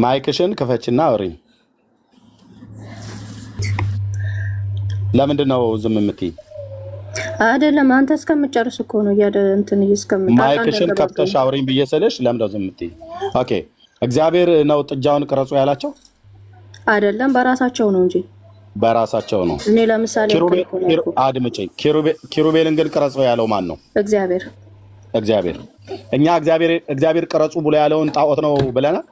ማይክሽን ክፈችና አውሪኝ። ለምንድን ነው ዝም የምትይ? አይደለም አንተ እስከምጨርስ እኮ ነው እንትን ማይክሽን ከፍተሽ አውሪኝ ብዬ ስልሽ ለምን ነው ዝም የምትይ? ኦኬ እግዚአብሔር ነው ጥጃውን ቅረጹ ያላቸው? አይደለም በራሳቸው ነው እንጂ በራሳቸው ነው። እኔ ለምሳሌ አድምጪኝ። ኪሩቤልን ግን ቅረጹ ያለው ማን ነው? እግዚአብሔር። እኛ እግዚአብሔር ቅረጹ ብሎ ያለውን ጣዖት ነው ብለናል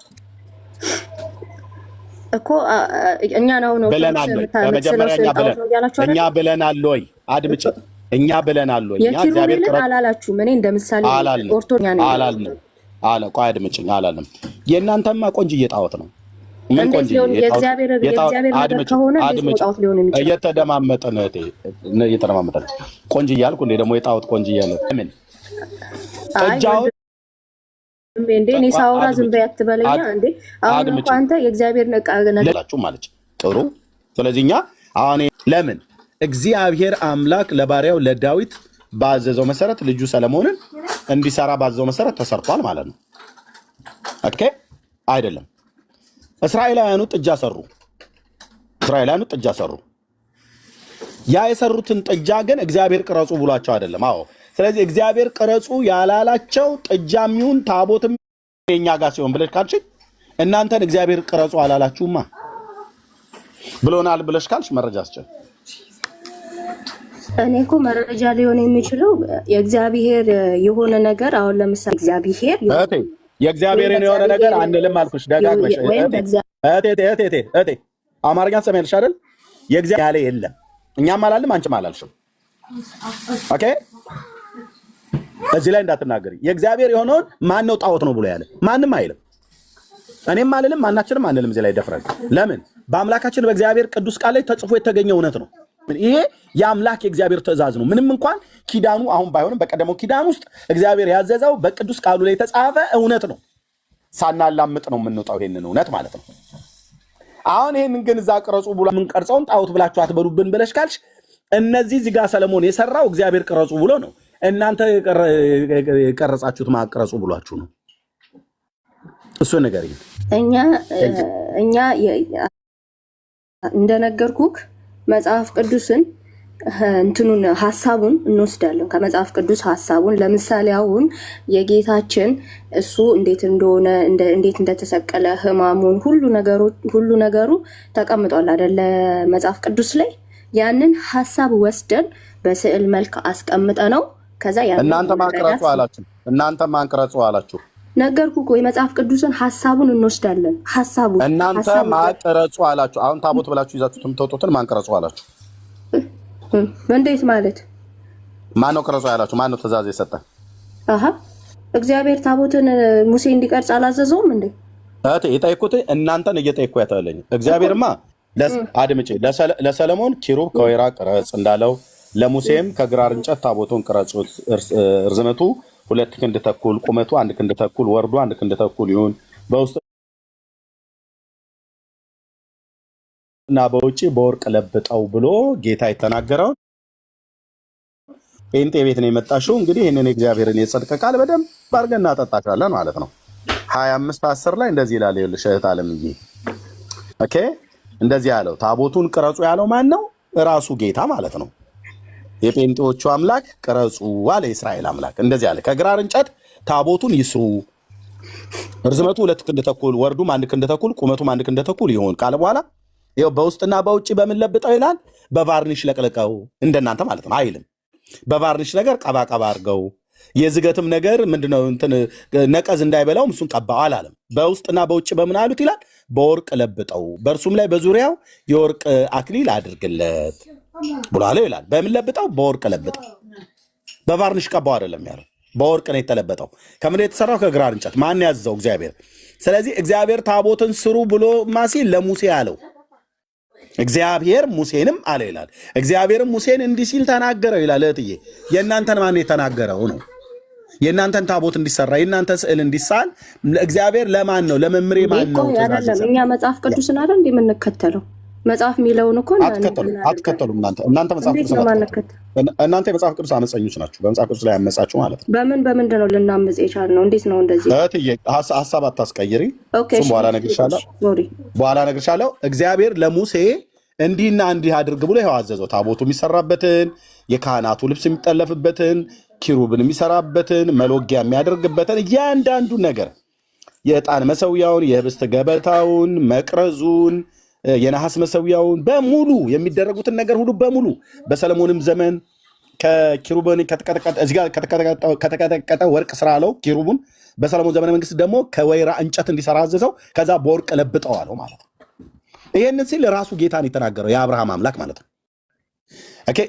እኮ እኛ ነው ብለናል። በመጀመሪያ እኛ ብለናል ወይ? አድምጪ። እኛ ብለናል ወይ? እኛ እግዚአብሔር ቅረጹ አላላችሁም። እኔ እንደምሳሌ ኦርቶዶክስ ነኝ አላልንም። ቆይ አድምጪኝ። አላልንም። የእናንተማ ቆንጅዬ ጣዖት ነው። ምን ቆንጆ የእግዚአብሔር ነገር ከሆነ ጣዖት ሊሆን የሚችል እየተደማመጠን ቆንጆ እያልኩ እንደ ደግሞ የጣዖት ቆንጆ እያለ ምን ጥጃው እንዴ እኔ ሳውራ ዝም በይ አትበለኛ እንዴ። አሁን እኮ አንተ የእግዚአብሔር ነገራችሁ ማለት ጥሩ። ስለዚህ እኛ አሁን ለምን እግዚአብሔር አምላክ ለባሪያው ለዳዊት ባዘዘው መሰረት ልጁ ሰለሞንን እንዲሰራ ባዘዘው መሰረት ተሰርቷል ማለት ነው። ኦኬ አይደለም። እስራኤላውያኑ ጥጃ ሰሩ። ያ የሰሩትን ጥጃ ግን እግዚአብሔር ቅረጹ ብሏቸው አይደለም። አዎ ስለዚህ እግዚአብሔር ቅረጹ ያላላቸው ጥጃም ይሁን ታቦትም የኛ ጋር ሲሆን ብለሽ ካልሽ እናንተን እግዚአብሔር ቅረጹ አላላችሁማ ብሎናል ብለሽ ካልሽ መረጃ አስችል። እኔ እኮ መረጃ ሊሆን የሚችለው የእግዚአብሔር የሆነ ነገር አሁን ለምሳሌ እግዚአብሔር የእግዚአብሔርን የሆነ ነገር አንልም አልኩሽ ደጋግመሽ። እቴ አማርኛ ሰማያልሽ አይደል? የእግዚአብሔር ያለ የለም። እኛም አላልም አንቺም አላልሽም። ኦኬ እዚህ ላይ እንዳትናገሪ። የእግዚአብሔር የሆነውን ማን ነው ጣዖት ነው ብሎ ያለ? ማንም አይልም። እኔም አልልም፣ ማናችንም አንልም። እዚህ ላይ ደፍረን ለምን? በአምላካችን በእግዚአብሔር ቅዱስ ቃል ላይ ተጽፎ የተገኘ እውነት ነው። ይሄ የአምላክ የእግዚአብሔር ትእዛዝ ነው። ምንም እንኳን ኪዳኑ አሁን ባይሆንም በቀደመው ኪዳን ውስጥ እግዚአብሔር ያዘዘው በቅዱስ ቃሉ ላይ የተጻፈ እውነት ነው። ሳናላምጥ ነው የምንወጣው ይሄንን እውነት ማለት ነው። አሁን ይሄንን ግን እዛ ቅረጹ ብሎ የምንቀርጸውን ጣዖት ብላችሁ አትበሉብን ብለሽ ካልሽ እነዚህ እዚህ ጋር ሰለሞን የሰራው እግዚአብሔር ቅረጹ ብሎ ነው። እናንተ የቀረጻችሁት ማቅረጹ ብሏችሁ ነው። እሱ ነገር እኛ እንደነገርኩክ መጽሐፍ ቅዱስን እንትኑን ሐሳቡን እንወስዳለን። ከመጽሐፍ ቅዱስ ሐሳቡን ለምሳሌ አሁን የጌታችን እሱ እንዴት እንደሆነ እንዴት እንደተሰቀለ ህማሙን ሁሉ ነገሩ ተቀምጧል አይደለ መጽሐፍ ቅዱስ ላይ። ያንን ሐሳብ ወስደን በስዕል መልክ አስቀምጠ ነው። ከዛ እናንተ ማንቀረጹ አላችሁ። ነገርኩ እኮ የመጽሐፍ ቅዱስን ሐሳቡን እንወስዳለን። ሐሳቡን እናንተ ማንቀረጹ አላችሁ። አሁን ታቦት ብላችሁ ይዛችሁት የምትወጡትን ማንቀረጹ አላችሁ። እንዴት ማለት? ማን ነው ቀረጹ ያላችሁ? ማን ነው ትእዛዝ የሰጠ? እግዚአብሔር ታቦትን ሙሴ እንዲቀርጽ አላዘዘውም እንዴ? የጠየኩት እናንተን እየጠየኩ ያተለኝ። እግዚአብሔርማ አድምጪ፣ ለሰለሞን ኪሩብ ከወይራ ቅረጽ እንዳለው ለሙሴም ከግራር እንጨት ታቦቱን ቅረጹት። እርዝመቱ 2 ክንድ ተኩል፣ ቁመቱ 1 ክንድ ተኩል፣ ወርዱ 1 ክንድ ተኩል ይሁን። በውስጥ እና በውጪ በወርቅ ለብጠው ብሎ ጌታ የተናገረው ጴንጤ ቤት ነው የመጣሽው። እንግዲህ ይህንን እግዚአብሔርን የጽድቅ ቃል በደንብ አድርገን እናጠጣሻለን ማለት ነው። 25:10 ላይ እንደዚህ ይላል። ይኸውልሽ እህት ዓለምዬ፣ ኦኬ እንደዚህ ያለው ታቦቱን ቅረጹ ያለው ማን ነው? እራሱ ጌታ ማለት ነው። የጴንጤዎቹ አምላክ ቅረጹ አለ። የእስራኤል አምላክ እንደዚህ አለ፣ ከግራር እንጨት ታቦቱን ይስሩ፣ ርዝመቱ 2 ክንድ ተኩል፣ ወርዱም 1 ክንድ ተኩል፣ ቁመቱም 1 ክንድ ተኩል ይሆን ካለ በኋላ ይኸው በውስጥና በውጭ በምን ለብጠው ይላል? በቫርኒሽ ለቅልቀው፣ እንደናንተ ማለት ነው አይልም። በቫርኒሽ ነገር ቀባቀባ አድርገው፣ የዝገትም ነገር ምንድነው እንትን ነቀዝ እንዳይበላውም እሱን ቀባው አላለም። በውስጥና በውጭ በምን አሉት ይላል? በወርቅ ለብጠው፣ በእርሱም ላይ በዙሪያው የወርቅ አክሊል አድርግለት ብሏል ይላል። በምን ለብጠው? በወርቅ ለብጠው፣ በቫርኒሽ ቀባው አይደለም ያለው፣ በወርቅ ነው የተለበጠው። ከምን የተሰራው? ከግራር እንጨት። ማን ያዘዘው? እግዚአብሔር። ስለዚህ እግዚአብሔር ታቦትን ስሩ ብሎ ማሲል ለሙሴ አለው። እግዚአብሔር ሙሴንም አለ ይላል። እግዚአብሔርም ሙሴን እንዲህ ሲል ተናገረው ይላል። እህትዬ የእናንተን ማን የተናገረው ነው? የእናንተን ታቦት እንዲሰራ የእናንተ ስዕል እንዲሳል እግዚአብሔር ለማን ነው? ለመምሬ ማን ነው? እኛ መጽሐፍ ቅዱስን አይደል እንዴ የምንከተለው? መጽሐፍ የሚለውን እኮ አትከተሉም። እናንተ መጽሐፍ ቅዱስ እናንተ የመጽሐፍ ቅዱስ አመፀኞች ናችሁ። በመጽሐፍ ቅዱስ ላይ ያመጻችሁ ማለት ነው። በምንድን ነው ልናመጽ የቻልነው? እንዴት ነው እንደዚህ? ሀሳብ አታስቀይሪ። በኋላ እነግርሻለሁ። እግዚአብሔር ለሙሴ እንዲህና እንዲህ አድርግ ብሎ ይኸው አዘዘው። ታቦቱ የሚሰራበትን፣ የካህናቱ ልብስ የሚጠለፍበትን፣ ኪሩብን የሚሰራበትን፣ መሎጊያ የሚያደርግበትን እያንዳንዱ ነገር የዕጣን መሰዊያውን፣ የህብስት ገበታውን፣ መቅረዙን፣ የነሐስ መሰዊያውን በሙሉ የሚደረጉትን ነገር ሁሉ በሙሉ በሰለሞንም ዘመን ከኪሩብን ከተቀጠቀጠ ወርቅ ስራ አለው ኪሩቡን። በሰለሞን ዘመነ መንግስት ደግሞ ከወይራ እንጨት እንዲሰራ አዘዘው። ከዛ በወርቅ ለብጠው አለው ማለት ነው። ይህንን ሲል ራሱ ጌታን የተናገረው የአብርሃም አምላክ ማለት ነው።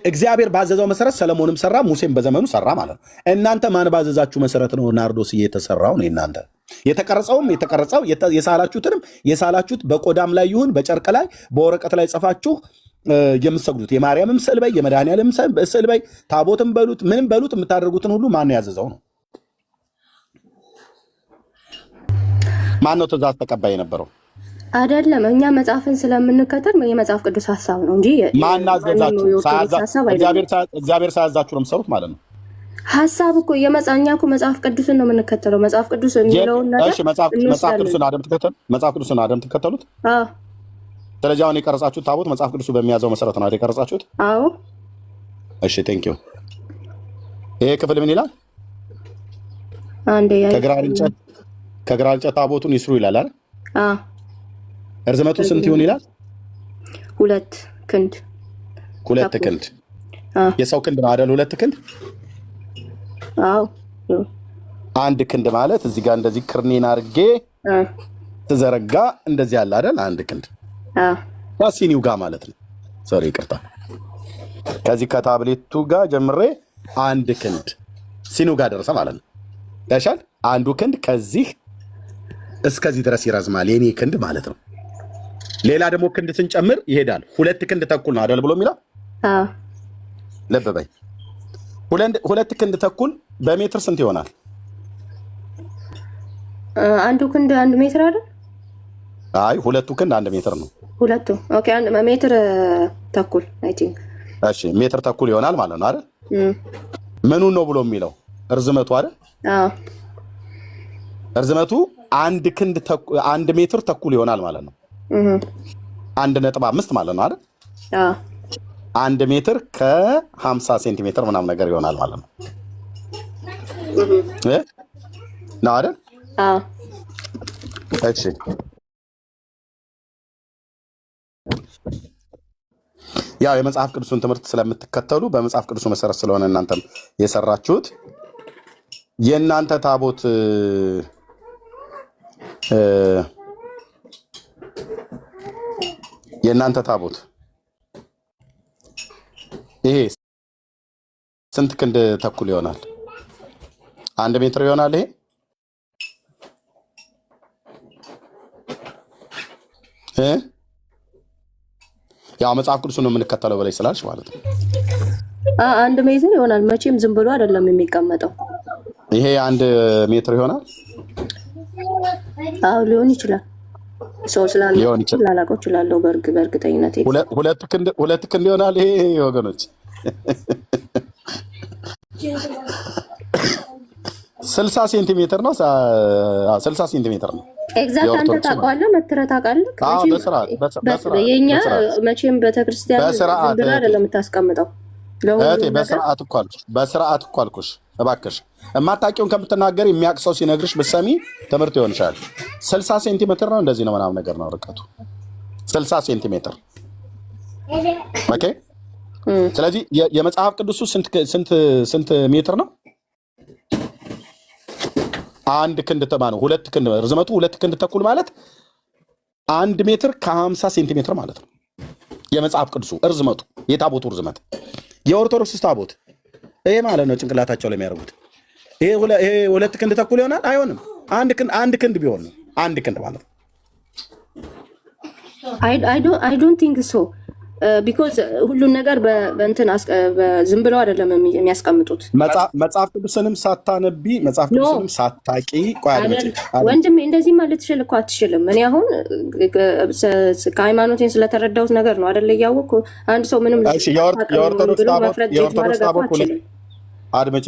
እግዚአብሔር ባዘዘው መሰረት ሰለሞንም ሰራ፣ ሙሴም በዘመኑ ሰራ ማለት ነው። እናንተ ማን ባዘዛችሁ መሰረት ነው ናርዶስ የተሰራው? ነው እናንተ የተቀረጸው የሳላችሁትንም የሳላችሁት በቆዳም ላይ ይሁን በጨርቅ ላይ በወረቀት ላይ ጽፋችሁ የምትሰግዱት የማርያምም ስዕል በይ የመድኃኒዓለም ስዕል በይ ታቦትም በሉት ምንም በሉት የምታደርጉትን ሁሉ ማን ያዘዘው ነው? ማን ነው ትእዛዝ ተቀባይ የነበረው? አይደለም። እኛ መጽሐፍን ስለምንከተል የመጽሐፍ ቅዱስ ሀሳብ ነው እንጂ ማናዘዛችሁ? እግዚአብሔር ሳያዛችሁ ነው የምትሰሩት ማለት ነው። ሀሳብ እኮ እኛ እኮ መጽሐፍ ቅዱስን ነው የምንከተለው። መጽሐፍ ቅዱስ የሚለውን ነገር መጽሐፍ ቅዱስን አደም ትከተሉት። ስለዚህ አሁን የቀረጻችሁት ታቦት መጽሐፍ ቅዱሱ በሚያዘው መሰረት ነው የቀረጻችሁት? አዎ። እሺ ቴንኪው። ይሄ ክፍል ምን ይላል? ከግራር እንጨት ታቦቱን ይስሩ ይላል አይደል? እርዝመቱ ስንት ይሆን ይላል? 2 ክንድ። 2 ክንድ የሰው ክንድ ነው አይደል? 2 ክንድ። አዎ። 1 ክንድ ማለት እዚህ ጋር እንደዚህ ክርኔን አድርጌ ተዘረጋ እንደዚህ ያለ አይደል? 1 ክንድ ሲኒው ጋር ማለት ነው። ሶሪ ይቅርታ። ከዚህ ከታብሌቱ ጋር ጀምሬ 1 ክንድ ሲኒው ጋር ደረሰ ማለት ነው። ያሻል 1 ክንድ ከዚህ እስከዚህ ድረስ ይረዝማል የኔ ክንድ ማለት ነው። ሌላ ደግሞ ክንድ ስንጨምር ይሄዳል። 2 ክንድ ተኩል ነው አይደል ብሎ የሚለው? ልብ በይ። 2 ክንድ ተኩል በሜትር ስንት ይሆናል? 1 ክንድ 1 ሜትር አይደል? አይ 2 ክንድ 1 ሜትር ነው። 2 ኦኬ 1 ሜትር ተኩል አይ ቲንክ። እሺ ሜትር ተኩል ይሆናል ማለት ነው አይደል? ምኑን ነው ብሎ የሚለው? እርዝመቱ አይደል? እርዝመቱ 1 ሜትር ተኩል ይሆናል ማለት ነው። 1.5 ማለት ነው አይደል? 1 ሜትር ከ50 ሴንቲሜትር ምናምን ነገር ይሆናል ማለት ነው ነው አይደል? እሺ ያው የመጽሐፍ ቅዱስን ትምህርት ስለምትከተሉ በመጽሐፍ ቅዱሱ መሰረት ስለሆነ እናንተም የሰራችሁት የእናንተ ታቦት ይሄ ስንት ክንድ ተኩል ይሆናል? 1 ሜትር ይሆናል። ይሄ ያው መጽሐፍ ቅዱስን ነው የምንከተለው በላይ ስላልሽ ማለት ነው። 1 ሜትር ይሆናል። መቼም ዝም ብሎ አይደለም የሚቀመጠው። ይሄ 1 ሜትር ይሆናል። አዎ ሊሆን ይችላል። ሰው ስላላቀው ይችላል። በእርግጠኝነት 2 ክንድ ይሆናል። ይሄ ወገኖች 60 ሴንቲሜትር ነው። 60 ሴንቲሜትር ነው። ኤግዛክት አንተ ታውቀዋለህ፣ መትረህ ታውቃለህ። የእኛ መቼም ቤተክርስቲያን ዝም አይደለም የምታስቀምጠው። በስርዓት እኮ አልኩሽ። እባክሽ የማታውቂውን ከምትናገር የሚያውቅ ሰው ሲነግርሽ ብትሰሚ ትምህርት ይሆንሻል። 60 ሴንቲሜትር ነው እንደዚህ ነው ምናምን ነገር ነው ርቀቱ 60 ሴንቲሜትር። ኦኬ። ስለዚህ የመጽሐፍ ቅዱሱ ስንት ሜትር ነው? 1 ክንድ ተማኑ 2 ክንድ ርዝመቱ 2 ክንድ ተኩል ማለት 1 ሜትር ከ50 ሴንቲሜትር ማለት ነው። የመጽሐፍ ቅዱሱ ርዝመቱ የታቦቱ ርዝመት የኦርቶዶክስ ታቦት ይሄ ማለት ነው። ጭንቅላታቸው ላይ የሚያደርጉት ይሄ 2 ክንድ ተኩል ይሆናል። አይሆንም። 1 ክንድ ቢሆን ነው 1 ክንድ ማለት ነው። አይ ዶንት ቲንክ ሶ ቢኮዝ ሁሉን ነገር በእንትን ዝም ብለው አይደለም የሚያስቀምጡት። መጽሐፍ ቅዱስንም ሳታነቢ መጽሐፍ ቅዱስንም ሳታቂ ወንድሜ እንደዚህ ማለት ትችል እኮ አትችልም። እኔ አሁን ከሃይማኖቴን ስለተረዳሁት ነገር ነው አይደለ? እያወቅሁ አንድ ሰው ምንም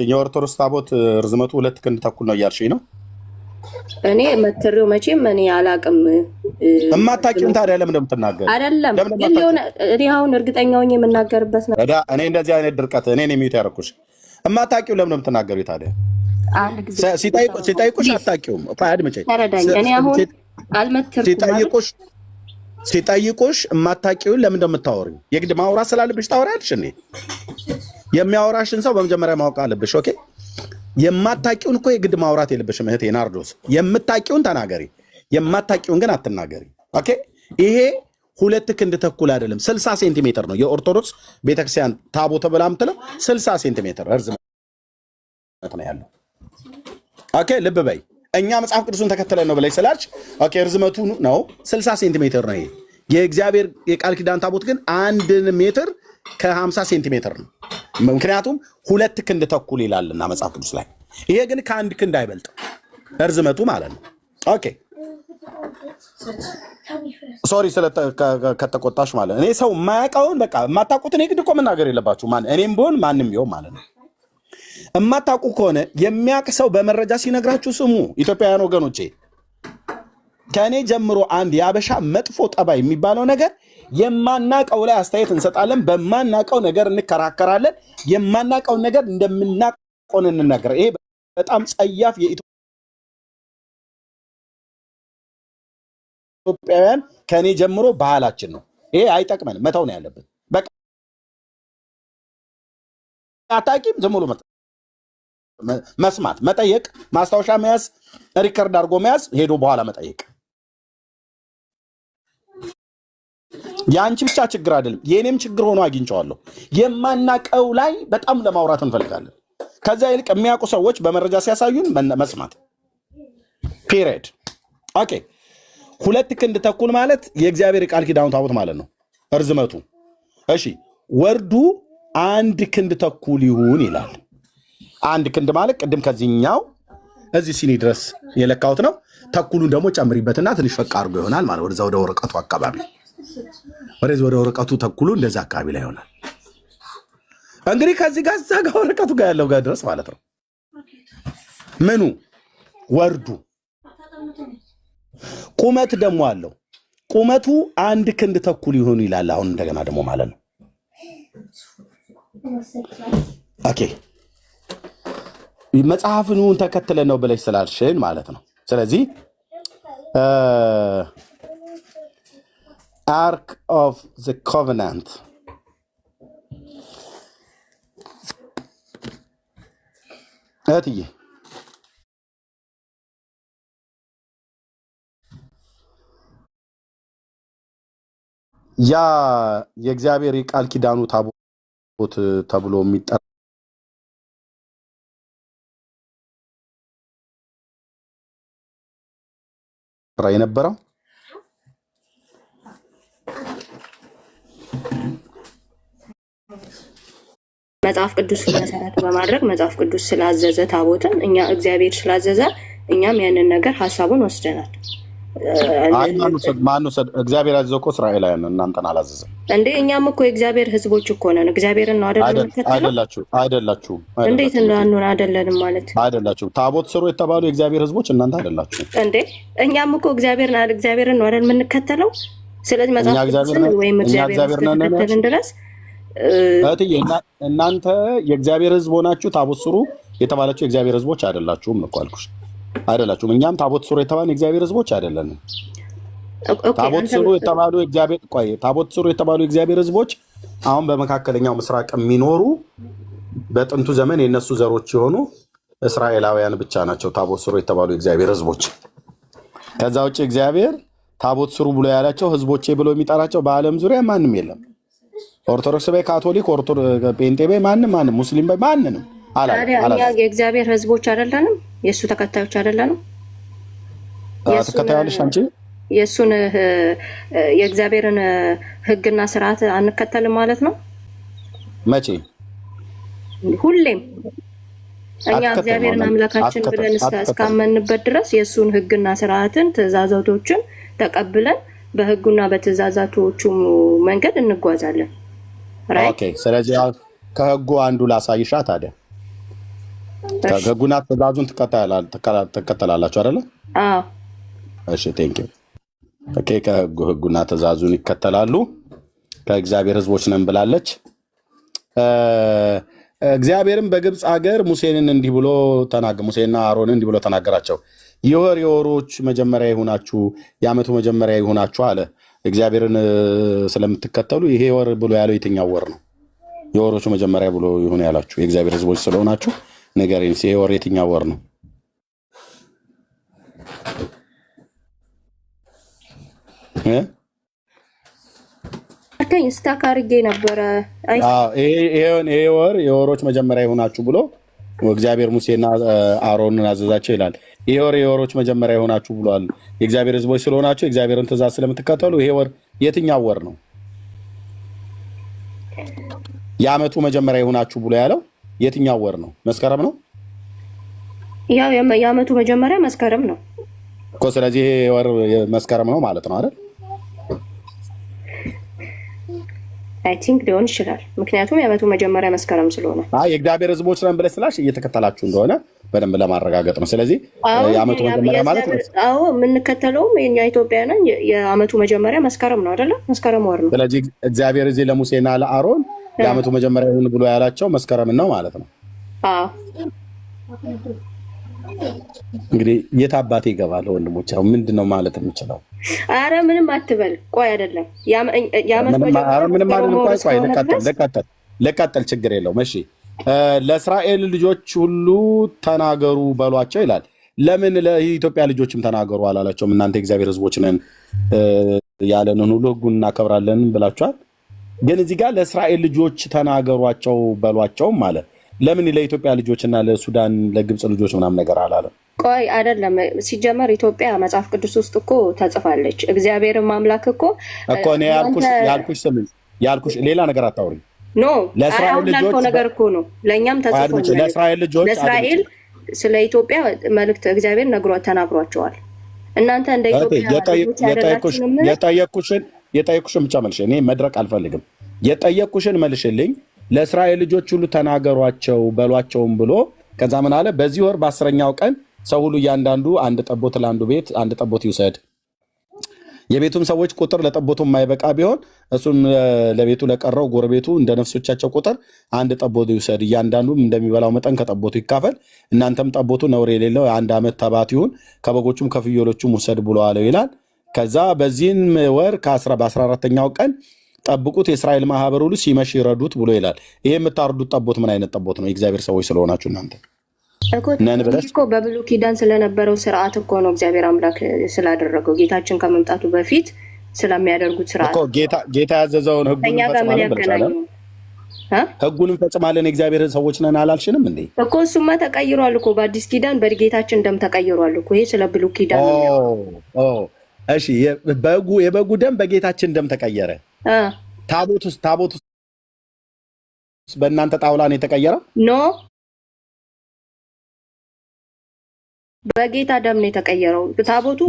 የኦርቶዶክስ ታቦት ርዝመቱ 2 ክንድ ተኩል ነው እያልሽኝ ነው? እኔ መትሬው መቼም እኔ አላቅም። እማታውቂውን ታዲያ ለምን እንደምትናገር አይደለም ግን ሊሆነ እኔ አሁን እርግጠኛ ሆኜ የምናገርበት ነው። እኔ እንደዚህ አይነት ድርቀት እኔ ነው የሚዩት ያደረኩሽ። እማታውቂው ለምን እንደምትናገሪው ታዲያ? አንድ ጊዜ ሲጠይቁሽ አታውቂውም። አድምጪኝ፣ ተረዳኝ። እኔ አሁን አልመትርኩም። ሲጠይቁሽ እማታውቂውን ለምን እንደምታወሪው የግድ ማውራት ስላለብሽ ታወሪያለሽ። እኔ የሚያወራሽን ሰው በመጀመሪያ ማወቅ አለብሽ። ኦኬ የማታውቂውን እኮ የግድ ማውራት የለብሽም እህቴ ናርዶስ። የምታውቂውን ተናገሪ፣ የማታውቂውን ግን አትናገሪ። ኦኬ ይሄ 2 ክንድ ተኩል አይደለም 60 ሴንቲሜትር ነው። የኦርቶዶክስ ቤተክርስቲያን ታቦት ብላ የምትለው 60 ሴንቲሜትር ርዝመት ነው ያለው። ኦኬ ልብ በይ። እኛ መጽሐፍ ቅዱስን ተከትለን ነው ብለሽ ስላልሽ ኦኬ ርዝመቱ ነው 60 ሴንቲሜትር ነው። ይሄ የእግዚአብሔር የቃል ኪዳን ታቦት ግን 1 ሜትር ከ50 ሴንቲሜትር ነው። ምክንያቱም 2 ክንድ ተኩል ይላልና መጽሐፍ ቅዱስ ላይ። ይሄ ግን ከ1 ክንድ አይበልጥም እርዝመቱ ማለት ነው። ኦኬ ሶሪ ከተቆጣሽ ማለት እኔ ሰው የማያውቀውን በቃ የማታውቁትን የግድ እኮ መናገር የለባችሁ። እኔም ቢሆን ማንም ቢሆን ማለት ነው። የማታውቁ ከሆነ የሚያውቅ ሰው በመረጃ ሲነግራችሁ ስሙ። ኢትዮጵያውያን ወገኖቼ ከእኔ ጀምሮ አንድ የአበሻ መጥፎ ጠባይ የሚባለው ነገር የማናቀው ላይ አስተያየት እንሰጣለን፣ በማናቀው ነገር እንከራከራለን፣ የማናቀውን ነገር እንደምናቀውን እንናገር። ይሄ በጣም ጸያፍ የኢትዮጵያውያን ከኔ ጀምሮ ባህላችን ነው። ይሄ አይጠቅመንም፣ መተው ነው ያለብን። በቃ አታውቂም፣ ዝም ብሎ መስማት፣ መጠየቅ፣ ማስታወሻ መያዝ፣ ሪከርድ አድርጎ መያዝ፣ ሄዶ በኋላ መጠየቅ። የአንቺ ብቻ ችግር አይደለም፣ የእኔም ችግር ሆኖ አግኝቼዋለሁ። የማናቀው ላይ በጣም ለማውራት እንፈልጋለን። ከዛ ይልቅ የሚያውቁ ሰዎች በመረጃ ሲያሳዩን መስማት። ፒሪየድ። ኦኬ 2 ክንድ ተኩል ማለት የእግዚአብሔር የቃል ኪዳኑ ታቦት ማለት ነው እርዝመቱ። እሺ ወርዱ 1 ክንድ ተኩል ይሁን ይላል። 1 ክንድ ማለት ቅድም ከዚህኛው እዚህ ሲኒ ድረስ የለካሁት ነው። ተኩሉን ደግሞ ጨምሪበትና ትንሽ ፈቅ አድርጎ ይሆናል ማለት ወደዛ ወደ ወረቀቱ አካባቢ ወደዚህ ወደ ወረቀቱ ተኩሉ እንደዛ አካባቢ ላይ ይሆናል። እንግዲህ ከዚህ ጋር እዛ ጋር ወረቀቱ ጋር ያለው ጋር ድረስ ማለት ነው። ምኑ ወርዱ ቁመት ደግሞ አለው። ቁመቱ 1 ክንድ ተኩል ይሆን ይላል። አሁን እንደገና ደግሞ ማለት ነው። ኦኬ መጽሐፍን ተከትለን ነው ብለሽ ስላልሽን ማለት ነው። ስለዚህ አርክ ኦፍ ዘ ኮቨናንት እህትዬ ያ የእግዚአብሔር የቃል ኪዳኑ ታቦት ተብሎ የሚጠራ የነበረው መጽሐፍ ቅዱስ መሰረት በማድረግ መጽሐፍ ቅዱስ ስላዘዘ ታቦትን እኛ እግዚአብሔር ስላዘዘ እኛም ያንን ነገር ሀሳቡን ወስደናል። እግዚአብሔር ያዘዘው እኮ እስራኤላውያን እናንተን አላዘዘም እንዴ? እኛም እኮ የእግዚአብሔር ሕዝቦች እኮ ነን። እግዚአብሔርን ነው አይደላችሁም። እንዴት እንዳንሆን አይደለንም ማለት አይደላችሁም። ታቦት ስሩ የተባሉ የእግዚአብሔር ሕዝቦች እናንተ አይደላችሁም እንዴ? እኛም እኮ እግዚአብሔርን ነው አይደል የምንከተለው። ስለዚህ መጽሐፍ ቅዱስን ወይም እግዚአብሔር እስከተከተልን ድረስ እናንተ የእግዚአብሔር ሕዝብ ሆናችሁ ታቦት ስሩ የተባላችሁ የእግዚአብሔር ሕዝቦች አይደላችሁም እኮ አልኩሽ። አይደላችሁም። እኛም ታቦት ስሩ የተባሉ የእግዚአብሔር ሕዝቦች አይደለንም። ታቦት ስሩ የተባሉ የእግዚአብሔር ሕዝቦች አሁን በመካከለኛው ምስራቅ የሚኖሩ በጥንቱ ዘመን የነሱ ዘሮች የሆኑ እስራኤላውያን ብቻ ናቸው ታቦት ስሩ የተባሉ የእግዚአብሔር ሕዝቦች። ከዛ ውጭ እግዚአብሔር ታቦት ስሩ ብሎ ያላቸው ሕዝቦቼ ብሎ የሚጠራቸው በዓለም ዙሪያ ማንም የለም። ኦርቶዶክስ በይ፣ ካቶሊክ፣ ጴንጤ በይ፣ ማንም ሙስሊም በይ፣ ማንንም እኛ የእግዚአብሔር ሕዝቦች አይደለንም? የእሱ ተከታዮች አይደለንም? ተከታዮች አንቺ የእሱን የእግዚአብሔርን ሕግና ስርዓት አንከተልም ማለት ነው። መቼ? ሁሌም እኛ እግዚአብሔርን አምላካችን ብለን እስካመንበት ድረስ የእሱን ሕግና ስርዓትን ትእዛዛቶችን ተቀብለን በሕጉና በትእዛዛቶቹ መንገድ እንጓዛለን። ኦኬ። ስለዚህ ከሕጉ አንዱ ላሳይሻ ታዲያ። ከሕጉና ትእዛዙን ትከተላላችሁ አይደለ? አዎ። እሺ ቴንክ ዩ። ኦኬ። ከሕጉና ትእዛዙን ይከተላሉ። ከእግዚአብሔር ሕዝቦች ነን ብላለች። እግዚአብሔርም በግብፅ ሀገር ሙሴንን እንዲህ ብሎ ተናገረ። ሙሴና አሮንን እንዲህ ብሎ ተናገራቸው። የወር የወሮች መጀመሪያ ይሁናችሁ፣ የዓመቱ መጀመሪያ ይሁናችሁ አለ። እግዚአብሔርን ስለምትከተሉ ይሄ ወር ብሎ ያለው የትኛው ወር ነው? የወሮቹ መጀመሪያ ብሎ ይሁን ያላችሁ የእግዚአብሔር ሕዝቦች ስለሆናችሁ ንገረኝ። ይሄ ወር የትኛው ወር ነው? ስታክ አድርጌ ነበረ። ይሄ ወር የወሮች መጀመሪያ ይሆናችሁ ብሎ እግዚአብሔር ሙሴና አሮንን አዘዛቸው ይላል። ይሄ ወር የወሮች መጀመሪያ ይሆናችሁ ብሏል። የእግዚአብሔር ሕዝቦች ስለሆናችሁ የእግዚአብሔርን ትእዛዝ ስለምትከተሉ ይሄ ወር የትኛው ወር ነው? የዓመቱ መጀመሪያ ይሆናችሁ ብሎ ያለው የትኛው ወር ነው? መስከረም ነው። ያው የዓመቱ መጀመሪያ መስከረም ነው እኮ። ስለዚህ ይሄ ወር መስከረም ነው ማለት ነው አይደል? አይ ቲንክ ሊሆን ይችላል። ምክንያቱም የዓመቱ መጀመሪያ መስከረም ስለሆነ የእግዚአብሔር ሕዝቦች ነን ብለሽ ስላሽ እየተከተላችሁ እንደሆነ በደንብ ለማረጋገጥ ነው። ስለዚህ የዓመቱ መጀመሪያ ማለት ነው። አዎ የምንከተለውም የኛ ኢትዮጵያውያን የዓመቱ መጀመሪያ መስከረም ነው አይደለ? መስከረም ወር ነው። ስለዚህ እግዚአብሔር እዚህ ለሙሴና ለአሮን የዓመቱ መጀመሪያ ይሁን ብሎ ያላቸው መስከረም ነው ማለት ነው። አዎ እንግዲህ የት አባቴ ይገባል ወንድሞች? አሁን ምንድን ነው ማለት የምችለው? አረ ምንም አትበል። ቆይ አይደለም ልቀጥል፣ ችግር የለውም። እሺ ለእስራኤል ልጆች ሁሉ ተናገሩ በሏቸው ይላል። ለምን ለኢትዮጵያ ልጆችም ተናገሩ አላላቸውም? እናንተ የእግዚአብሔር ሕዝቦች ነን ያለንን ሁሉ ሕጉን እናከብራለን ብላችኋል። ግን እዚህ ጋር ለእስራኤል ልጆች ተናገሯቸው በሏቸውም ማለት ለምን ለኢትዮጵያ ልጆችና ለሱዳን ለግብፅ ልጆች ምናምን ነገር አላለም? ቆይ አይደለም። ሲጀመር ኢትዮጵያ መጽሐፍ ቅዱስ ውስጥ እኮ ተጽፋለች። እግዚአብሔርን ማምላክ እኮ እኔ ያልኩሽ ሌላ ነገር አታውሪ። ኖ ለእስራኤል ልጆች ነገር እኮ ነው። ለእኛም ተጽፎ ለእስራኤል ልጆች ለእስራኤል ስለ ኢትዮጵያ መልእክት እግዚአብሔር ተናግሯቸዋል። እናንተ እንደ ኢትዮጵያ የጠየኩሽን ብቻ መልሽ። እኔ መድረቅ አልፈልግም። የጠየኩሽን መልሽልኝ። ለእስራኤል ልጆች ሁሉ ተናገሯቸው በሏቸውም ብሎ ከዛ ምን አለ? በዚህ ወር በ10ኛው ቀን ሰው ሁሉ እያንዳንዱ አንድ ጠቦት ለአንዱ ቤት አንድ ጠቦት ይውሰድ። የቤቱም ሰዎች ቁጥር ለጠቦቱ የማይበቃ ቢሆን እሱም ለቤቱ ለቀረው ጎረቤቱ እንደ ነፍሶቻቸው ቁጥር አንድ ጠቦት ይውሰድ። እያንዳንዱም እንደሚበላው መጠን ከጠቦቱ ይካፈል። እናንተም ጠቦቱ ነውር የሌለው የአንድ ዓመት ተባት ይሁን፣ ከበጎቹም ከፍየሎቹም ውሰድ ብሎ አለው ይላል። ከዛ በዚህም ወር በ14ኛው ቀን ጠብቁት፣ የእስራኤል ማህበር ሁሉ ሲመሽ ይረዱት ብሎ ይላል። ይሄ የምታርዱት ጠቦት ምን አይነት ጠቦት ነው? የእግዚአብሔር ሰዎች ስለሆናችሁ እናንተ እኮ በብሉይ ኪዳን ስለነበረው ስርዓት እኮ ነው እግዚአብሔር አምላክ ስላደረገው ጌታችን ከመምጣቱ በፊት ስለሚያደርጉት ስርዓት እኮ ጌታ ያዘዘውን ሕጉን እንፈጽማለን የእግዚአብሔር ሰዎች ነን አላልሽንም እንዴ? እኮ እሱማ ተቀይሯል እኮ በአዲስ ኪዳን በጌታችን ደም ተቀይሯል እኮ። ይሄ ስለ ብሉይ ኪዳን ነው። እሺ የበጉ ደም በጌታችን ደም ተቀየረ። ታቦት ውስጥ በእናንተ ጣውላ ነው የተቀየረው? ኖ በጌታ ደም ነው የተቀየረው። ታቦቱ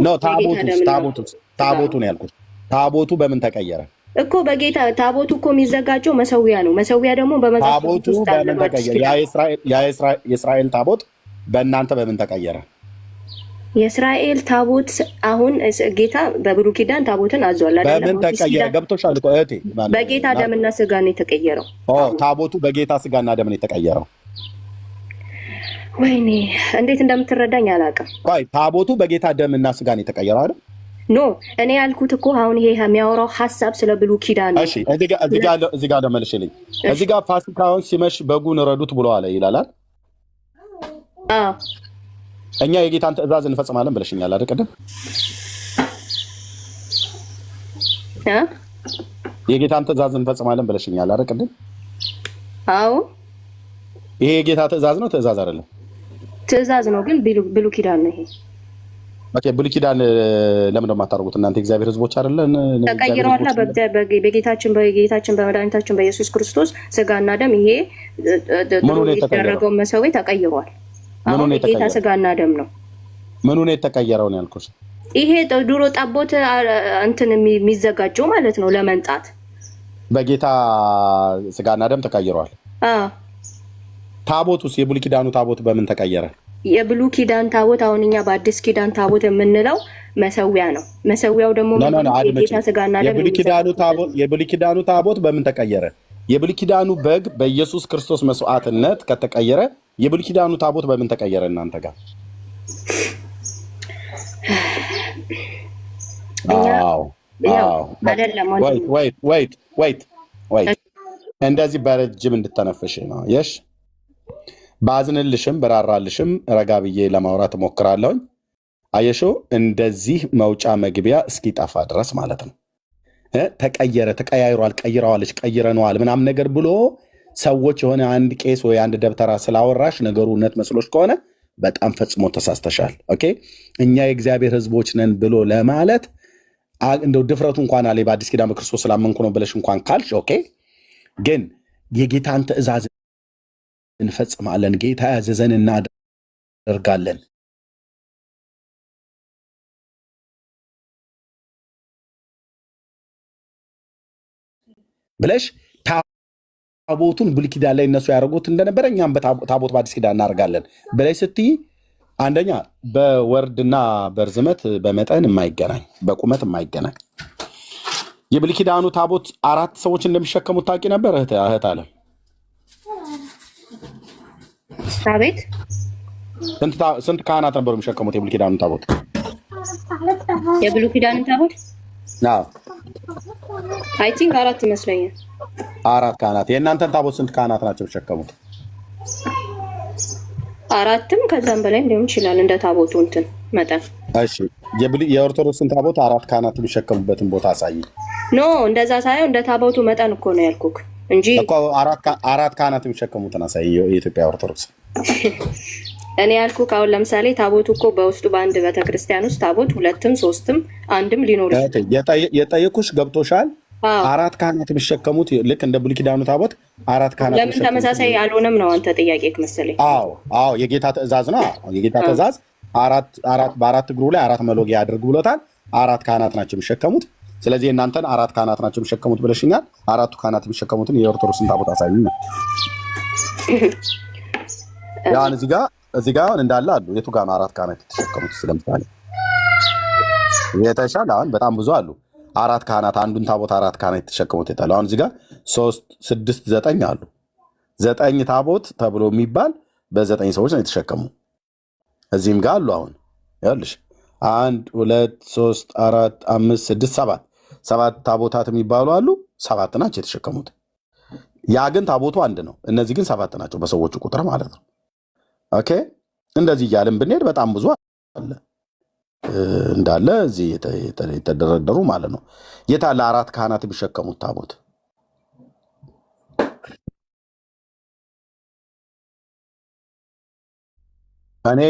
ነው ያልኩት። ታቦቱ በምን ተቀየረ እኮ? በጌታ ታቦቱ እኮ የሚዘጋጀው መሰዊያ ነው። መሰዊያ ደግሞ በመጽሐፍ ውስጥ በምን ተቀየረ? የእስራኤል ታቦት በእናንተ በምን ተቀየረ? የእስራኤል ታቦት አሁን ጌታ በብሉይ ኪዳን ታቦትን አዟል አይደል? በምን ተቀየረ? ገብቶሻል እኮ እህቴ። በጌታ ደምና ስጋ ነው የተቀየረው። ታቦቱ በጌታ ስጋና ደም ነው የተቀየረው። ወይኔ እንዴት እንደምትረዳኝ አላውቅም። ቆይ ታቦቱ በጌታ ደምና ስጋ ነው የተቀየረው አይደል? ኖ እኔ ያልኩት እኮ አሁን ይሄ የሚያወራው ሐሳብ ስለ ብሉይ ኪዳን ነው። እሺ እዚህ ጋር መልሽልኝ። እዚህ ጋር ፋሲካውን ሲመሽ በጉን ረዱት ብሎ አለ ይላል። አዎ እኛ የጌታን ትእዛዝ እንፈጽማለን ብለሽኛል አይደል? ቅድም የጌታን ትእዛዝ እንፈጽማለን ብለሽኛል አይደል? ቅድም አዎ ይሄ የጌታ ትእዛዝ ነው? ትእዛዝ አይደለም? ትእዛዝ ነው፣ ግን ብሉይ ኪዳን ነው ይሄ። ኦኬ ብሉይ ኪዳን ለምን ነው የማታደርጉት እናንተ? እግዚአብሔር ህዝቦች አይደለን? ተቀይረዋል። በጌታችን በመድኃኒታችን በኢየሱስ ክርስቶስ ስጋና ደም ይሄ ድሮ የተደረገው መሰዊያ ተቀይሯል። አሁን የጌታ ስጋና ደም ነው። ምኑ ነው የተቀየረው ነው ያልኩሽ? ይሄ ድሮ ጠቦት እንትን የሚዘጋጀው ማለት ነው ለመንጣት በጌታ ስጋና ደም ተቀይሯል። ታቦቱስ የብሉይ ኪዳኑ ታቦት በምን ተቀየረ? የብሉይ ኪዳን ታቦት አሁን እኛ በአዲስ ኪዳን ታቦት የምንለው መሰዊያ ነው። መሰዊያው ደግሞ የጌታ ስጋና ደም የብሉይ ኪዳኑ ታቦት በምን ተቀየረ? የብሉይ ኪዳኑ በግ በኢየሱስ ክርስቶስ መስዋዕትነት ከተቀየረ የብሉይ ኪዳኑ ታቦት በምን ተቀየረ እናንተ ጋር? እንደዚህ በረጅም እንድተነፍሽ ነው። የሽ ባዝንልሽም በራራልሽም ረጋ ብዬ ለማውራት እሞክራለሁኝ። አየሾ እንደዚህ መውጫ መግቢያ እስኪጠፋ ድረስ ማለት ነው። ተቀየረ፣ ተቀያይሯል፣ ቀይረዋለች፣ ቀይረነዋል ምናምን ነገር ብሎ ሰዎች የሆነ አንድ ቄስ ወይ አንድ ደብተራ ስላወራሽ ነገሩ እውነት መስሎች ከሆነ በጣም ፈጽሞ ተሳስተሻል። ኦኬ እኛ የእግዚአብሔር ሕዝቦች ነን ብሎ ለማለት እንደው ድፍረቱ እንኳን አለ። በአዲስ ኪዳን በክርስቶስ ስላመንኩ ነው ብለሽ እንኳን ካልሽ ኦኬ፣ ግን የጌታን ትእዛዝ እንፈጽማለን፣ ጌታ ያዘዘን እናደርጋለን ብለሽ ታቦቱን ብሉይ ኪዳን ላይ እነሱ ያደርጉት እንደነበረ እኛም ታቦት በአዲስ ኪዳን እናደርጋለን ብለሽ ስትይ አንደኛ በወርድና በርዝመት በመጠን የማይገናኝ በቁመት የማይገናኝ የብሉይ ኪዳኑ ታቦት 4 ሰዎች እንደሚሸከሙት ታውቂ ነበር እህት አለም? አቤት ስንት ካህናት ነበሩ የሚሸከሙት የብሉይ ኪዳኑ ታቦት? የብሉይ ኪዳኑ ታቦት አይ ቲንክ 4 ይመስለኛል። 4 ካህናት። የእናንተን ታቦት ስንት ካህናት ናቸው የሚሸከሙት? 4ም ከዛም በላይ ሊሆን ይችላል እንደ ታቦቱ እንትን መጠን። እሺ የኦርቶዶክስን ታቦት 4 ካህናት የሚሸከሙበትን ቦታ አሳይ። ኖ እንደዛ ሳይሆን እንደ ታቦቱ መጠን እኮ ነው ያልኩክ እንጂ እኮ 4 ካህናት የሚሸከሙትን አሳይ። የኢትዮጵያ ኦርቶዶክስ እኔ ያልኩክ አሁን ለምሳሌ ታቦቱ እኮ በውስጡ በአንድ ቤተክርስቲያን ውስጥ ታቦት 2ም 3ም 1ም ሊኖር ይችላል። የጠየኩሽ ገብቶሻል? 4 ካህናት የሚሸከሙት ልክ እንደ ብሉይ ኪዳኑ ታቦት 4 ካህናት ለምን ተመሳሳይ አልሆነም ነው አንተ ጥያቄክ መሰለኝ። አዎ የጌታ ትእዛዝ ነው። የጌታ ትእዛዝ በአራት እግሩ ላይ 4 መሎጊያ ያድርግ ብሎታል። 4 ካህናት ናቸው የሚሸከሙት። ስለዚህ እናንተን 4 ካህናት ናቸው የሚሸከሙት ብለሽኛል። 4ቱ ካህናት የሚሸከሙትን የኦርቶዶክስን ታቦት አሳዩ። ያን እዚህ ጋር እንዳለ አሉ። የቱ ጋር ነው 4 ካህናት የተሸከሙት? ስለምሳሌ የተሻለ አሁን በጣም ብዙ አሉ። 4 ካህናት አንዱን ታቦት 4 ካህናት የተሸከሙት ይታሉ። አሁን እዚህ ጋር 3 6 9 አሉ። 9 ታቦት ተብሎ የሚባል በ9 ሰዎች ነው የተሸከሙ። እዚህም ጋር አሉ። አሁን ያልሽ 1 2 3 4 5 6 7 ታቦታት የሚባሉ አሉ። 7 ናቸው የተሸከሙት። ያ ግን ታቦቱ አንድ ነው። እነዚህ ግን 7 ናቸው በሰዎቹ ቁጥር ማለት ነው። ኦኬ እንደዚህ እያልን ብንሄድ በጣም ብዙ አለ እንዳለ እዚህ የተደረደሩ ማለት ነው። የታለ 4 ካህናት የሚሸከሙት ታቦት? እኔ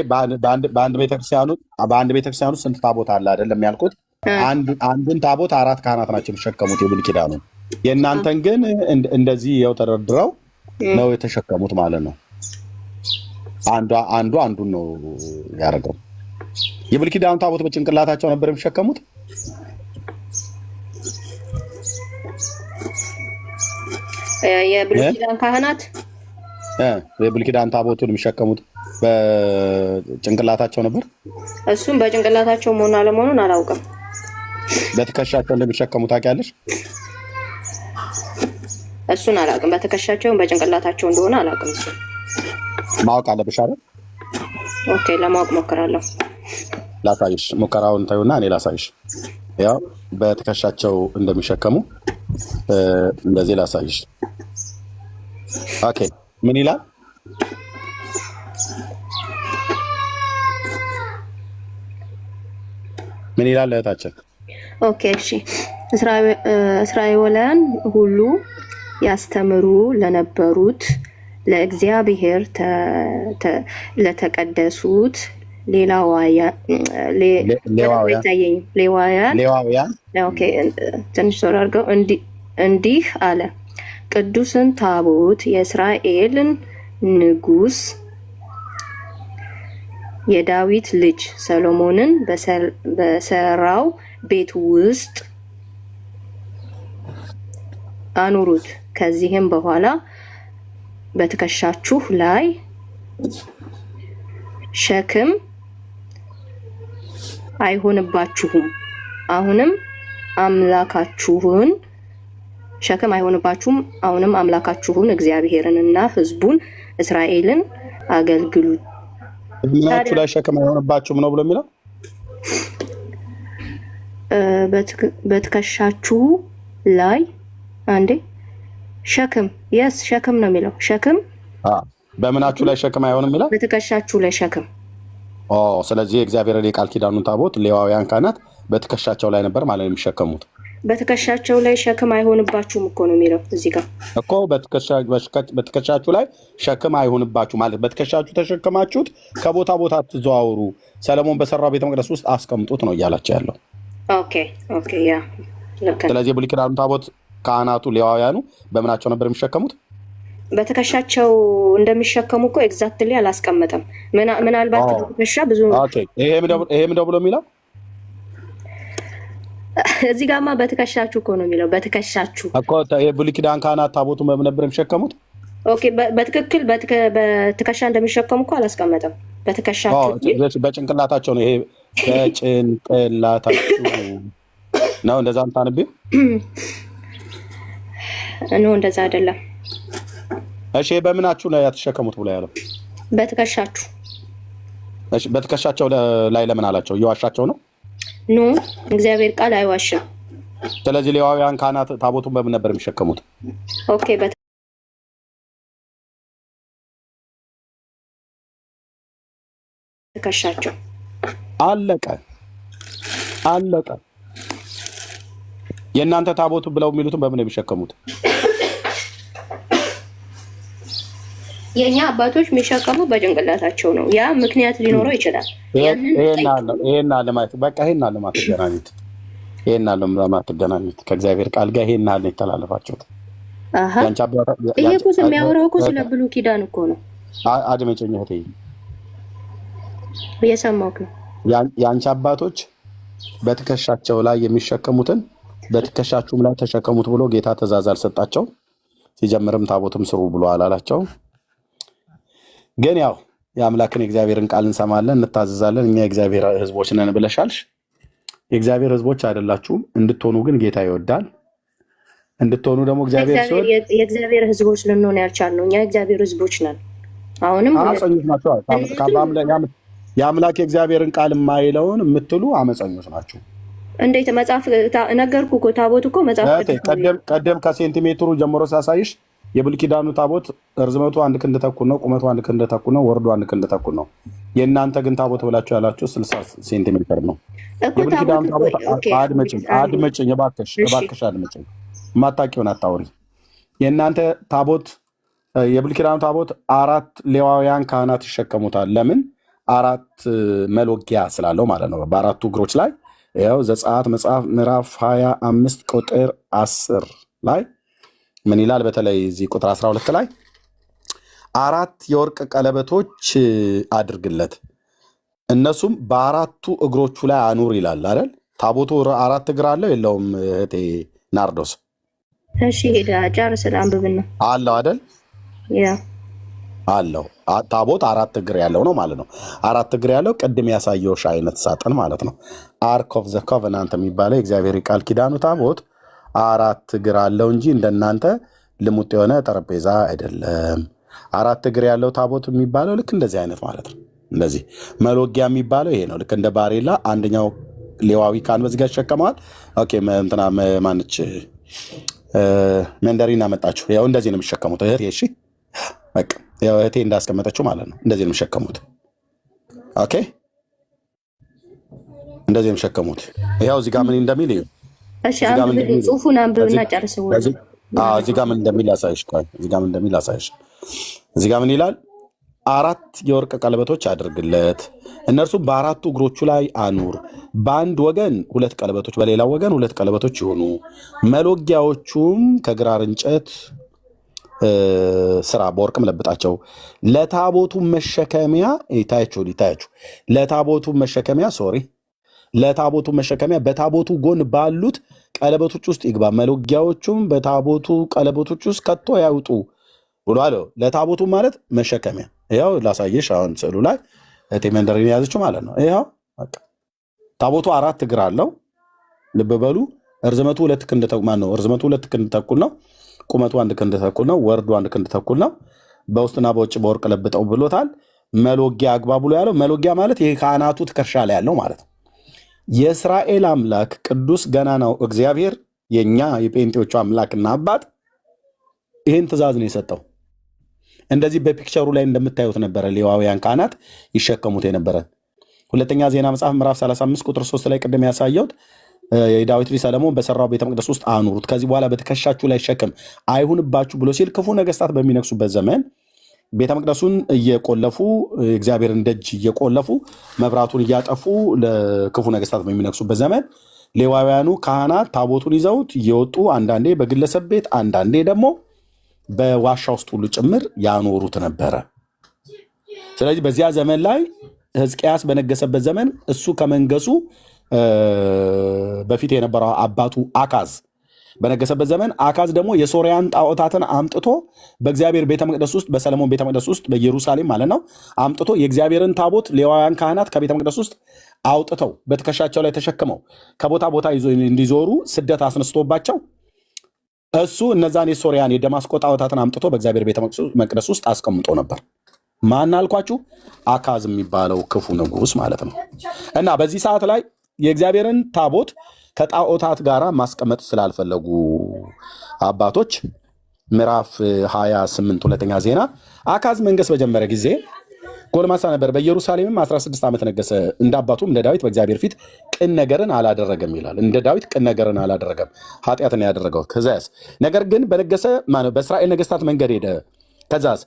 በአንድ ቤተክርስቲያኑ ስንት ታቦት አለ አይደለም ያልኩት። አንዱን ታቦት 4 ካህናት ናቸው የሚሸከሙት የብሉይ ኪዳኑ። የእናንተን ግን እንደዚህ ያው ተደርድረው ነው የተሸከሙት ማለት ነው። አንዱን ነው ያደረገው። የብሉይ ኪዳኑ ታቦት በጭንቅላታቸው ነበር የሚሸከሙት። የብሉይ ኪዳን ካህናት የብሉይ ኪዳን ታቦቱን የሚሸከሙት በጭንቅላታቸው ነበር። እሱም በጭንቅላታቸው መሆን አለመሆኑን አላውቅም። በትከሻቸው እንደሚሸከሙ ታውቂያለሽ? እሱን አላውቅም። በትከሻቸው በጭንቅላታቸው እንደሆነ አላውቅም። ማወቅ አለብሽ አይደል? ኦኬ ለማወቅ ሞክራለሁ። ላሳይሽ። ሙከራውን ታዩና እኔ ላሳይሽ። ያው በትከሻቸው እንደሚሸከሙ እንደዚህ ላሳይሽ። ኦኬ ምን ይላል? ምን ይላል እህታችን? ኦኬ እሺ። እስራኤላውያን ሁሉ ያስተምሩ ለነበሩት ለእግዚአብሔር ለተቀደሱት ሌዋውያን ትንሽ ዞር አድርገው እንዲህ አለ፣ ቅዱስን ታቦት የእስራኤልን ንጉሥ የዳዊት ልጅ ሰሎሞንን በሰራው ቤት ውስጥ አኑሩት። ከዚህም በኋላ በትከሻችሁ ላይ ሸክም አይሆንባችሁም። አሁንም አምላካችሁን እግዚአብሔርንና ሕዝቡን እስራኤልን አገልግሉ። ምናችሁ ላይ ሸክም አይሆንባችሁም ነው ብሎ የሚለው በትከሻችሁ ላይ አንዴ ሸክም ሸክም ነው የሚለው። ሸክም በምናችሁ ላይ ሸክም አይሆንም የሚለው በትከሻችሁ ላይ ሸክም። ስለዚህ የእግዚአብሔር የቃል ኪዳኑን ታቦት ሌዋውያን ካህናት በትከሻቸው ላይ ነበር ማለት ነው የሚሸከሙት። በትከሻቸው ላይ ሸክም አይሆንባችሁም እኮ ነው የሚለው እዚህ ጋር እኮ በትከሻችሁ ላይ ሸክም አይሆንባችሁ ማለት በትከሻችሁ ተሸከማችሁት ከቦታ ቦታ ትዘዋውሩ፣ ሰለሞን በሰራው ቤተ መቅደስ ውስጥ አስቀምጡት ነው እያላቸው ያለው። ያ ስለዚህ የብሉይ ኪዳኑን ታቦት ካህናቱ ሌዋውያኑ በምናቸው ነበር የሚሸከሙት? በትከሻቸው እንደሚሸከሙ እኮ ኤግዛክትሊ አላስቀመጠም። ምናልባት ትከሻ ብዙ ይሄ ምንድን ብሎ የሚለው እዚህ ጋማ በትከሻችሁ እኮ ነው የሚለው። በትከሻችሁ እኮ የብሉይ ኪዳን ካህናት ታቦቱን በምን ነበር የሚሸከሙት? በትክክል በትከሻ እንደሚሸከሙ እኮ አላስቀመጠም። በትከሻችሁ በጭንቅላታቸው ነው። ይሄ በጭንቅላታችሁ ነው። እንደዛ ምታነቢው ኖ፣ እንደዛ አይደለም። እሺ በምናችሁ ላይ ያተሸከሙት ብሎ ያለው በትከሻችሁ። እሺ በትከሻቸው ላይ ለምን አላቸው? እየዋሻቸው ነው? ኖ፣ እግዚአብሔር ቃል አይዋሽም። ስለዚህ ሌዋውያን ካህናት ታቦቱን በምን ነበር የሚሸከሙት? በትከሻቸው። አለቀ። የእናንተ ታቦቱ ብለው የሚሉትን በምን ነው የሚሸከሙት? የእኛ አባቶች የሚሸከሙ በጭንቅላታቸው ነው። ያ ምክንያት ሊኖረው ይችላል። ይሄን አለ ማለት በቃ ይሄን አለ ማትገናኙት ከእግዚአብሔር ቃል ጋር ይሄን አለ የተላለፋችሁት። ይሄ እኮ የሚያወራው እኮ ስለ ብሉይ ኪዳን እኮ ነው። አድመጪኝ እህቴ፣ እየሰማሁህ ነው። የአንቺ አባቶች በትከሻቸው ላይ የሚሸከሙትን በትከሻችሁም ላይ ተሸከሙት ብሎ ጌታ ትእዛዝ አልሰጣቸው። ሲጀምርም ታቦትም ስሩ ብሎ አላላቸው። ግን ያው የአምላክን የእግዚአብሔርን ቃል እንሰማለን፣ እንታዘዛለን። እኛ የእግዚአብሔር ሕዝቦች ነን ብለሻልሽ። የእግዚአብሔር ሕዝቦች አይደላችሁም። እንድትሆኑ ግን ጌታ ይወዳል። እንድትሆኑ ደግሞ እግዚአብሔር ሲወድ የእግዚአብሔር ሕዝቦች ልንሆን ያልቻልነው እኛ የእግዚአብሔር ሕዝቦች ነን። አሁንም አመፀኞች ናቸው። የአምላክ የእግዚአብሔርን ቃል የማይለውን የምትሉ አመፀኞች ናቸው። እንዴት? መጽሐፍ ነገርኩህ እኮ ታቦት እኮ መጽሐፍ ቀደም ከሴንቲሜትሩ ጀምሮ ሳሳይሽ የብሉይ ኪዳኑ ታቦት ርዝመቱ 1 ክንድ ተኩል ነው፣ ቁመቱ 1 ክንድ ተኩል ነው፣ ወርዱ 1 ክንድ ተኩል ነው። የእናንተ ግን ታቦት ብላችሁ ያላችሁ 60 ሴንቲሜትር ነው። የብሉይ ኪዳኑ ታቦት አድመጭኝ እባክሽ አድመጭኝ፣ የማታውቂውን አታውሪ። የእናንተ ታቦት የብሉይ ኪዳኑ ታቦት 4 ሌዋውያን ካህናት ይሸከሙታል። ለምን? 4 መሎጊያ ስላለው ማለት ነው። በ4ቱ እግሮች ላይ ያው ዘጸአት መጽሐፍ ምዕራፍ 25 ቁጥር 10 ላይ ምን ይላል? በተለይ እዚህ ቁጥር 12 ላይ 4 የወርቅ ቀለበቶች አድርግለት፣ እነሱም በ4ቱ እግሮቹ ላይ አኑር ይላል አይደል? ታቦቱ 4 እግር አለው የለውም እህቴ ናርዶስ? እሺ ሄዳ ጨርስ አንብብና አለው አይደል? ያ አለው። ታቦት 4 እግር ያለው ነው ማለት ነው። 4 እግር ያለው ቅድም ያሳየውሽ አይነት ሳጥን ማለት ነው። አርክ ኦፍ ዘ ኮቨናንት የሚባለው የእግዚአብሔር ቃል ኪዳኑ ታቦት 4 እግር አለው እንጂ እንደናንተ ልሙጥ የሆነ ጠረጴዛ አይደለም። 4 እግር ያለው ታቦት የሚባለው ልክ እንደዚህ አይነት ማለት ነው። እንደዚህ መሎጊያ የሚባለው ይሄ ነው። ልክ እንደ ባሬላ አንደኛው ሌዋዊ ካህን በዚህ ጋር ይሸከመዋል። ኦኬ እንትና ማንች መንደሪና መጣችሁ። ያው እንደዚህ ነው የሚሸከሙት እህቴ። እሺ በቃ ያው እህቴ እንዳስቀመጠችው ማለት ነው። እንደዚህ ነው የሚሸከሙት። ኦኬ እንደዚህ ነው የሚሸከሙት። ያው እዚህ ጋር ምን እንደሚል እዩ። እሺ አንብብ፣ ጽሁፉን አንብብና ጨርሰው። እዚህ ጋር ምን እንደሚል ያሳይሽ። ቆይ እዚህ ጋር ምን እንደሚል ያሳይሽ። እዚህ ጋር ምን ይላል? 4 የወርቅ ቀለበቶች አድርግለት፣ እነርሱ በአራቱ እግሮቹ ላይ አኑር። በአንድ ወገን 2 ቀለበቶች፣ በሌላ ወገን 2 ቀለበቶች ይሆኑ። መሎጊያዎቹም ከግራር እንጨት ስራ፣ በወርቅም ለብጣቸው። ለታቦቱ መሸከሚያ ይታያችሁ። ለታቦቱ መሸከሚያ በታቦቱ ጎን ባሉት ቀለበቶች ውስጥ ይግባ። መሎጊያዎቹም በታቦቱ ቀለበቶች ውስጥ ከቶ ያውጡ ብሎ አለው። ለታቦቱ ማለት መሸከሚያ። ያው ላሳየሽ፣ አሁን ስዕሉ ላይ እቴ መንደርን የያዘችው ማለት ነው። ያው በቃ ታቦቱ 4 እግር አለው። ልብ በሉ። እርዝመቱ 2 ክንድ ተኩል ነው። እርዝመቱ 2 ክንድ ተኩል ነው። ቁመቱ 1 ክንድ ተኩል ነው። ወርዱ 1 ክንድ ተኩል ነው። በውስጥና በውጭ በወርቅ ለብጠው ብሎታል። መሎጊያ አግባ ብሎ ያለው መሎጊያ ማለት ይሄ ካህናቱ ትከሻ ላይ ያለው ማለት ነው። የእስራኤል አምላክ ቅዱስ ገናናው እግዚአብሔር የኛ የጴንጤዎቹ አምላክና አባት ይህን ትእዛዝ ነው የሰጠው። እንደዚህ በፒክቸሩ ላይ እንደምታዩት ነበረ ሌዋውያን ካህናት ይሸከሙት የነበረ። ሁለተኛ ዜና መጽሐፍ ምዕራፍ 35 ቁጥር 3 ላይ ቅድም ያሳየሁት የዳዊት ልጅ ሰለሞን በሰራው ቤተ መቅደስ ውስጥ አኑሩት፣ ከዚህ በኋላ በትከሻችሁ ላይ ሸክም አይሁንባችሁ ብሎ ሲል ክፉ ነገስታት በሚነግሱበት ዘመን ቤተ መቅደሱን እየቆለፉ እግዚአብሔርን ደጅ እየቆለፉ መብራቱን እያጠፉ ለክፉ ነገስታት በሚነግሱበት ዘመን ሌዋውያኑ ካህናት ታቦቱን ይዘውት እየወጡ አንዳንዴ በግለሰብ ቤት አንዳንዴ ደግሞ በዋሻ ውስጥ ሁሉ ጭምር ያኖሩት ነበረ። ስለዚህ በዚያ ዘመን ላይ ሕዝቅያስ በነገሰበት ዘመን እሱ ከመንገሱ በፊት የነበረው አባቱ አካዝ በነገሰበት ዘመን አካዝ ደግሞ የሶርያን ጣዖታትን አምጥቶ በእግዚአብሔር ቤተ መቅደስ ውስጥ በሰለሞን ቤተ መቅደስ ውስጥ በኢየሩሳሌም ማለት ነው አምጥቶ የእግዚአብሔርን ታቦት ሌዋውያን ካህናት ከቤተ መቅደስ ውስጥ አውጥተው በትከሻቸው ላይ ተሸክመው ከቦታ ቦታ ይዞ እንዲዞሩ ስደት አስነስቶባቸው እሱ እነዛን የሶርያን የደማስቆ ጣዖታትን አምጥቶ በእግዚአብሔር ቤተ መቅደስ ውስጥ አስቀምጦ ነበር። ማን አልኳችሁ? አካዝ የሚባለው ክፉ ንጉስ ማለት ነው። እና በዚህ ሰዓት ላይ የእግዚአብሔርን ታቦት ከጣዖታት ጋር ማስቀመጥ ስላልፈለጉ አባቶች ምዕራፍ 28 ሁለተኛ ዜና አካዝ መንገስ በጀመረ ጊዜ ጎልማሳ ነበር። በኢየሩሳሌምም 16 ዓመት ነገሰ። እንደ አባቱም እንደ ዳዊት በእግዚአብሔር ፊት ቅን ነገርን አላደረገም ይላል። እንደ ዳዊት ቅን ነገርን አላደረገም፣ ኃጢአትን ያደረገው። ከዛስ ነገር ግን በነገሰ በእስራኤል ነገስታት መንገድ ሄደ። ከዛስ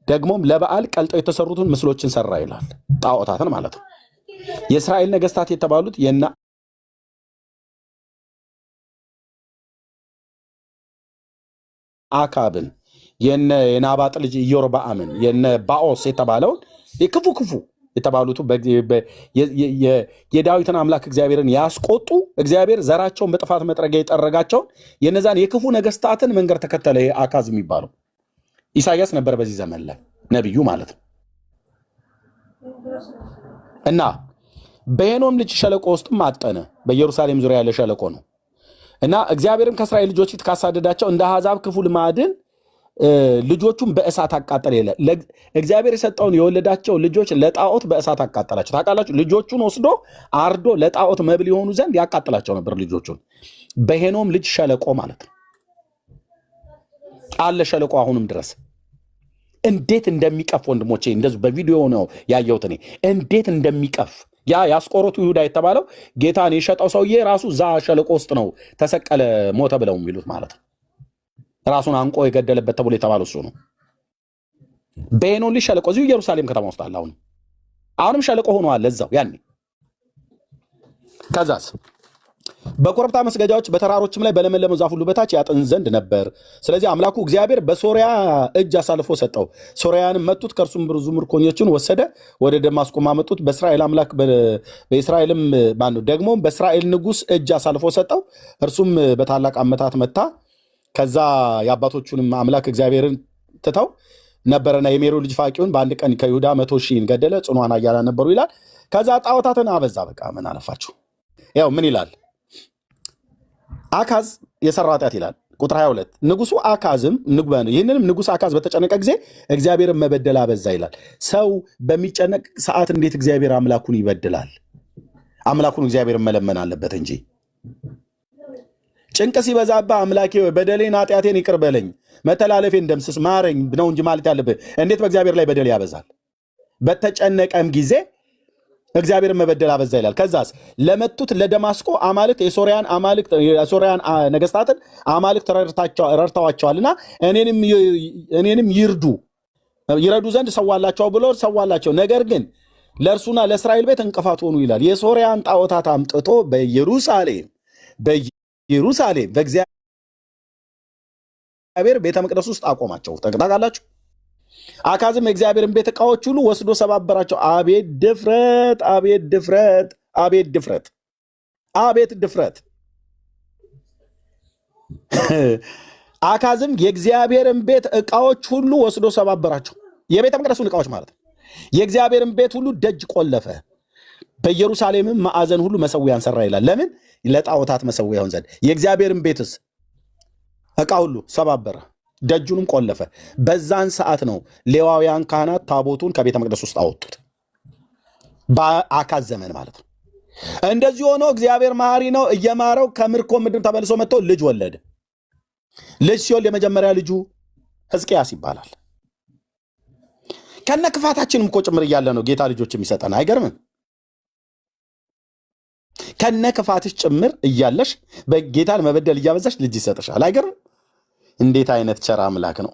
ደግሞም ለበዓል ቀልጠው የተሰሩትን ምስሎችን ሰራ ይላል። ጣዖታትን ማለት ነው። የእስራኤል ነገስታት የተባሉት የነ አካብን የናባጥ ልጅ ኢዮርብዓምን የነ ባኦስ የተባለውን ክፉ የተባሉት የዳዊትን አምላክ እግዚአብሔርን ያስቆጡ እግዚአብሔር ዘራቸውን በጥፋት መጥረጊያ የጠረጋቸውን የነዛን የክፉ ነገስታትን መንገድ ተከተለ። አካዝ የሚባለው ኢሳያስ ነበር በዚህ ዘመን ላይ ነቢዩ ማለት ነው። እና በሄኖም ልጅ ሸለቆ ውስጥም አጠነ። በኢየሩሳሌም ዙሪያ ያለ ሸለቆ ነው። እና እግዚአብሔርም ከእስራኤል ልጆች ፊት ካሳደዳቸው እንደ አሕዛብ ክፉ ልማድን ልጆቹን በእሳት አቃጠለ ይላል። እግዚአብሔር የሰጠውን የወለዳቸው ልጆች ለጣዖት በእሳት አቃጠላቸው። ታውቃላችሁ፣ ልጆቹን ወስዶ አርዶ ለጣዖት መብል የሆኑ ዘንድ ያቃጥላቸው ነበር ልጆቹን። በሄኖም ልጅ ሸለቆ ማለት ነው አለ ሸለቆ አሁንም ድረስ። እንዴት እንደሚቀፍ ወንድሞቼ፣ እንደዚህ በቪዲዮ ነው ያየሁት እኔ እንዴት እንደሚቀፍ። ያ ያስቆሮቱ ይሁዳ የተባለው ጌታን የሸጠው ሰውዬ ራሱ እዛ ሸለቆ ውስጥ ነው ተሰቀለ፣ ሞተ ብለው የሚሉት ማለት ነው። ራሱን አንቆ የገደለበት ተብሎ የተባለው እሱ ነው። በሄኖም ልጅ ሸለቆ እዚሁ ኢየሩሳሌም ከተማ ውስጥ አለ። አሁንም ሸለቆ ሆኖ አለ እዛው ያኔ። ከዛስ በኮረብታ መስገጃዎች በተራሮችም ላይ በለመለመ ዛፍ ሁሉ በታች ያጥን ዘንድ ነበር። ስለዚህ አምላኩ እግዚአብሔር በሶርያ እጅ አሳልፎ ሰጠው። ሶርያንም መቱት፣ ከእርሱም ብዙ ምርኮኞችን ወሰደ፣ ወደ ደማስቆ አመጡት። በእስራኤል አምላክ በእስራኤልም ደግሞ በእስራኤል ንጉሥ እጅ አሳልፎ ሰጠው። እርሱም በታላቅ አመታት መታ። ከዛ የአባቶቹንም አምላክ እግዚአብሔርን ትተው ነበረና የሜሮን ልጅ ፋቂውን በአንድ ቀን ከይሁዳ 100,000 ገደለ። ጽኑዓን ኃያላን ነበሩ ይላል። ከዛ ጣዖታትን አበዛ። በቃ ምን አለፋችሁ። ያው ምን ይላል አካዝ የሰራ ኃጢአት ይላል ቁጥር 22 ንጉሱ አካዝም ይህንንም ንጉስ አካዝ በተጨነቀ ጊዜ እግዚአብሔርን መበደል አበዛ ይላል። ሰው በሚጨነቅ ሰዓት እንዴት እግዚአብሔር አምላኩን ይበድላል? አምላኩን እግዚአብሔርን መለመን አለበት እንጂ ጭንቅ ሲበዛባ አምላኬ በደሌን ኃጢአቴን ይቅር በለኝ መተላለፌን ደምስስ ማረኝ ነው እንጂ ማለት ያለብህ። እንዴት በእግዚአብሔር ላይ በደል ያበዛል? በተጨነቀም ጊዜ እግዚአብሔርን መበደል አበዛ ይላል። ከዛስ ለመቱት ለደማስቆ አማልክት የሶርያን ነገስታትን አማልክት ረድተዋቸዋልና እኔንም ይርዱ ይረዱ ዘንድ ሰዋላቸው ብሎ ሰዋላቸው። ነገር ግን ለእርሱና ለእስራኤል ቤት እንቅፋት ሆኑ ይላል። የሶርያን ጣዖታት አምጥቶ በኢየሩሳሌም በእግዚአብሔር ቤተ መቅደስ ውስጥ አቆማቸው። ታውቃላችሁ። አካዝም የእግዚአብሔርን ቤት ዕቃዎች ሁሉ ወስዶ ሰባበራቸው። አቤት ድፍረት! አቤት ድፍረት! አቤት ድፍረት! አቤት ድፍረት! አካዝም የእግዚአብሔርን ቤት ዕቃዎች ሁሉ ወስዶ ሰባበራቸው። የቤተ መቅደሱን ዕቃዎች ማለት ነው። የእግዚአብሔርን ቤት ሁሉ ደጅ ቆለፈ። በኢየሩሳሌምም ማዕዘን ሁሉ መሰዊያን ሰራ ይላል። ለምን? ለጣዖታት መሰዊያ ይሆን ዘንድ። የእግዚአብሔርን ቤትስ ዕቃ ሁሉ ሰባበረ፣ ደጁንም ቆለፈ። በዛን ሰዓት ነው ሌዋውያን ካህናት ታቦቱን ከቤተ መቅደስ ውስጥ አወጡት። በአካዝ ዘመን ማለት ነው። እንደዚህ ሆኖ እግዚአብሔር መሐሪ ነው። እየማረው ከምርኮ ምድር ተመልሶ መጥቶ ልጅ ወለደ። ልጅ ሲወልድ የመጀመሪያ ልጁ ሕዝቅያስ ይባላል። ከነ ክፋታችንም እኮ ጭምር እያለ ነው ጌታ ልጆች የሚሰጠን። አይገርምም? ከነ ክፋትሽ ጭምር እያለሽ በጌታን መበደል እያበዛሽ ልጅ ይሰጥሻል። አይገርም? እንዴት አይነት ቸር አምላክ ነው!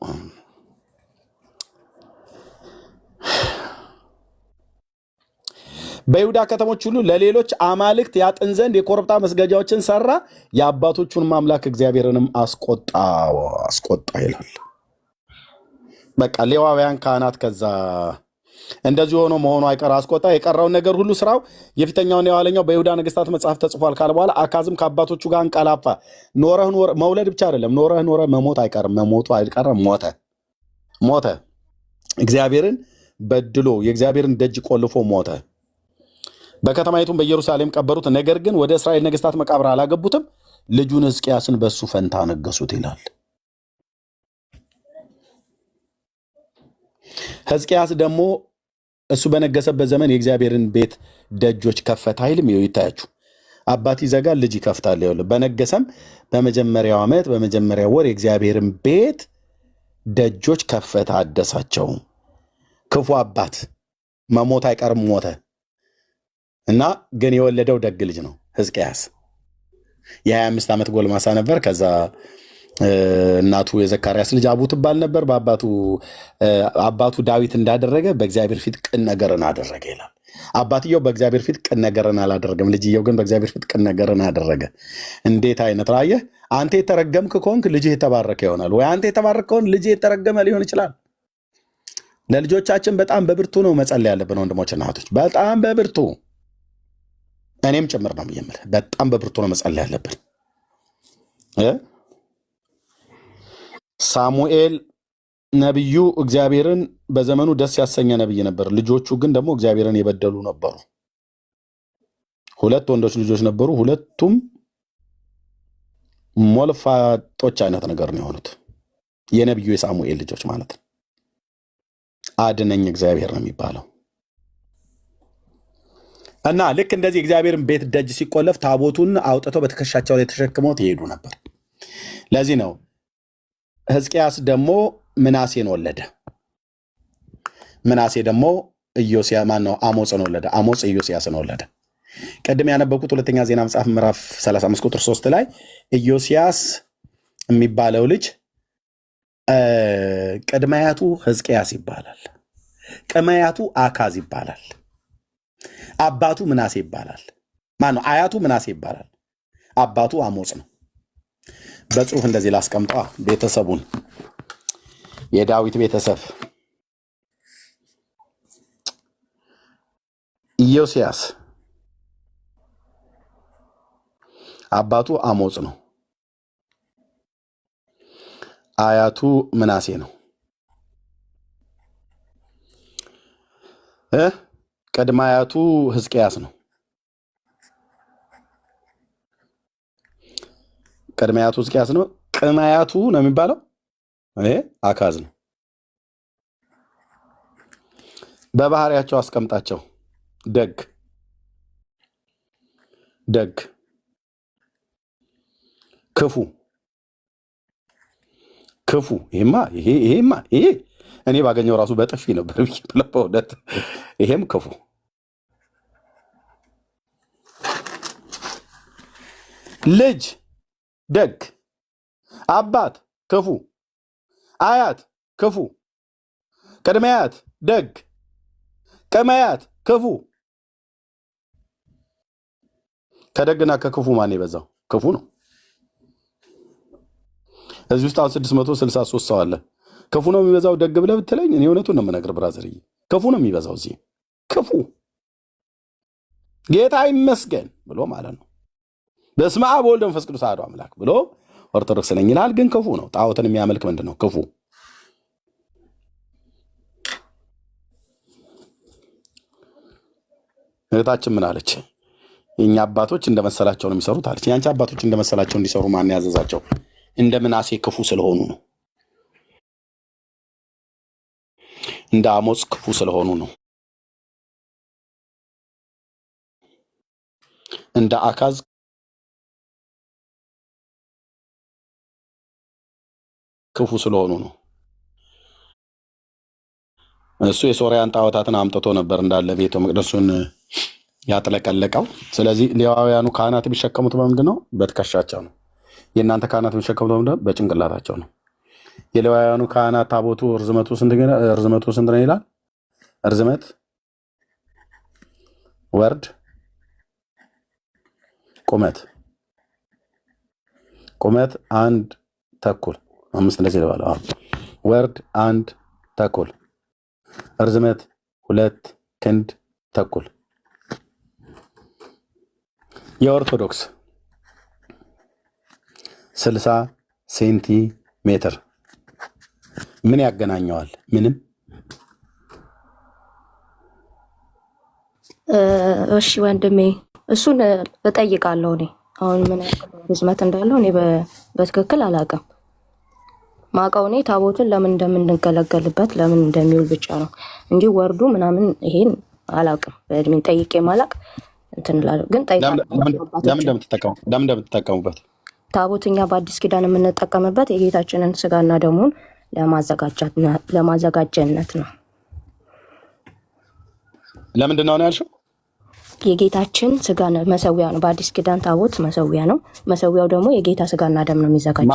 በይሁዳ ከተሞች ሁሉ ለሌሎች አማልክት ያጥን ዘንድ የኮረብታ መስገጃዎችን ሰራ። የአባቶቹንም አምላክ እግዚአብሔርንም አስቆጣ ይላል። በቃ ሌዋውያን ካህናት ከዛ እንደዚህ ሆኖ መሆኑ አይቀር አስቆጣ። የቀረውን ነገር ሁሉ ስራው የፊተኛውን የኋለኛው በይሁዳ ነገስታት መጽሐፍ ተጽፏል ካለ በኋላ አካዝም ከአባቶቹ ጋር አንቀላፋ። መውለድ ብቻ አይደለም፣ ኖረህ መሞት አይቀርም። መሞቱ አይቀርም፣ ሞተ። እግዚአብሔርን በድሎ የእግዚአብሔርን ደጅ ቆልፎ ሞተ። በከተማይቱም በኢየሩሳሌም ቀበሩት። ነገር ግን ወደ እስራኤል ነገስታት መቃብር አላገቡትም። ልጁን ሕዝቅያስን በሱ ፈንታ ነገሱት ይላል። ሕዝቅያስ ደግሞ እሱ በነገሰበት ዘመን የእግዚአብሔርን ቤት ደጆች ከፈተ አይልም? ይኸው ይታያችሁ። አባት ይዘጋል፣ ልጅ ይከፍታል። ይኸውልህ በነገሰም በመጀመሪያው ዓመት በመጀመሪያው ወር የእግዚአብሔርን ቤት ደጆች ከፈተ፣ አደሳቸው። ክፉ አባት መሞት አይቀርም፣ ሞተ እና ግን የወለደው ደግ ልጅ ነው ሕዝቅያስ። የ25 ዓመት ጎልማሳ ነበር። ከዛ እናቱ የዘካርያስ ልጅ አቡ ትባል ነበር። አባቱ ዳዊት እንዳደረገ በእግዚአብሔር ፊት ቅን ነገርን አደረገ ይላል። አባትየው በእግዚአብሔር ፊት ቅን ነገርን አላደረገም። ልጅየው ግን በእግዚአብሔር ፊት ቅን ነገርን አደረገ። እንዴት አይነት ራየህ! አንተ የተረገምክ ከሆንክ ልጅህ የተባረከ ይሆናል፣ ወይ አንተ የተባረከ ከሆን ልጅህ የተረገመ ሊሆን ይችላል። ለልጆቻችን በጣም በብርቱ ነው መጸለይ ያለብን ወንድሞችና እህቶች፣ በጣም በብርቱ። እኔም ጭምር ነው የምልህ፣ በጣም በብርቱ ነው መጸለይ ያለብን። ሳሙኤል ነቢዩ እግዚአብሔርን በዘመኑ ደስ ያሰኘ ነቢይ ነበር። ልጆቹ ግን ደግሞ እግዚአብሔርን የበደሉ ነበሩ። 2 ወንዶች ልጆች ነበሩ። ሁለቱም ሞልፋጦች አይነት ነገር ነው የሆኑት። የነቢዩ የሳሙኤል ልጆች ማለት ነው። አድነኝ እግዚአብሔር ነው የሚባለው። እና ልክ እንደዚህ እግዚአብሔርን ቤት ደጅ ሲቆለፍ ታቦቱን አውጥተው በትከሻቸው ላይ ተሸክመው ይሄዱ ነበር። ለዚህ ነው ሕዝቅያስ ደግሞ ምናሴን ወለደ። ምናሴ ደግሞ አሞፅን ወለደ። አሞፅ ኢዮስያስን ወለደ። ቅድም ያነበብኩት ሁለተኛ ዜና መጽሐፍ ምዕራፍ 35 ቁጥር 3 ላይ ኢዮስያስ የሚባለው ልጅ ቅድማያቱ ሕዝቅያስ ይባላል። ቅድማያቱ አካዝ ይባላል። አባቱ ምናሴ ይባላል። ማነው? አያቱ ምናሴ ይባላል። አባቱ አሞፅ ነው። በጽሁፍ እንደዚህ ላስቀምጧ። ቤተሰቡን የዳዊት ቤተሰብ ኢዮስያስ አባቱ አሞፅ ነው። አያቱ ምናሴ ነው። ቅድመ አያቱ ሕዝቅያስ ነው። ቅድመ አያቱ ሕዝቅያስ ነው። ቅድመ አያቱ ነው የሚባለው አካዝ ነው። በባህሪያቸው አስቀምጣቸው። ደግ፣ ክፉ። ይሄ እኔ ባገኘው ራሱ በጥፊ ነበር በእውነት። ይሄም ክፉ። ልጅ ደግ፣ አባት ክፉ፣ አያት ክፉ፣ ቅድመያት ደግ፣ ቀመያት ክፉ። ከደግና ከክፉ ማን የበዛው? ክፉ ነው። እዚህ ውስጥ አሁን 663 ሰው አለ። ክፉ ነው የሚበዛው ደግ ብለህ ብትለኝ እኔ እውነቱን ነው የምነግርህ ብራዘርዬ፣ ክፉ ነው የሚበዛው እዚህ። ክፉ ጌታ ይመስገን ብሎ ማለት ነው። በስመ አብ ወወልድ ወመንፈስ ቅዱስ አሐዱ አምላክ ብሎ ኦርቶዶክስ ነኝ ይላል፣ ግን ክፉ ነው። ጣዖትን የሚያመልክ ምንድን ነው? ክፉ። እህታችን ምን አለች? የእኛ አባቶች እንደመሰላቸው ነው የሚሰሩት አለች። የአንቺ አባቶች እንደመሰላቸው እንዲሰሩ ማን ያዘዛቸው? እንደ ምናሴ ክፉ ስለሆኑ ነው። እንደ አሞጽ ክፉ ስለሆኑ ነው። እንደ አካዝ ክፉ ስለሆኑ ነው። እሱ የሶርያን ጣዖታትን አምጥቶ ነበር እንዳለ ቤተ መቅደሱን ያጥለቀለቀው። ስለዚህ ሌዋውያኑ ካህናት የሚሸከሙት በምንድን ነው? በትከሻቸው ነው። የእናንተ ካህናት የሚሸከሙት በምንድን ነው? በጭንቅላታቸው ነው። የሌዋውያኑ ካህናት ታቦቱ ርዝመቱ ስንት ነው ይላል? ርዝመት፣ ወርድ፣ ቁመት 1 ተኩል 5 እንደዚህ ይባላል። ወርድ 1 ተኩል፣ ርዝመት 2 ክንድ ተኩል። የኦርቶዶክስ 60 ሴንቲሜትር። ምን ያገናኘዋል? ምንም። እሺ ወንድሜ እሱን እጠይቃለሁ። እኔ አሁን ምን ርዝመት እንዳለው እኔ በትክክል አላውቅም። ማውቀው እኔ ታቦትን ለምን እንደምንገለገልበት ለምን እንደሚውል ብቻ ነው እንጂ ወርዱ ምናምን ይሄን አላውቅም። በእድሜን ጠይቄ ማላቅ እንትን እላለሁ። ግን ለምን እንደምትጠቀሙበት ታቦትኛ በአዲስ ኪዳን የምንጠቀምበት የጌታችንን ስጋና ደሙን ለማዘጋጀነት ነው። ለምንድን ነው ያልሽው? የጌታችን ስጋ መሰዊያ ነው። በአዲስ ኪዳን ታቦት መሰዊያ ነው። መሰዊያው ደግሞ የጌታ ስጋና ደም ነው የሚዘጋጀው።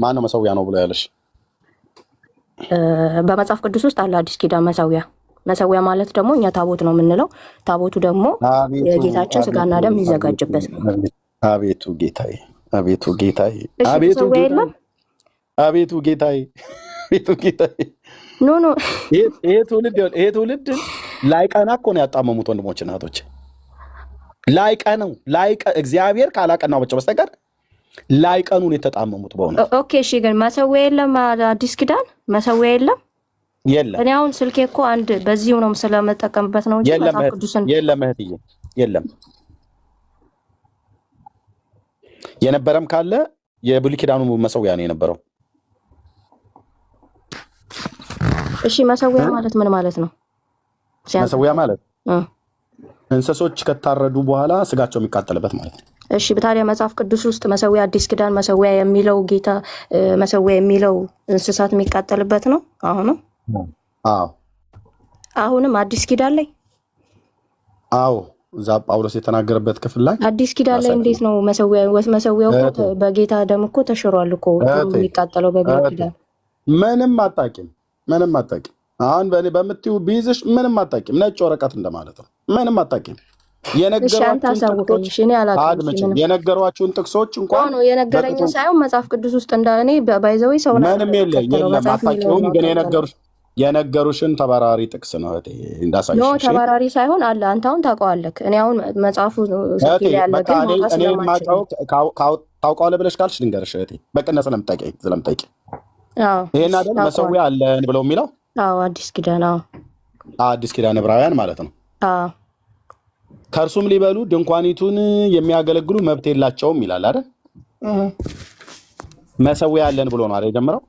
ማነው መሰዊያ ነው ብሎ ያለሽ? በመጽሐፍ ቅዱስ ውስጥ አለ አዲስ ኪዳን መሰዊያ። መሰዊያ ማለት ደግሞ እኛ ታቦት ነው የምንለው። ታቦቱ ደግሞ የጌታችን ስጋና ደም የሚዘጋጅበት ነው። አቤቱ ጌታዬ፣ አቤቱ ጌታዬ፣ አቤቱ ጌታዬ፣ አቤቱ ጌታዬ። ኖ ይሄ ትውልድ ላይቀና እኮ ነው ያጣመሙት ወንድሞች እናቶች። ላይቀነው እግዚአብሔር ካላቀናው በስተቀር ላይቀኑን የተጣመሙት በሆነ። ኦኬ እሺ፣ ግን መሰዊያ የለም አዲስ ኪዳን መሰዊያ የለም። እኔ አሁን ስልኬ እኮ አንድ በዚሁ ነው ስለመጠቀምበት ነው እንጂ መጽሐፍ ቅዱስን የለም እህትዬ፣ የለም። የነበረም ካለ የብሉይ ኪዳኑ መሰዊያ ነው የነበረው። እሺ መሰዊያ ማለት ምን ማለት ነው? መሰዊያ ማለት እንስሶች ከታረዱ በኋላ ስጋቸው የሚቃጠልበት ማለት ነው። እሺ ታዲያ መጽሐፍ ቅዱስ ውስጥ መሰዊያ አዲስ ኪዳን መሰዊያ የሚለው ጌታ መሰዊያ የሚለው እንስሳት የሚቃጠልበት ነው አሁንም? አዎ አሁንም አዲስ ኪዳን ላይ? አዎ እዛ ጳውሎስ የተናገረበት ክፍል ላይ አዲስ ኪዳን ላይ እንዴት ነው መሰዊያው በጌታ ደም እኮ ተሽሯል እኮ የሚቃጠለው በብሉይ ኪዳን። ምንም አታውቂም። አሁን በምትዩ ቢይዝሽ ምንም አታውቂም። ነጭ ወረቀት እንደማለት ነው። ምንም አታውቂም። የነገሯችሁን ጥቅሶች እንኳን ነው የነገረኝ ሳይሆን መጽሐፍ ቅዱስ ውስጥ እንዳኔ ባይዘው ሰው ምንም የለም አታውቂውም። ግን የነገሩሽን ተባራሪ ጥቅስ ነው እንዳሳይሽ። ኖ ተባራሪ ሳይሆን አለ። አንተ አሁን ታውቀዋለህ። እኔ አሁን መጽሐፉ ያለ ግን እኔ የማውቀው ታውቀዋለህ ብለሽ ካልሽ ልንገርሽ እህቴ፣ በቅነ ስለምጠይቂ ይሄን አይደል መሰዊያ አለን ብለው የሚለው? አዎ አዲስ ኪዳን። አዲስ ኪዳን ዕብራውያን ማለት ነው። ከእርሱም ሊበሉ ድንኳኒቱን የሚያገለግሉ መብት የላቸውም ይላል አይደል? መሰዊያ አለን ብሎ ነው አይደል የጀመረው?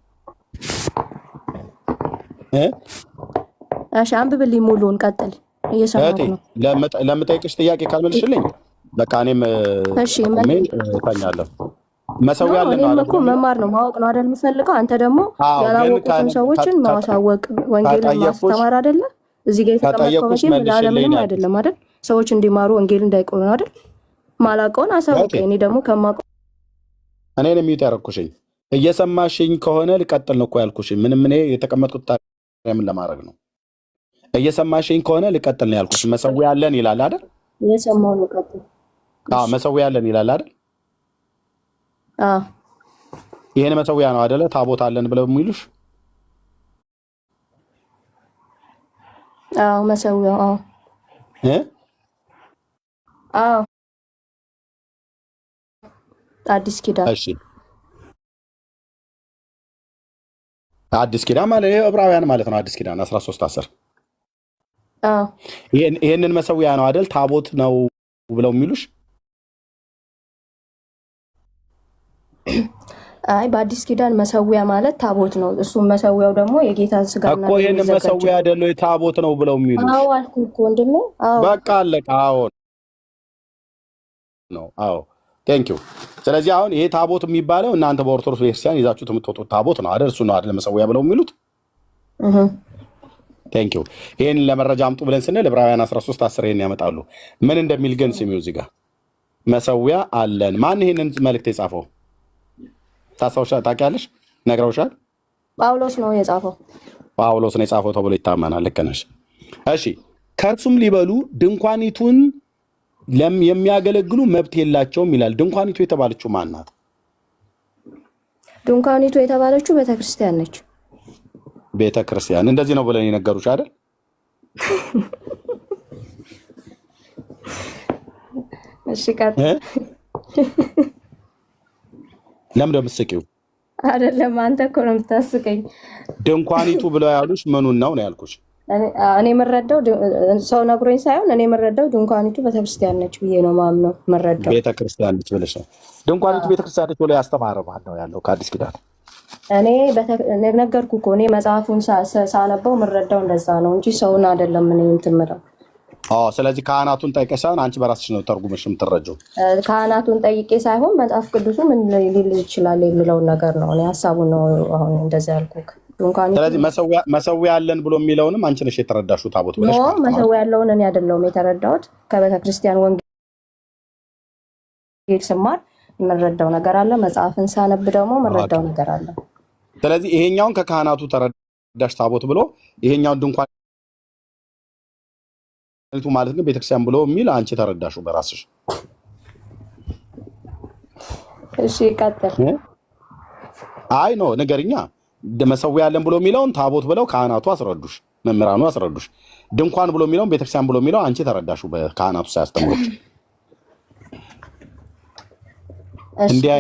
እሺ አንብብልኝ ሙሉውን ቀጥል። እየሰማሁ ነው። ለምጠይቅሽ ጥያቄ ካልመልሽልኝ በቃ እኔም እተኛለሁ። መሰዊያ አለን ነው እኮ መማር ነው ማወቅ ነው አይደል የምፈልገው። አንተ ደግሞ ያላወቁትን ሰዎችን ማሳወቅ ወንጌልን ማስተማር አይደለ? እዚህ ጋር የተቀመጠው መቼም ለዓለምም አይደለም አይደል? ሰዎች እንዲማሩ ወንጌል እንዳይቆኑ አይደል? ማላውቀውን አሳውቀኝ። እኔ ደግሞ ከማውቀው እኔን የሚዩት ያደረኩሽኝ እየሰማሽኝ ከሆነ ልቀጥል ነው እኮ ያልኩሽኝ። ምንም እኔ የተቀመጥኩት ማርያምን ለማድረግ ነው። እየሰማሽኝ ከሆነ ልቀጥል ነው ያልኩሽ። መሰዊያ አለን ይላል አይደል? እየሰማሁ ነው። ቀጥል። መሰዊያ አለን ይላል አይደል? ይሄን መሰዊያ ነው አይደለ? ታቦት አለን ብለው የሚሉሽ? መሰዊያው አዲስ ኪዳን። እሺ አዲስ ኪዳን ማለት ዕብራውያን ማለት ነው። አዲስ ኪዳን 13:10 ይሄንን መሰዊያ ነው አይደል? ታቦት ነው ብለው የሚሉሽ? አይ በአዲስ ኪዳን መሰዊያ ማለት ታቦት ነው። እሱም መሰዊያው ደግሞ የጌታን ስጋና እኮ ይሄንን መሰዊያ አይደለው ታቦት ነው ብለው የሚሉሽ? አዎ አልኩህ እኮ ወንድሜ። በቃ አለቀ። አዎ ነው። አዎ ቴንክ ዩ። ስለዚህ አሁን ይሄ ታቦት የሚባለው እናንተ በኦርቶዶክስ ቤተክርስቲያን ይዛችሁት የምትወጡት ታቦት ነው አይደል? እሱ ነው አይደል መሰዊያ ብለው የሚሉት? ቴንክ ዩ። ይሄን ለመረጃ አምጡ ብለን ስንል ዕብራውያን 13:10 ይሄን ያመጣሉ። ምን እንደሚል ግን ስሚው። እዚህ ጋር መሰዊያ አለን። ማን ይሄንን መልእክት የጻፈው ታስታውሻለሽ? ታውቂያለሽ? ነግረውሻል? ጳውሎስ ነው የጻፈው። ጳውሎስ ነው የጻፈው ተብሎ ይታመናል። ልክ ነሽ። እሺ ከእርሱም ሊበሉ ድንኳኒቱን የሚያገለግሉ መብት የላቸውም ይላል። ድንኳኒቱ የተባለችው ማን ናት? ድንኳኒቱ የተባለችው ቤተክርስቲያን ነች። ቤተክርስቲያን እንደዚህ ነው ብለን የነገሩሽ አይደል? እሺ ቀጥል። ለምን እንደምትስቂው? አይደለም አንተ እኮ ነው የምታስቀኝ። ድንኳኒቱ ብለው ያሉሽ ምኑን ነው ያልኩሽ? እኔ የምረዳው ሰው ነግሮኝ ሳይሆን እኔ የምረዳው ድንኳኒቱ ቤተክርስቲያን ነች ብዬ ነው ማምነው። የምረዳው ቤተክርስቲያን ነች ብለሽ ነው? ድንኳኒቱ ቤተክርስቲያን ነች ብሎ ያስተማረባል ነው ያለው ከአዲስ ኪዳን። እኔ ነገርኩህ እኮ እኔ መጽሐፉን ሳነበው የምረዳው እንደዛ ነው እንጂ ሰውን አይደለም እኔ እንትን የምለው። ስለዚህ ካህናቱን ጠይቀሽ ሳይሆን አንቺ በራስሽ ነው ተርጉመሽ የምትረጂው። ካህናቱን ጠይቄ ሳይሆን መጽሐፍ ቅዱሱ ምን ሊል ይችላል የሚለውን ነገር ነው እኔ ሀሳቡን ነው አሁን እንደዛ ያልኩህ። ስለዚህ መሰዊያ አለን ብሎ የሚለውንም አንቺ ነሽ የተረዳሽው ታቦት ብለሽ። መሰዊያ ያለውን እኔ አይደለሁም የተረዳሁት። ከቤተክርስቲያን ወንጌል ስማር የምንረዳው ነገር አለ፣ መጽሐፍን ሳነብ ደግሞ የምንረዳው ነገር አለ። ስለዚህ ይሄኛውን ከካህናቱ ተረዳሽ ታቦት ብሎ ይሄኛውን ድንኳን ማለት ግን ቤተክርስቲያን ብሎ የሚል አንቺ ተረዳሽው በራስሽ። እሺ ቀጥል። አይ ኖ ነገርኛ መሰዊያ ያለን ብሎ የሚለውን ታቦት ብለው ካህናቱ አስረዱሽ፣ መምህራኑ አስረዱሽ። ድንኳን ብሎ የሚለውን ቤተክርስቲያን ብሎ የሚለው አንቺ ተረዳሽው በካህናቱ ሳያስተምሩሽ። እንዲህ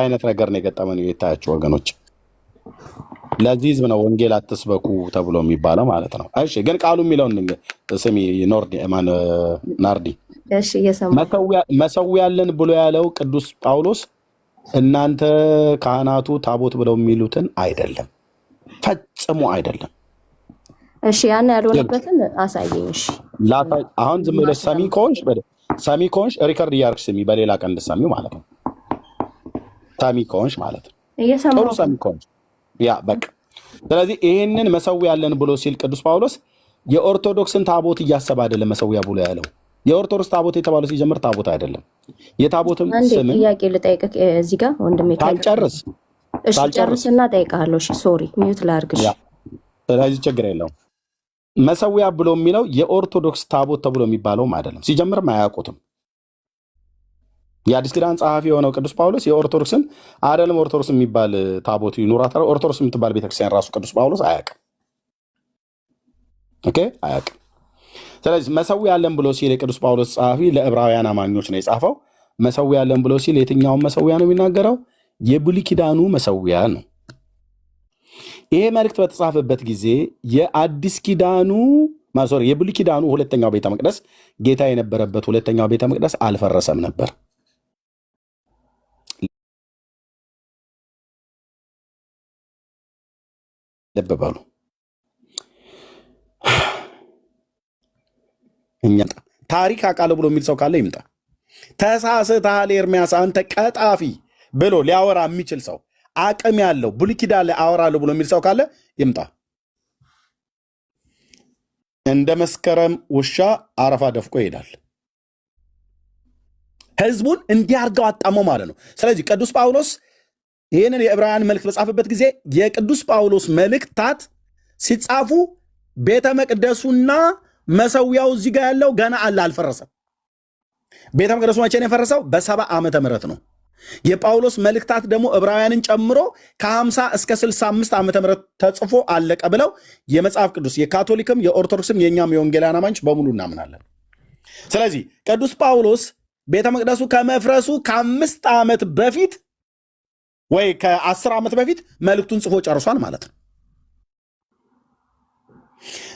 አይነት ነገር ነው የገጠመን የታያቸው ወገኖች። ለዚህ ህዝብ ነው ወንጌል አትስበኩ ተብሎ የሚባለው ማለት ነው። እሺ ግን ቃሉ የሚለውን ስሚ ናርዲ። እሺ እየሰማሁ መሰዊያ ያለን ብሎ ያለው ቅዱስ ጳውሎስ እናንተ ካህናቱ ታቦት ብለው የሚሉትን አይደለም፣ ፈጽሞ አይደለም። እሺ ያን ያልሆነበትን አሳየኝ። እሺ አሁን ዝም ብለሽ ሰሚ ከሆንሽ ሪከርድ እያደረግሽ ስሚ፣ በሌላ ቀን እንድትሰሚው ማለት ነው። ሰሚ ከሆንሽ ማለት ነው። እየሰማሁ ጥሩ ሰሚ ከሆንሽ ያ በቃ። ስለዚህ ይሄንን መሰዊያ ያለን ብሎ ሲል ቅዱስ ጳውሎስ የኦርቶዶክስን ታቦት እያሰበ አይደለም መሰዊያ ብሎ ያለው። የኦርቶዶክስ ታቦት የተባለው ሲጀምር ታቦት አይደለም። የታቦትም ስም ጥያቄ ልጠይቅህ እዚህ ጋር ወንድሜ ካልጨርስ እሺ ጨርስና እጠይቅሃለሁ። እሺ ሶሪ ሚዩት ላድርግሽ። ስለዚህ ችግር የለውም። መሰዊያ ብሎ የሚለው የኦርቶዶክስ ታቦት ተብሎ የሚባለውም አይደለም። ሲጀምርም አያውቁትም። የአዲስ ኪዳን ጸሐፊ የሆነው ቅዱስ ጳውሎስ የኦርቶዶክስን አይደለም ኦርቶዶክስ የሚባል ታቦት ይኑራት ኦርቶዶክስ የምትባል ቤተክርስቲያን ራሱ ቅዱስ ጳውሎስ አያውቅም። ኦኬ አያውቅም። ስለዚህ መሰዊያ ያለን ብሎ ሲል የቅዱስ ጳውሎስ ጸሐፊ ለዕብራውያን አማኞች ነው የጻፈው። መሰዊያ ያለን ብሎ ሲል የትኛውን መሰዊያ ነው የሚናገረው? የብሉይ ኪዳኑ መሰዊያ ነው። ይሄ መልእክት በተጻፈበት ጊዜ የአዲስ ኪዳኑ የብሉይ ኪዳኑ ሁለተኛው ቤተ መቅደስ ጌታ የነበረበት ሁለተኛው ቤተ መቅደስ አልፈረሰም ነበር። ልብ በሉ። ታሪክ አውቃለሁ ብሎ የሚል ሰው ካለ ይምጣ። ተሳስተሃል ኤርሚያስ አንተ ቀጣፊ ብሎ ሊያወራ የሚችል ሰው አቅም ያለው ብሉይ ኪዳን ላይ አወራለሁ ብሎ የሚል ሰው ካለ ይምጣ። እንደ መስከረም ውሻ አረፋ ደፍቆ ይሄዳል። ህዝቡን እንዲያርገው አጣመው ማለት ነው። ስለዚህ ቅዱስ ጳውሎስ ይህንን የዕብራውያን መልእክት በጻፈበት ጊዜ የቅዱስ ጳውሎስ መልእክታት ሲጻፉ ቤተ መቅደሱና መሰዊያው እዚህ ጋር ያለው ገና አለ፣ አልፈረሰም። ቤተ መቅደሱ መቼ ነው የፈረሰው? በ70 ዓመተ ምህረት ነው። የጳውሎስ መልእክታት ደግሞ ዕብራውያንን ጨምሮ ከ50 እስከ 65 ዓመተ ምህረት ተጽፎ አለቀ ብለው የመጽሐፍ ቅዱስ የካቶሊክም የኦርቶዶክስም የእኛም የወንጌላውያን አማኞች በሙሉ እናምናለን። ስለዚህ ቅዱስ ጳውሎስ ቤተ መቅደሱ ከመፍረሱ ከ5 ዓመት በፊት ወይ ከ10 ዓመት በፊት መልእክቱን ጽፎ ጨርሷል ማለት ነው።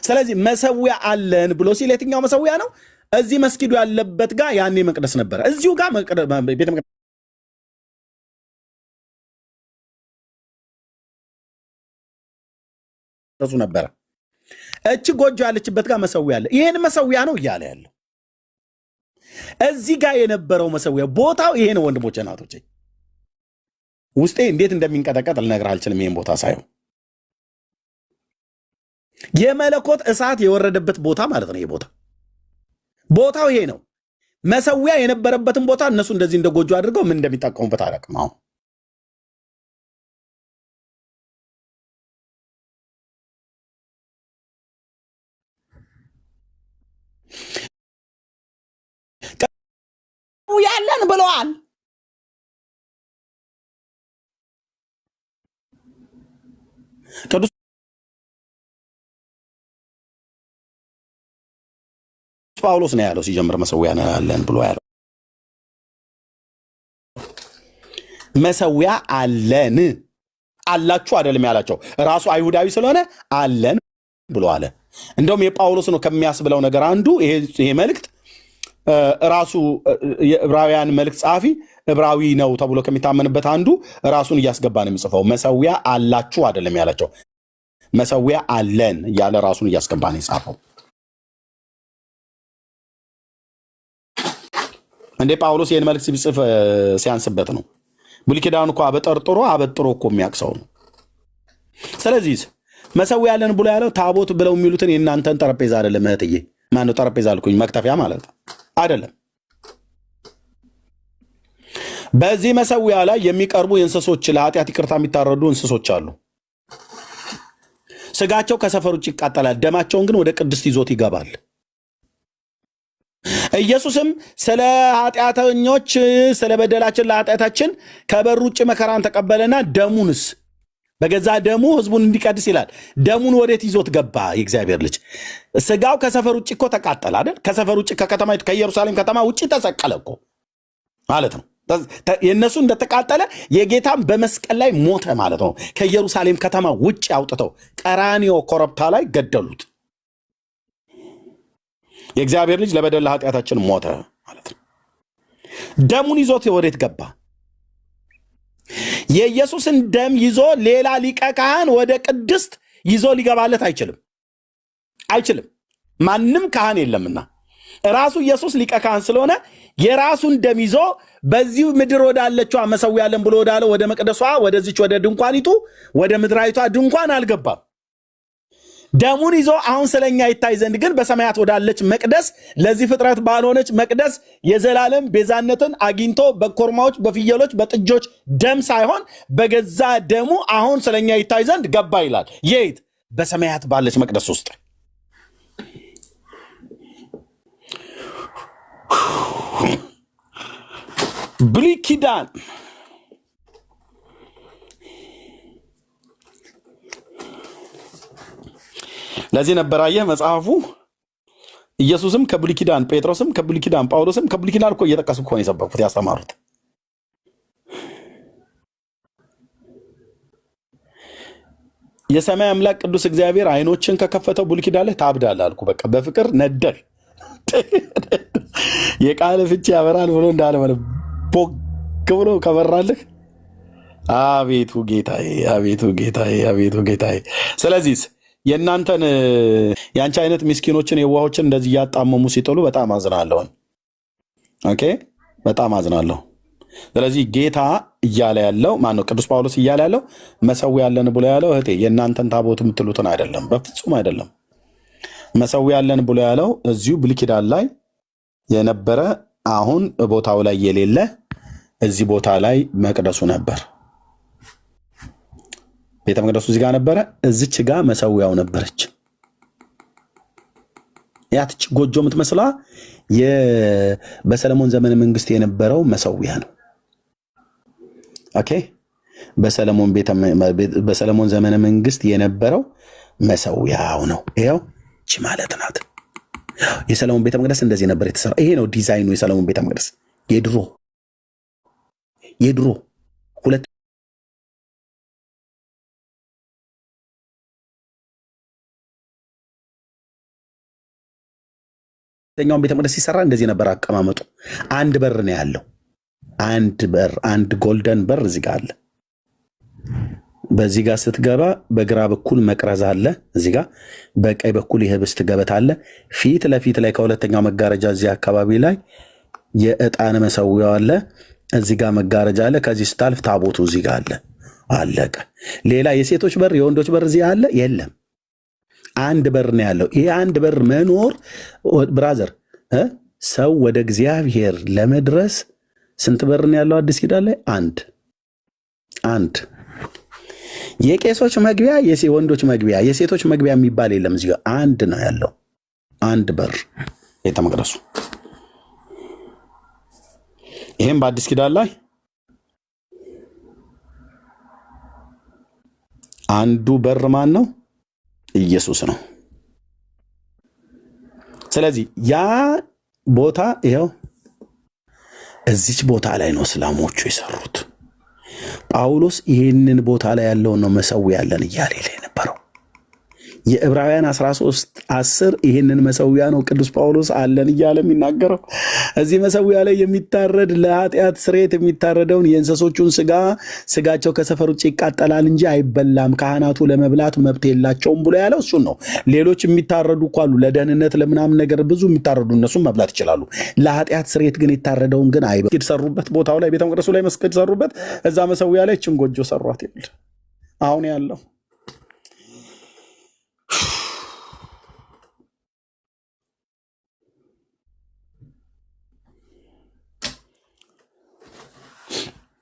ስለዚህ መሰዊያ አለን ብሎ ሲል የትኛው መሰዊያ ነው? እዚህ መስጊዱ ያለበት ጋር ያኔ መቅደስ ነበረ። እዚሁ ጋር ቤተ መቅደሱ ነበረ። እች ጎጆ ያለችበት ጋር መሰዊያ አለ። ይሄን መሰዊያ ነው እያለ ያለው። እዚህ ጋር የነበረው መሰዊያ ቦታው ይሄ ነው። ወንድሞቼ እናቶቼ፣ ውስጤ እንዴት እንደሚንቀጠቀጥ ልነግርህ አልችልም። ይሄን ቦታ ሳይሆን የመለኮት እሳት የወረደበት ቦታ ማለት ነው። ይሄ ቦታው ይሄ ነው። መሰዊያ የነበረበትን ቦታ እነሱ እንደዚህ እንደ ጎጆ አድርገው ምን እንደሚጠቀሙበት አላውቅም። አሁን ያለን ብለዋል። ቅዱስ ጳውሎስ ነው ያለው ሲጀምር መሰዊያ አለን ብሎ ያለው። መሰዊያ አለን አላችሁ አይደለም ያላቸው፣ ራሱ አይሁዳዊ ስለሆነ አለን ብሎ አለ። እንደውም የጳውሎስ ነው ከሚያስብለው ነገር አንዱ ይሄ መልእክት ራሱ የዕብራውያን መልእክት ጸሐፊ ዕብራዊ ነው ተብሎ ከሚታመንበት አንዱ ራሱን እያስገባ ነው የሚጽፈው። መሰዊያ አላችሁ አይደለም ያላቸው፣ መሰዊያ አለን ያለ ራሱን እያስገባ ነው የጻፈው። እንዴ ጳውሎስ ይህን መልእክት ሲጽፍ ሲያንስበት ነው። ብሉይ ኪዳን እኮ አበጠርጥሮ እኮ የሚያቅሰው ነው። ስለዚህ መሰዊያ አለን ብሎ ያለው ታቦት ብለው የሚሉትን የእናንተን ጠረጴዛ አይደለም እህትዬ። ማነው ጠረጴዛ አልኩኝ? መክተፊያ ማለት አይደለም። በዚህ መሰዊያ ላይ የሚቀርቡ የእንስሶች ለኃጢአት ይቅርታ የሚታረዱ እንስሶች አሉ። ስጋቸው ከሰፈር ውጭ ይቃጠላል፣ ደማቸውን ግን ወደ ቅድስት ይዞት ይገባል። ኢየሱስም ስለ ኃጢአተኞች ስለ በደላችን ለኃጢአታችን ከበር ውጭ መከራን ተቀበለና ደሙንስ በገዛ ደሙ ህዝቡን እንዲቀድስ ይላል። ደሙን ወዴት ይዞት ገባ? የእግዚአብሔር ልጅ ስጋው ከሰፈር ውጭ እኮ ተቃጠለ አይደል? ከሰፈር ውጭ ከከተማ ከኢየሩሳሌም ከተማ ውጭ ተሰቀለ እኮ ማለት ነው። የእነሱ እንደተቃጠለ የጌታም በመስቀል ላይ ሞተ ማለት ነው። ከኢየሩሳሌም ከተማ ውጭ አውጥተው ቀራንዮ ኮረብታ ላይ ገደሉት። የእግዚአብሔር ልጅ ለበደል ለኃጢአታችን ሞተ ማለት ነው። ደሙን ይዞት ወዴት ገባ? የኢየሱስን ደም ይዞ ሌላ ሊቀ ካህን ወደ ቅድስት ይዞ ሊገባለት አይችልም። ማንም ካህን የለምና ራሱ ኢየሱስ ሊቀ ካህን ስለሆነ የራሱን ደም ይዞ በዚህ ምድር ወዳለችዋ መሰዊያ አለን ብሎ ወዳለው ወደ መቅደሷ ወደዚች ወደ ድንኳኒቱ ወደ ምድራዊቷ ድንኳን አልገባም። ደሙን ይዞ አሁን ስለኛ ይታይ ዘንድ ግን በሰማያት ወዳለች መቅደስ ለዚህ ፍጥረት ባልሆነች መቅደስ የዘላለም ቤዛነትን አግኝቶ በኮርማዎች በፍየሎች በጥጆች ደም ሳይሆን በገዛ ደሙ አሁን ስለኛ ይታይ ዘንድ ገባ ይላል። የት? በሰማያት ባለች መቅደስ ውስጥ። ብሉይ ኪዳን ለዚህ ነበር አየህ መጽሐፉ ኢየሱስም ከብሉይ ኪዳን ጴጥሮስም ከብሉይ ኪዳን ጳውሎስም ከብሉይ ኪዳን እኮ እየጠቀሱ እኮ ነው የሰበኩት ያስተማሩት። የሰማይ አምላክ ቅዱስ እግዚአብሔር አይኖችን ከከፈተው ብሉይ ኪዳን ላይ ታብዳለህ አልኩ። በቃ በፍቅር ነደር የቃል ፍቺ ያበራል ብሎ እንዳለ ማለት ቦግ ብሎ ከበራልህ አቤቱ ጌታዬ፣ አቤቱ ጌታዬ፣ አቤቱ ጌታዬ። ስለዚህ የእናንተን የአንቺ አይነት ምስኪኖችን የዋሆችን እንደዚህ እያጣመሙ ሲጥሉ በጣም አዝናለሁ። ኦኬ፣ በጣም አዝናለሁ። ስለዚህ ጌታ እያለ ያለው ማነው? ቅዱስ ጳውሎስ እያለ ያለው መሰዊያ አለን ብሎ ያለው እህቴ የእናንተን ታቦት የምትሉትን አይደለም፣ በፍጹም አይደለም። መሰዊያ አለን ብሎ ያለው እዚሁ ብሉይ ኪዳን ላይ የነበረ አሁን ቦታው ላይ የሌለ እዚህ ቦታ ላይ መቅደሱ ነበር። ቤተ መቅደሱ እዚህ ጋር ነበረ። እዚች ጋር መሰዊያው ነበረች። ያትች ጎጆ የምትመስላ በሰለሞን ዘመነ መንግስት የነበረው መሰዊያ ነው። ኦኬ፣ በሰለሞን ዘመነ መንግስት የነበረው መሰዊያው ነው። ይኸው እቺ ማለት ናት። የሰለሞን ቤተ መቅደስ እንደዚህ ነበር የተሰራው። ይሄ ነው ዲዛይኑ። የሰለሞን ቤተ መቅደስ የድሮ ሁለተኛውን ቤተ መቅደስ ሲሰራ እንደዚህ ነበር አቀማመጡ። አንድ በር ነው ያለው። አንድ ጎልደን በር እዚህ ጋር አለ። በዚህ ጋር ስትገባ በግራ በኩል መቅረዝ አለ። እዚህ ጋር በቀኝ በኩል የህብስት ገበታ አለ። ፊት ለፊት ላይ ከሁለተኛው መጋረጃ እዚህ አካባቢ ላይ የዕጣን መሰዊያው አለ። እዚህ ጋር መጋረጃ አለ። ከዚህ ስታልፍ ታቦቱ እዚህ ጋር አለ። አለቀ። ሌላ የሴቶች በር የወንዶች በር እዚህ አለ የለም። አንድ በር ነው ያለው። ይሄ አንድ በር መኖር ብራዘር፣ ሰው ወደ እግዚአብሔር ለመድረስ ስንት በር ነው ያለው? አዲስ ኪዳን ላይ አንድ የቄሶች መግቢያ፣ የወንዶች መግቢያ፣ የሴቶች መግቢያ የሚባል የለም። እዚህ ጋር አንድ ነው ያለው። አንድ በር ቤተ መቅደሱ። ይሄም በአዲስ ኪዳን ላይ አንዱ በር ማን ነው? ኢየሱስ ነው። ስለዚህ ያ ቦታ ይኸው እዚች ቦታ ላይ ነው እስላሞቹ የሰሩት። ጳውሎስ ይህንን ቦታ ላይ ያለውን ነው መሰዊያ ያለን እያለ የነበረው። የዕብራውያን 13:10 ይህንን መሰዊያ ነው ቅዱስ ጳውሎስ አለን እያለ የሚናገረው። እዚህ መሰዊያ ላይ የሚታረድ ለኃጢአት ስርየት የሚታረደውን የእንስሶቹን ስጋቸው ከሰፈር ውጭ ይቃጠላል እንጂ አይበላም፣ ካህናቱ ለመብላት መብት የላቸውም ብሎ ያለው እሱን ነው። ሌሎች የሚታረዱ እኮ አሉ፣ ለደህንነት ለምናምን ነገር ብዙ የሚታረዱ እነሱም መብላት ይችላሉ። ለኃጢአት ስርየት ግን የታረደውን ግን መስጊድ ሰሩበት። ቦታው ላይ ቤተ መቅደሱ ላይ መስጊድ ሰሩበት። እዛ መሰዊያ ላይ እችን ጎጆ ሰሯት። ይል አሁን ያለው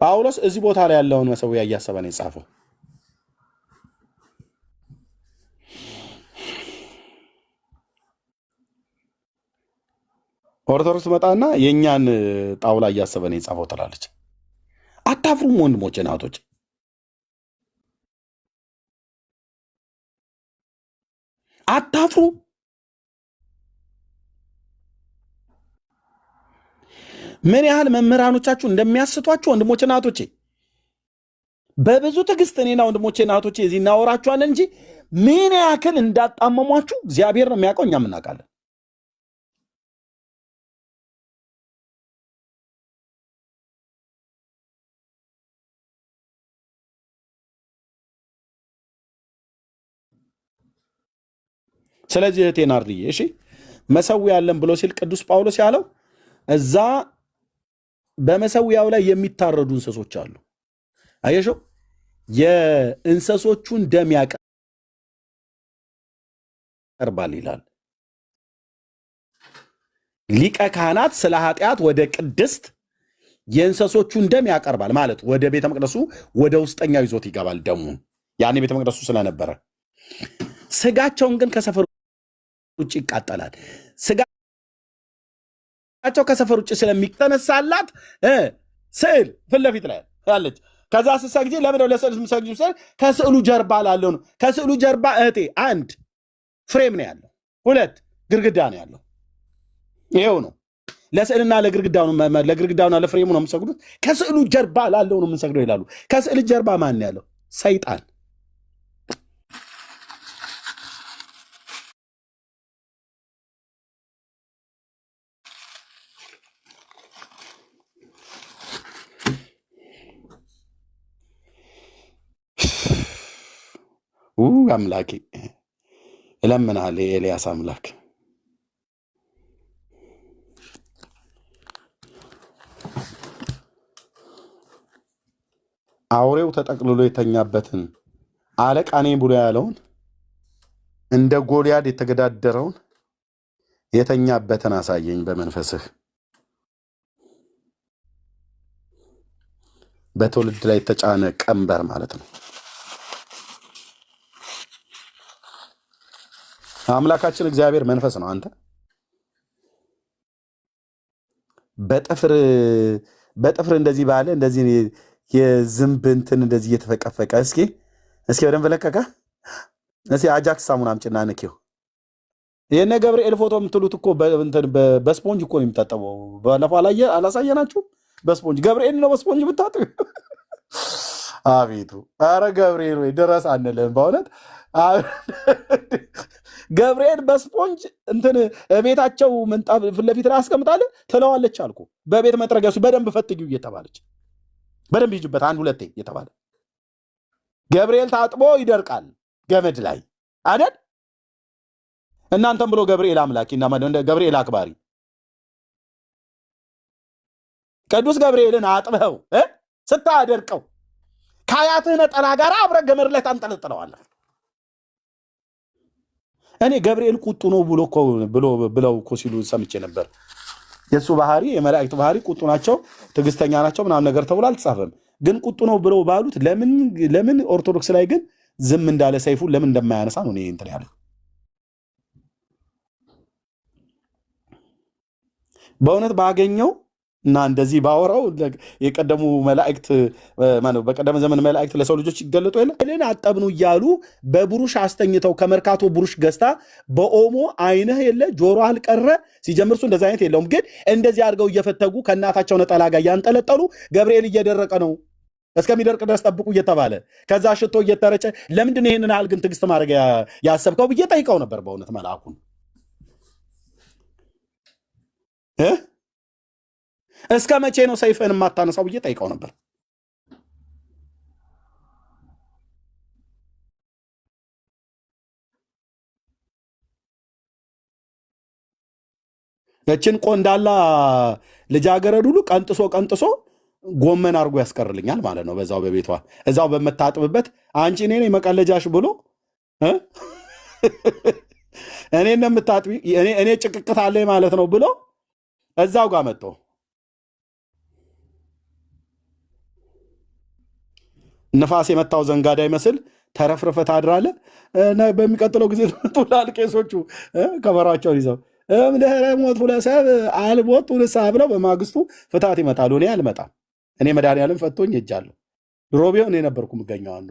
ጳውሎስ እዚህ ቦታ ላይ ያለውን መሰዊያ እያሰበ ነው የጻፈው። ኦርቶዶክስ መጣና የእኛን ጣውላ እያሰበ ነው የጻፈው ትላለች። አታፍሩም ወንድሞቼ እናቶች? አታፍሩ? ምን ያህል መምህራኖቻችሁ እንደሚያስቷችሁ ወንድሞቼና እህቶቼ በብዙ ትዕግስት እኔና ወንድሞቼና እህቶቼ እዚህ እናወራችኋለን እንጂ ምን ያክል እንዳጣመሟችሁ እግዚአብሔር ነው የሚያውቀው፣ እኛም እናውቃለን። ስለዚህ እህቴ ናርድዬ እሺ፣ መሰዊያ ያለን ብሎ ሲል ቅዱስ ጳውሎስ ያለው እዛ በመሰዊያው ላይ የሚታረዱ እንስሶች አሉ። አየሽው? የእንስሶቹን ደም ያቀርባል ይላል። ሊቀ ካህናት ስለ ኃጢአት ወደ ቅድስት የእንስሶቹን ደም ያቀርባል ማለት ወደ ቤተ መቅደሱ ወደ ውስጠኛው ይዞት ይገባል ደሙን። ያኔ ቤተ መቅደሱ ስለነበረ ስጋቸውን ግን ከሰፈር ውጭ ይቃጠላል። ስጋቸው ከሰፈር ውጭ ስለሚተነሳላት ስዕል ፊት ለፊት ላይ አለች። ከዛ ስትሰግጂ ለምንድነው ለስዕል የምትሰግጂው? ከስዕሉ ጀርባ ላለው ነው። ከስዕሉ ጀርባ እህቴ አንድ ፍሬም ነው ያለው፣ ሁለት ግድግዳ ነው ያለው። ይሄው ነው ለስዕልና ለግድግዳውና ለፍሬሙ ነው የምሰግዱት። ከስዕሉ ጀርባ ላለው ነው የምንሰግደው ይላሉ። ከስዕል ጀርባ ማን ነው ያለው? ሰይጣን። አምላኬ እለምናለሁ፣ የኤልያስ አምላክ አውሬው ተጠቅልሎ የተኛበትን አለቃ ነኝ ብሎ ያለውን እንደ ጎልያድ የተገዳደረውን የተኛበትን አሳየኝ በመንፈስህ። በትውልድ ላይ የተጫነ ቀንበር ማለት ነው። አምላካችን እግዚአብሔር መንፈስ ነው። አንተ በጥፍር በጥፍር እንደዚህ ባለ እንደዚህ የዝንብ እንትን እንደዚህ እየተፈቀፈቀ እስኪ በደንብ ለቀቀ። እስኪ አጃክስ ሳሙና አምጪና ንኪው። የነ ገብርኤል ፎቶ የምትሉት እኮ በስፖንጅ እኮ ነው የሚታጠበው። ባለፈው አላሳየናችሁም? በስፖንጅ ገብርኤል ነው በስፖንጅ ብታጥብ። አቤቱ አረ ገብርኤል ወይ ድረስ አንልም በእውነት ገብርኤል በስፖንጅ እንትን ቤታቸው ምንጣፍ ፊት ለፊት ላይ አስቀምጣለ ትለዋለች አልኩ። በቤት መጥረጊያሱ በደንብ ፈትጊው እየተባለች በደንብ ይጅበት አንድ ሁለቴ እየተባለ ገብርኤል ታጥቦ ይደርቃል ገመድ ላይ አይደል? እናንተም ብሎ ገብርኤል አምላኪና ገብርኤል አክባሪ ቅዱስ ገብርኤልን አጥበው ስታደርቀው ከአያትህ ነጠላ ጋር አብረህ ገመድ ላይ ታንጠለጥለዋለህ። እኔ ገብርኤል ቁጡ ነው ብለው እኮ ሲሉ ሰምቼ ነበር። የእሱ ባህሪ የመላእክት ባህሪ ቁጡ ናቸው፣ ትዕግስተኛ ናቸው ምናምን ነገር ተብሎ አልተጻፈም። ግን ቁጡ ነው ብለው ባሉት ለምን ኦርቶዶክስ ላይ ግን ዝም እንዳለ ሰይፉን ለምን እንደማያነሳ ነው እኔ እንትን ያለ። በእውነት ባገኘው እና እንደዚህ ባወራው የቀደሙ መላእክት በቀደመ ዘመን መላእክት ለሰው ልጆች ይገለጡ የለን አጠብኑ እያሉ በብሩሽ አስተኝተው ከመርካቶ ብሩሽ ገዝታ በኦሞ አይነህ የለ ጆሮ አልቀረ ሲጀምር እሱ እንደዚህ አይነት የለውም። ግን እንደዚህ አድርገው እየፈተጉ ከእናታቸው ነጠላ ጋር ያንጠለጠሉ ገብርኤል እየደረቀ ነው እስከሚደርቅ ድረስ ጠብቁ እየተባለ ከዛ ሽቶ እየተረጨ ለምንድን ይህንን ያህል ግን ትዕግስት ማድረግ ያሰብከው ብዬ ጠይቀው ነበር። በእውነት መልአኩን እስከ መቼ ነው ሰይፍን የማታነሳው ብዬ ጠይቀው ነበር። እችን ቆንዳላ ልጃገረድ ሁሉ ቀንጥሶ ጎመን አድርጎ ያስቀርልኛል ማለት ነው። በዛው በቤቷ እዛው በመታጥብበት አንቺ እኔ ነኝ መቀለጃሽ ብሎ እኔ እንደምታጥቢ እኔ ጭቅቅት አለኝ ማለት ነው ብሎ እዛው ጋር መጥቶ ነፋስ የመታው ዘንጋዳ ይመስል ተረፍርፈት አድራለ። በሚቀጥለው ጊዜ ጡላል ቄሶቹ ከበራቸውን ይዘው እምድኅረ ሞት ሁለሰብ አልቦቱ ንስሐ ብለው በማግስቱ ፍታት ይመጣሉ። እኔ አልመጣም። እኔ መድኃኒዓለም ፈቶኝ ሄጃለሁ። ድሮ ቢሆን እኔ ነበርኩ የምገኘው አንዱ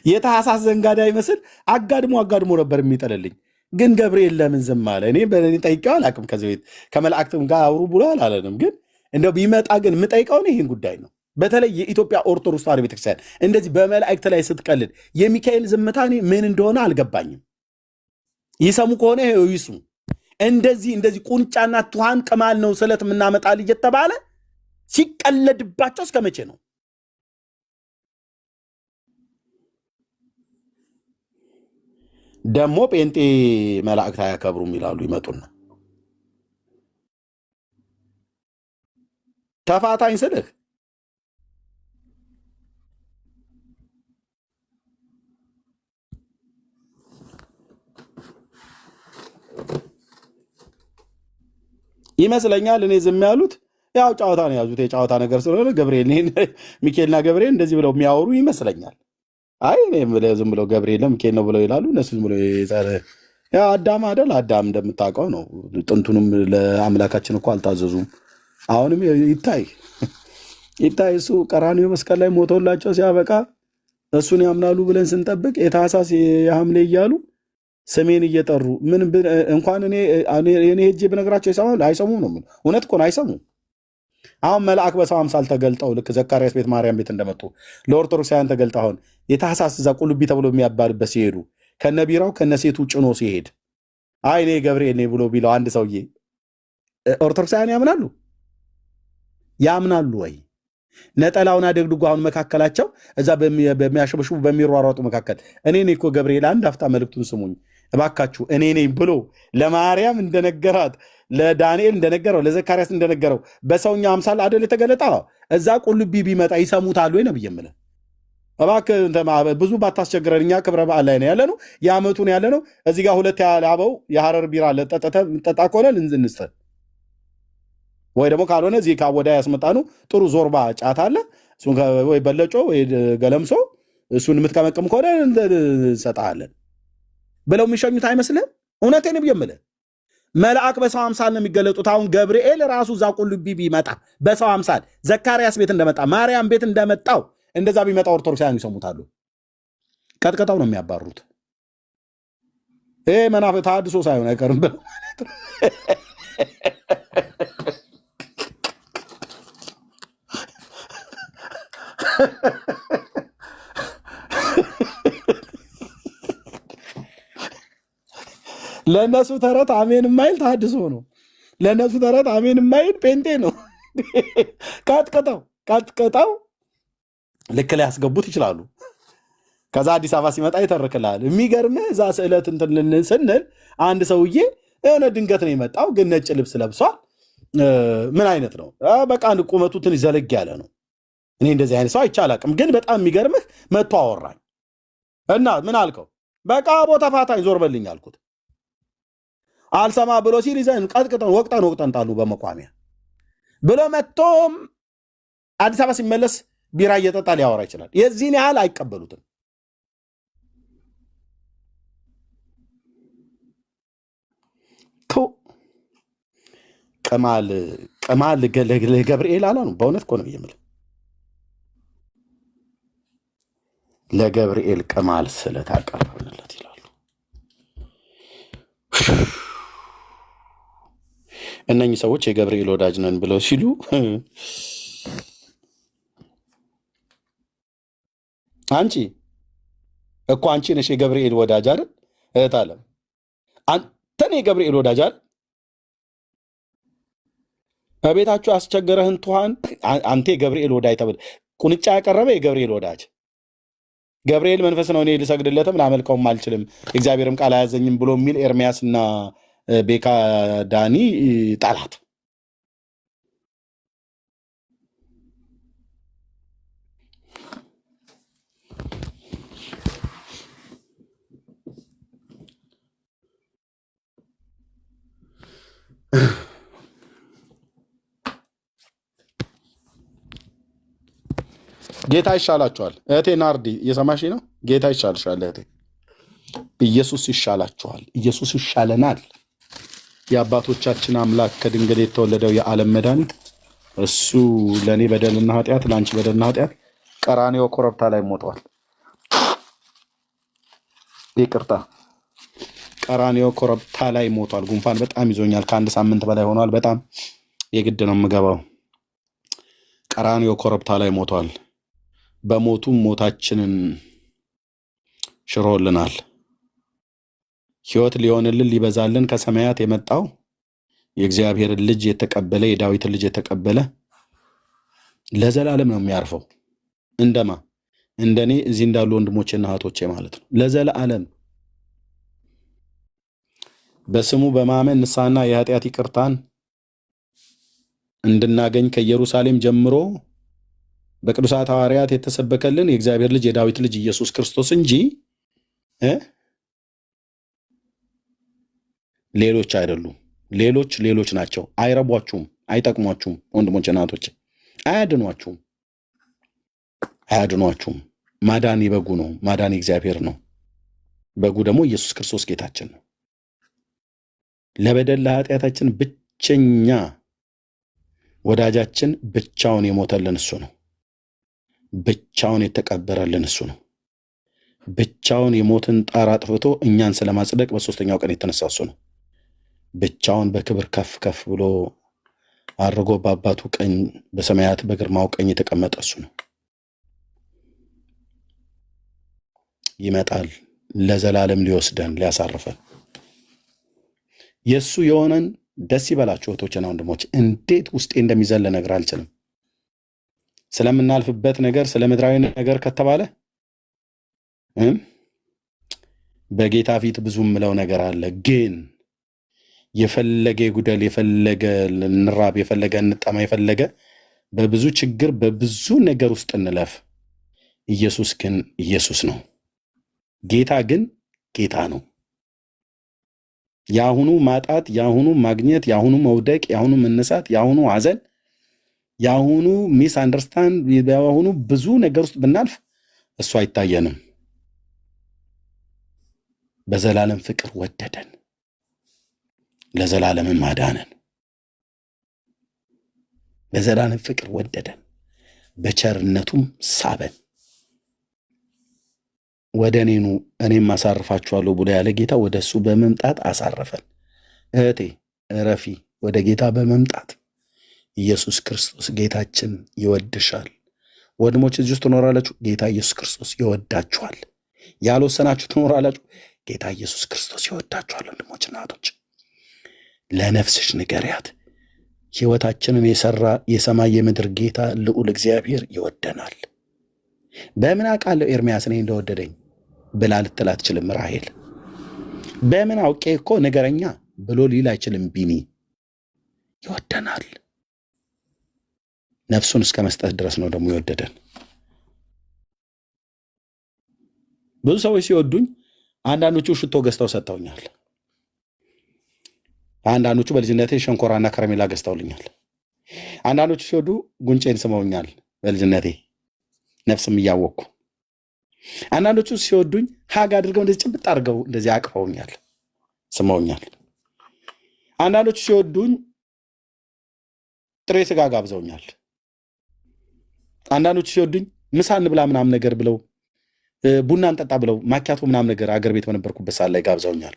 የታህሳስ ዘንጋዳ ይመስል አጋድሞ ነበር የሚጠልልኝ። ግን ገብርኤል ለምን ዝም አለ? እኔ ጠይቄው አላውቅም። ከዚህ ቤት ከመላእክትም ጋር አውሩ ብሎ አላለንም። ግን እንደው ቢመጣ ግን የምጠይቀውን ይህን ጉዳይ ነው። በተለይ የኢትዮጵያ ኦርቶዶክስ ተዋሕዶ ቤተክርስቲያን እንደዚህ በመላእክት ላይ ስትቀልድ የሚካኤል ዝምታ እኔ ምን እንደሆነ አልገባኝም። ይሰሙ ከሆነ ይስሙ። እንደዚህ ቁንጫና ትኋን ቅማል ነው ስለት የምናመጣል እየተባለ ሲቀለድባቸው እስከ መቼ ነው? ደግሞ ጴንጤ መላእክት አያከብሩም ይላሉ። ይመጡና ተፋታኝ ስልህ ይመስለኛል። እኔ ዝም ያሉት ያው ጨዋታ ነው ያዙት። የጨዋታ ነገር ስለሆነ ሚካኤልና ገብርኤል እንደዚህ ብለው የሚያወሩ ይመስለኛል። አይ ዝም ብለው ገብርኤል ሚካኤል ነው ብለው ይላሉ። እነሱ ዝም ብለው ያው አዳም አይደል? አዳም እንደምታውቀው ነው። ጥንቱንም ለአምላካችን እኮ አልታዘዙም። አሁንም ይታይ እሱ ቀራንዮ መስቀል ላይ ሞቶላቸው ሲያበቃ እሱን ያምናሉ ብለን ስንጠብቅ የታህሳስ የሐምሌ እያሉ ስሜን እየጠሩ ምን እንኳን እኔ ሄጄ ብነግራቸው አይሰሙም ነው። እውነት እኮ ነው አይሰሙም። አሁን መልአክ በሰው አምሳል ተገልጠው ልክ ዘካርያስ ቤት ማርያም ቤት እንደመጡ ለኦርቶዶክሳውያን ተገልጠ አሁን የታህሳስ እዛ ቁልቢ ተብሎ የሚያባልበት ሲሄዱ ከነቢራው ከነሴቱ ጭኖ ሲሄድ አይ እኔ ገብርኤል ነኝ ብሎ ቢለው አንድ ሰውዬ ኦርቶዶክሳውያን ያምናሉ ወይ? ነጠላውን አደግድጎ አሁን መካከላቸው እዛ በሚያሸበሽቡ በሚሯሯጡ መካከል እኔ እኮ ገብርኤል አንድ አፍታ መልእክቱን ስሙኝ እባካችሁ እኔ ነኝ ብሎ ለማርያም እንደነገራት ለዳንኤል እንደነገረው ለዘካርያስ እንደነገረው በሰውኛ አምሳል አደል የተገለጠ እዛ ቁልቢ ቢመጣ ይሰሙታል ወይ ነው ብዬ የምልህ። እባክህ ብዙ ባታስቸግረን፣ እኛ ክብረ በዓል ላይ ነው ያለ ነው፣ የዓመቱን ያለ ነው። እዚህ ጋር ሁለት ያለ አበው የሐረር ቢራ ጠጣ ከሆነ እንስተ ወይ ደግሞ ካልሆነ እዚህ ካወዳ ያስመጣኑ ጥሩ ዞርባ ጫት አለ እሱን ወይ በለጮ ወይ ገለምሶ እሱን የምትቀመቅም ከሆነ እንሰጣለን ብለው የሚሸኙት አይመስልም? እውነቴን ብየምልህ መልአክ በሰው አምሳል ነው የሚገለጡት። አሁን ገብርኤል ራሱ እዛ ቁልቢ ቢመጣ በሰው አምሳል ዘካርያስ ቤት እንደመጣ ማርያም ቤት እንደመጣው እንደዛ ቢመጣ ኦርቶዶክሳውያን ይሰሙታሉ። ቀጥቀጣው ነው የሚያባሩት። ይሄ መናፍቅ ተሐድሶ ሳይሆን አይቀርም ብለው ለእነሱ ተረት አሜን የማይል ተሐድሶ ነው። ለእነሱ ተረት አሜን የማይል ጴንጤ ነው። ቀጥቀጣው ልክ ላይ ያስገቡት ይችላሉ። ከዛ አዲስ አበባ ሲመጣ ይተርክልሃል። የሚገርምህ እዛ ስዕለት እንትን ስንል አንድ ሰውዬ የሆነ ድንገት ነው የመጣው፣ ግን ነጭ ልብስ ለብሷል። ምን አይነት ነው? በቃ አንድ ቁመቱ ትንሽ ዘለግ ያለ ነው። እኔ እንደዚህ አይነት ሰው አይቼ አላውቅም። ግን በጣም የሚገርምህ መጥቶ አወራኝ እና ምን አልከው? በቃ ቦታ ፋታኝ ዞር በልኝ አልኩት። አልሰማ ብሎ ሲል ይዘን ቀጥቅጠን ወቅጠን ጣሉ በመቋሚያ ብሎ መጥቶም አዲስ አበባ ሲመለስ ቢራ እየጠጣ ሊያወራ ይችላል። የዚህን ያህል አይቀበሉትም። ቅማል ለገብርኤል አላ ነው። በእውነት እኮ ነው የምልህ ለገብርኤል ቅማል ስለታቀረብንለት ይላሉ። እነኚህ ሰዎች የገብርኤል ወዳጅ ነን ብለው ሲሉ አንቺ ነሽ የገብርኤል ወዳጅ አይደል? እህት አለም አንተን የገብርኤል ወዳጅ አይደል? በቤታችሁ ያስቸገረህን ትኋን አንተ የገብርኤል ወዳጅ ተብለህ ቁንጫ ያቀረበ የገብርኤል ወዳጅ ገብርኤል መንፈስ ነው፣ እኔ ልሰግድለትም ላመልከውም አልችልም እግዚአብሔርም ቃል አያዘኝም ብሎ የሚል ኤርሚያስና ቤካ ዳኒ ጠላት። ጌታ ይሻላችኋል። እህቴ ናርዲ እየሰማሽ ነው? ጌታ ይሻልሻል እህቴ። ኢየሱስ ይሻላችኋል። ኢየሱስ ይሻለናል። የአባቶቻችን አምላክ ከድንግል የተወለደው የዓለም መድኃኒት እሱ ለእኔ በደልና ኃጢአት፣ ለአንቺ በደልና ኃጢአት ቀራንዮ ኮረብታ ላይ ሞቷል። ይቅርታ፣ ቀራንዮ ኮረብታ ላይ ሞቷል። ጉንፋን በጣም ይዞኛል። ከ1 ሳምንት በላይ ሆኗል። በጣም የግድ ነው የምገባው። ቀራንዮ ኮረብታ ላይ ሞቷል። በሞቱም ሞታችንን ሽሮልናል። ሕይወት ሊሆንልን ሊበዛልን ከሰማያት የመጣው የእግዚአብሔርን ልጅ የተቀበለ የዳዊትን ልጅ የተቀበለ ለዘላለም ነው የሚያርፈው። እንደማ እንደኔ እዚህ እንዳሉ ወንድሞቼና እህቶቼ ማለት ነው። ለዘላለም በስሙ በማመን ንስሐና የኃጢአት ይቅርታን እንድናገኝ ከኢየሩሳሌም ጀምሮ በቅዱሳት ሐዋርያት የተሰበከልን የእግዚአብሔር ልጅ የዳዊት ልጅ ኢየሱስ ክርስቶስ እንጂ ሌሎች አይደሉም። ሌሎች ናቸው። አይረቧችሁም፣ አይጠቅሟችሁም። ወንድሞች እናቶች አያድኗችሁም። ማዳን የበጉ ነው። ማዳን የእግዚአብሔር ነው። በጉ ደግሞ ኢየሱስ ክርስቶስ ጌታችን ነው። ለበደል ለኃጢአታችን ብቸኛ ወዳጃችን ብቻውን የሞተልን እሱ ነው። ብቻውን የተቀበረልን እሱ ነው። ብቻውን የሞትን ጣር አጥፍቶ እኛን ስለማጽደቅ በሶስተኛው ቀን የተነሳ እሱ ነው። ብቻውን በክብር ከፍ ከፍ ብሎ አድርጎ በአባቱ ቀኝ በሰማያት በግርማው ቀኝ የተቀመጠ እሱ ነው። ይመጣል ለዘላለም ሊወስደን ሊያሳርፈን። የእሱ የሆነን ደስ ይበላችሁ እህቶችና ወንድሞች። እንዴት ውስጤ እንደሚዘል ነገር አልችልም። ስለምናልፍበት ነገር ስለ ምድራዊ ነገር ከተባለ በጌታ ፊት ብዙ ምለው ነገር አለ። ግን የፈለገ ጉደል፣ የፈለገ እንራብ፣ የፈለገ እንጠማ፣ የፈለገ በብዙ ችግር በብዙ ነገር ውስጥ እንለፍ፣ ኢየሱስ ግን ኢየሱስ ነው። ጌታ ግን ጌታ ነው። የአሁኑ ማጣት፣ የአሁኑ ማግኘት፣ የአሁኑ መውደቅ፣ የአሁኑ መነሳት፣ የአሁኑ ሐዘን፣ የአሁኑ ሚስ አንደርስታንድ፣ የአሁኑ ብዙ ነገር ውስጥ ብናልፍ እሱ አይታየንም። በዘላለም ፍቅር ወደደን፣ ለዘላለምም አዳነን። በዘላለም ፍቅር ወደደን፣ በቸርነቱም ሳበን። ወደ እኔኑ እኔም አሳርፋችኋለሁ ብሎ ያለ ጌታ ወደ እሱ በመምጣት አሳረፈን። እህቴ እረፊ፣ ወደ ጌታ በመምጣት ኢየሱስ ክርስቶስ ጌታችን ይወድሻል። ወንድሞች እዚህ ውስጥ ትኖራላችሁ፣ ጌታ ኢየሱስ ክርስቶስ ይወዳችኋል። ያልወሰናችሁ ትኖራላችሁ፣ ጌታ ኢየሱስ ክርስቶስ ይወዳችኋል። ወንድሞች እናቶች፣ ለነፍስሽ ንገሪያት፣ ሕይወታችንን የሠራ የሰማይ የምድር ጌታ ልዑል እግዚአብሔር ይወደናል። በምን አውቃለሁ ኤርምያስ እኔ እንደወደደኝ ብላ ልትል አትችልም ራሔል። በምን አውቄ እኮ ንገረኛ ብሎ ሊል አይችልም ቢኒ። ይወደናል። ነፍሱን እስከ መስጠት ድረስ ነው ደግሞ የወደደን። ብዙ ሰዎች ሲወዱኝ አንዳንዶቹ ሽቶ ገዝተው ሰጥተውኛል። አንዳንዶቹ በልጅነቴ ሸንኮራና ከረሜላ ገዝተውልኛል። አንዳንዶቹ ሲወዱ ጉንጬን ስመውኛል በልጅነቴ ነፍስም እያወቅኩ። አንዳንዶቹ ሲወዱኝ ሀግ አድርገው እንደዚህ ጭብጥ አድርገው እንደዚህ አቅፈውኛል፣ ስመውኛል። አንዳንዶቹ ሲወዱኝ ጥሬ ስጋ ጋብዘውኛል። አንዳንዶቹ ሲወዱኝ ምሳ እንብላ ምናምን ነገር ብለው ቡና እንጠጣ ብለው ማኪያቶ ምናምን ነገር አገር ቤት በነበርኩበት ሰዓት ላይ ጋብዘውኛል።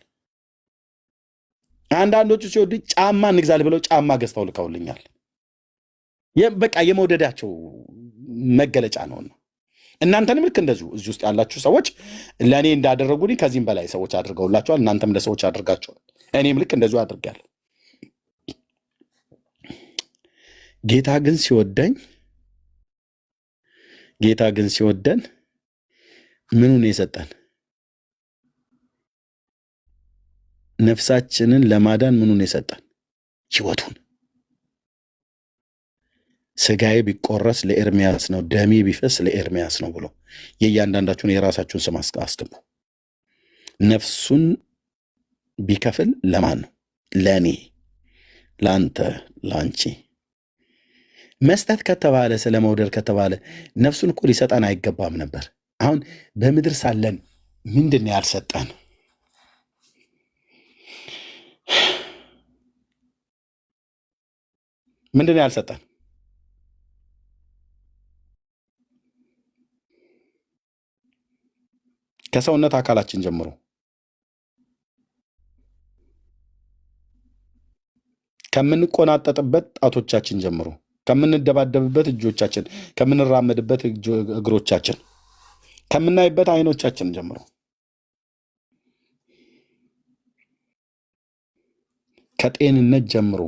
አንዳንዶቹ ሲወዱኝ ጫማ እንግዛል ብለው ጫማ ገዝተው ልከውልኛል። በቃ የመውደዳቸው መገለጫ ነውና እናንተንም ልክ እንደዚሁ እዚህ ውስጥ ያላችሁ ሰዎች ለእኔ እንዳደረጉልኝ ከዚህም በላይ ሰዎች አድርገውላቸዋል። እናንተም ለሰዎች አድርጋቸዋል። እኔም ልክ እንደዚሁ አድርጋለሁ። ጌታ ግን ሲወደን ምኑን የሰጠን? ነፍሳችንን ለማዳን ምኑን የሰጠን? ሕይወቱን። ስጋዬ ቢቆረስ ለኤርምያስ ነው፣ ደሜ ቢፈስ ለኤርምያስ ነው ብሎ የእያንዳንዳችሁን የራሳችሁን ስም አስገቡ። ነፍሱን ቢከፍል ለማን ነው? ለእኔ፣ ለአንተ፣ ለአንቺ። መስጠት ከተባለ ስለ መውደድ ከተባለ ነፍሱን እኮ ሊሰጠን አይገባም ነበር። አሁን በምድር ሳለን ምንድን ያልሰጠን? ምንድን ያልሰጠን? ከሰውነት አካላችን ጀምሮ ከምንቆናጠጥበት ጣቶቻችን ጀምሮ ከምንደባደብበት እጆቻችን፣ ከምንራመድበት እግሮቻችን፣ ከምናይበት አይኖቻችን ጀምሮ ከጤንነት ጀምሮ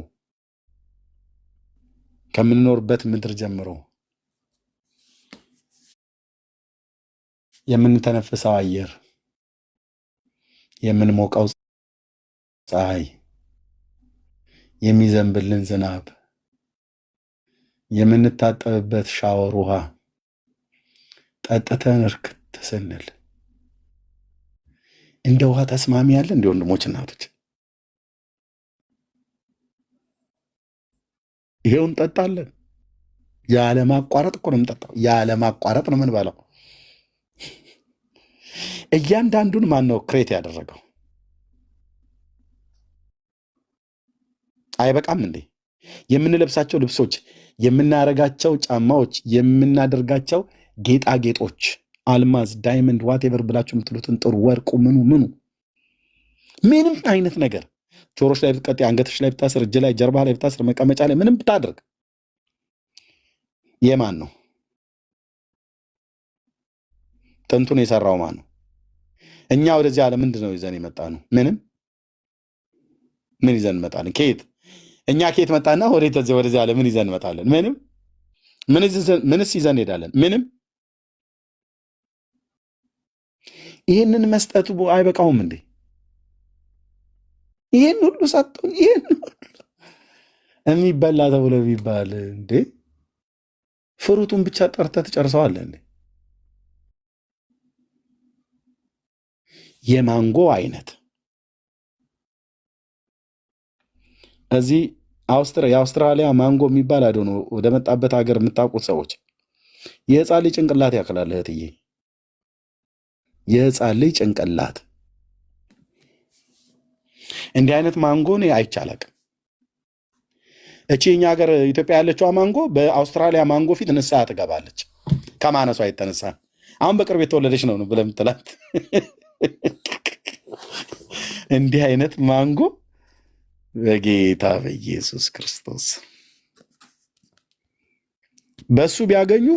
ከምንኖርበት ምድር ጀምሮ የምንተነፍሰው አየር፣ የምንሞቀው ፀሐይ፣ የሚዘንብልን ዝናብ፣ የምንታጠብበት ሻወር ውሃ ጠጥተን እርክት ስንል እንደ ውሃ ተስማሚ ያለ እንደ ወንድሞች እናቶች ይሄው እንጠጣለን። ያለማቋረጥ እኮ ነው የምንጠጣው። ያለማቋረጥ ነው የምንበላው። እያንዳንዱን ማን ነው ክሬት ያደረገው? አይበቃም እንዴ? የምንለብሳቸው ልብሶች፣ የምናረጋቸው ጫማዎች፣ የምናደርጋቸው ጌጣጌጦች፣ አልማዝ፣ ዳይመንድ፣ ዋቴቨር ብላችሁ የምትሉትን ጥሩ ወርቁ፣ ምኑ ምንም አይነት ነገር ጆሮች ላይ ብትቀጥ፣ አንገቶች ላይ ብታስር፣ እጅ ላይ፣ ጀርባ ላይ ብታስር፣ መቀመጫ ላይ ምንም ብታደርግ የማን ነው? ጥንቱን የሰራው ማን ነው? እኛ ወደዚህ ዓለም ምንድን ነው ይዘን የመጣ ነው? ምንም። ምን ይዘን እንመጣለን? ከየት? እኛ ከየት መጣና ወደዚህ ዓለም ምን ይዘን እንመጣለን? ምንም። ምንስ ይዘን እንሄዳለን? ምንም። ይህንን መስጠቱ አይበቃውም እንዴ? ይህን ሁሉ ሰጡን። ይህን ሁሉ የሚበላ ተብሎ ቢባል እንዴ ፍሩቱን ብቻ ጠርተህ ትጨርሰዋለህ እንዴ? የማንጎ አይነት እዚህ የአውስትራሊያ ማንጎ የሚባል አዶ ነው። ወደ መጣበት ሀገር የምታውቁት ሰዎች የህፃን ልጅ ጭንቅላት ያክላል እህትዬ፣ የህፃን ልጅ ጭንቅላት። እንዲህ አይነት ማንጎ እኔ አይቼ አላውቅም። እቺ እኛ ሀገር ኢትዮጵያ ያለችዋ ማንጎ በአውስትራሊያ ማንጎ ፊት ንስሐ ትገባለች ከማነሷ የተነሳ። አሁን በቅርብ የተወለደች ነው ብለህ የምትላት እንዲህ አይነት ማንጎ በጌታ በኢየሱስ ክርስቶስ በሱ ቢያገኙ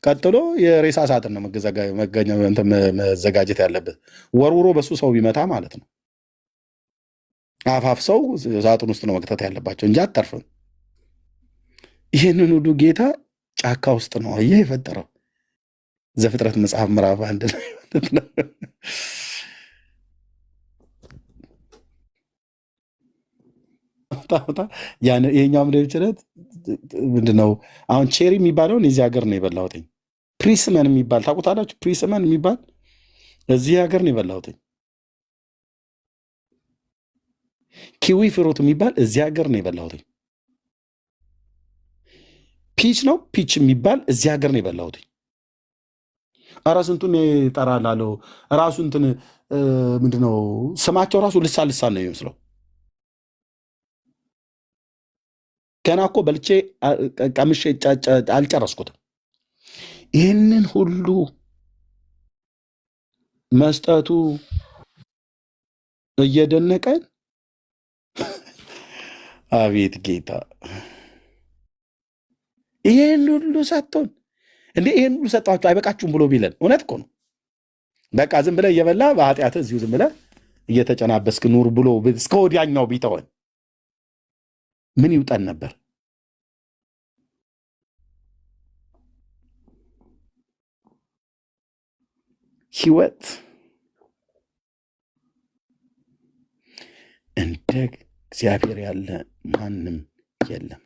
ቀጥሎ የሬሳ ሳጥን ነው መዘጋጀት ያለበት። ወርውሮ በሱ ሰው ቢመታ ማለት ነው። አፋፍ ሰው ሳጥን ውስጥ ነው መክተት ያለባቸው እንጂ አተርፍም። ይህንን ሁሉ ጌታ ጫካ ውስጥ ነው አየህ የፈጠረው። ዘፍጥረት መጽሐፍ ምዕራፍ 1 ላይ ይሄኛው ምድብ ችለት ምንድነው? አሁን ቼሪ የሚባለውን የዚህ ሀገር ነው የበላሁትኝ። ፕሪስመን የሚባል ታውቁታላችሁ? ፕሪስመን የሚባል እዚህ ሀገር ነው የበላሁትኝ። ኪዊ ፍሩት የሚባል እዚህ ሀገር ነው የበላሁትኝ። ፒች ነው ፒች የሚባል እዚህ ሀገር ነው የበላሁትኝ። ኧረ ስንቱን ይጠራላለው ራሱ እንትን ምንድነው ስማቸው ራሱ ልሳን ልሳን ነው የሚመስለው። ገና እኮ በልቼ ቀምሼ አልጨረስኩትም። ይህንን ሁሉ መስጠቱ እየደነቀን አቤት ጌታ ይህን ሁሉ ሰጥቶን እንዴ! ይህን ሁሉ ሰጣችሁ አይበቃችሁም ብሎ ቢለን እውነት እኮ ነው። በቃ ዝም ብለህ እየበላ በኃጢአት እዚሁ ዝም ብለህ እየተጨናበስክ ኑር ብሎ እስከ ወዲያኛው ቢተወን ምን ይውጠን ነበር? ህይወት እንደ እግዚአብሔር ያለ ማንም የለም።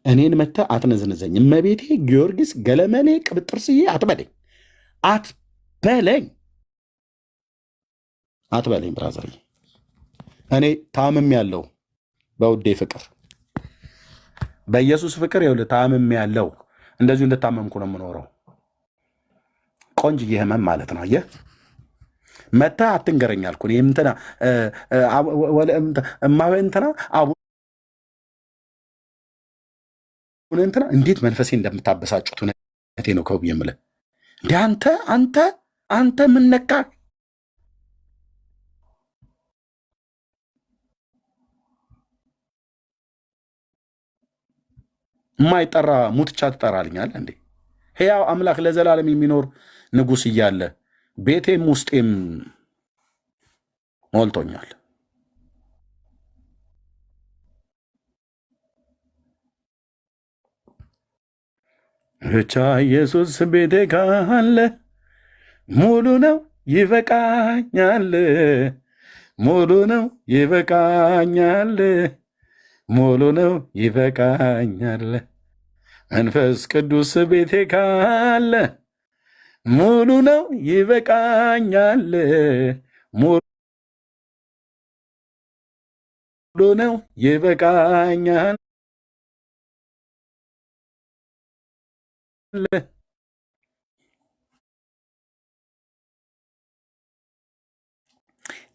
እኔን መተህ አትነዝንዘኝ። እመቤቴ ጊዮርጊስ ገለመሌ ቅብጥርስዬ አትበለኝ አትበለኝ ብራዘር። እኔ ታምም ያለው በውዴ ፍቅር በኢየሱስ ፍቅር ይኸውልህ ታምም ያለው እንደዚሁ እንደታመምኩ ነው የምኖረው። ቆንጅዬ ህመም ማለት ነው። አየህ መተህ አትንገረኝ አልኩ። እንትና እማሆይ እንትና እንትና እንዴት መንፈሴ እንደምታበሳጩት እውነቴ ነው ከው የምልህ እንደ አንተ ምን ነካህ? የማይጠራ ሙትቻ ትጠራልኛለህ እንዴ? ሕያው አምላክ ለዘላለም የሚኖር ንጉሥ እያለ ቤቴም ውስጤም ሞልቶኛል። ብቻ ኢየሱስ ቤቴ ካለ ሙሉ ነው ይበቃኛል፣ ሙሉ ነው ይበቃኛል፣ ሙሉ ነው ይበቃኛል። መንፈስ ቅዱስ ቤቴ ካለ ሙሉ ነው ይበቃኛል፣ ሙሉ ነው ይበቃኛል።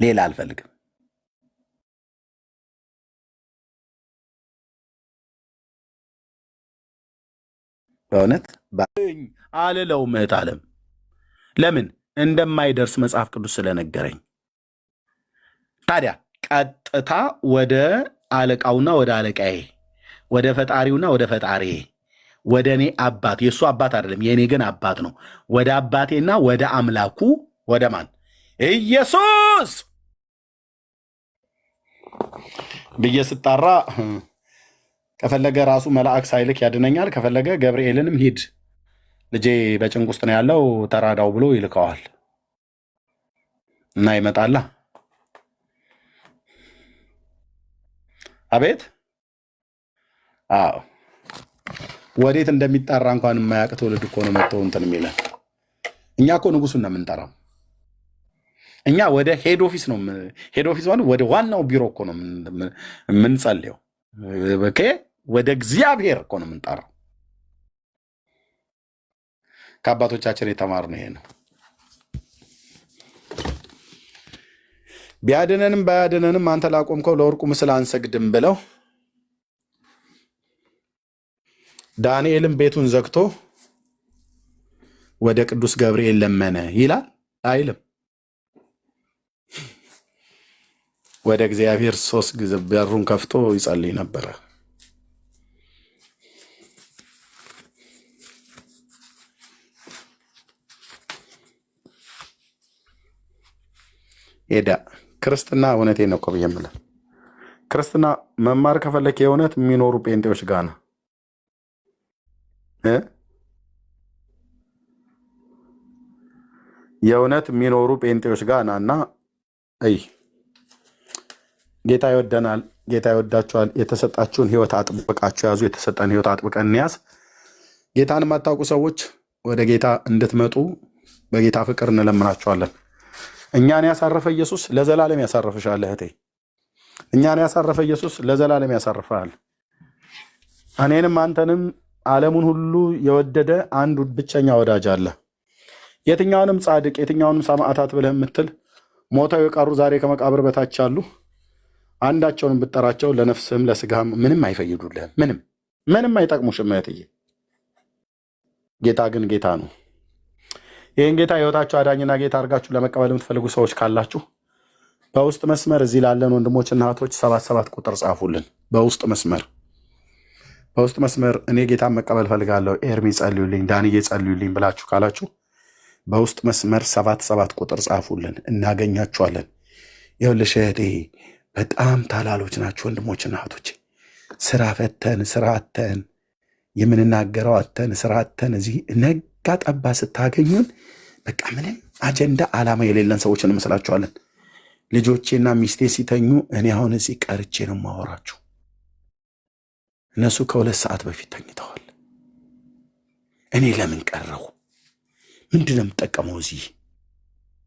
ሌላ አልፈልግም። በእውነት አልለውም እህት ዓለም ለምን እንደማይደርስ መጽሐፍ ቅዱስ ስለነገረኝ። ታዲያ ቀጥታ ወደ አለቃውና ወደ አለቃዬ ወደ ፈጣሪውና ወደ ፈጣሪዬ ወደ እኔ አባት የእሱ አባት አይደለም የእኔ ግን አባት ነው። ወደ አባቴና ወደ አምላኩ ወደ ማን? ኢየሱስ ብዬ ስጣራ ከፈለገ ራሱ መልአክ ሳይልክ ያድነኛል። ከፈለገ ገብርኤልንም ሂድ ልጄ በጭንቅ ውስጥ ነው ያለው ተራዳው ብሎ ይልከዋል እና ይመጣላ። አቤት አዎ፣ ወዴት እንደሚጠራ እንኳን የማያውቅ ትውልድ እኮ ነው መጥቶ እንትን የሚለን። እኛ እኮ ንጉሱን ነው የምንጠራው። እኛ ወደ ሄድ ኦፊስ ነው ሄድ ኦፊስ ማለት ወደ ዋናው ቢሮ እኮ ነው የምንጸልየው። ኦኬ ወደ እግዚአብሔር እኮ ነው የምንጠራው። ከአባቶቻችን የተማርነው ይሄ ነው። ቢያድነንም ባያድነንም አንተ ላቆምከው ለወርቁ ምስል አንሰግድም ብለው ዳንኤልም ቤቱን ዘግቶ ወደ ቅዱስ ገብርኤል ለመነ ይላል አይልም? ወደ እግዚአብሔር 3 ጊዜ በሩን ከፍቶ ይጸልይ ነበረ። ሄዳ ክርስትና እውነቴን ነው እኮ ብዬ የምልህ ክርስትና መማር ከፈለክ የእውነት የሚኖሩ ጴንጤዎች ጋር ነው የእውነት የሚኖሩ ጴንጤዎች ጋር ናና አይ ጌታ ይወደናል፣ ጌታ ይወዳችኋል። የተሰጣችሁን ህይወት አጥብቃችሁ ያዙ። የተሰጠን ህይወት አጥብቀን እንያዝ። ጌታን የማታውቁ ሰዎች ወደ ጌታ እንድትመጡ በጌታ ፍቅር እንለምናችኋለን። እኛን ያሳረፈ ኢየሱስ ለዘላለም ያሳርፍሻል እህቴ። እኛን ያሳረፈ ኢየሱስ ለዘላለም ያሳርፋል። እኔንም አንተንም ዓለሙን ሁሉ የወደደ አንድ ብቸኛ ወዳጅ አለ። የትኛውንም ጻድቅ የትኛውንም ሰማዕታት ብለህ የምትል ሞተው የቀሩ ዛሬ ከመቃብር በታች አሉ። አንዳቸውንም ብጠራቸው ለነፍስህም ለስጋህም ምንም አይፈይዱልህም። ምንም አይጠቅሙሽም እህትዬ። ጌታ ግን ጌታ ነው። ይህን ጌታ ህይወታችሁ አዳኝና ጌታ አድርጋችሁ ለመቀበል የምትፈልጉ ሰዎች ካላችሁ በውስጥ መስመር እዚህ ላለን ወንድሞችና እህቶች 77 ቁጥር ጻፉልን። በውስጥ መስመር እኔ ጌታን መቀበል ፈልጋለሁ፣ ኤርሚ ጸልዩልኝ፣ ዳንዬ ጸልዩልኝ ብላችሁ ካላችሁ በውስጥ መስመር 77 ቁጥር ጻፉልን፣ እናገኛችኋለን። ይኸውልሽ እህቴ በጣም ታላሎች ናችሁ ወንድሞችና እህቶች። ስራ ፈተን ስራ አተን የምንናገረው አተን ስራ አተን እዚህ ነጋ ጠባ ስታገኙን በቃ ምንም አጀንዳ ዓላማ የሌለን ሰዎች እንመስላችኋለን። ልጆቼና ሚስቴ ሲተኙ እኔ አሁን እዚህ ቀርቼ ነው የማወራችሁ። እነሱ ከ2 ሰዓት በፊት ተኝተዋል። እኔ ለምን ቀረሁ? ምንድነው የምጠቀመው? እዚህ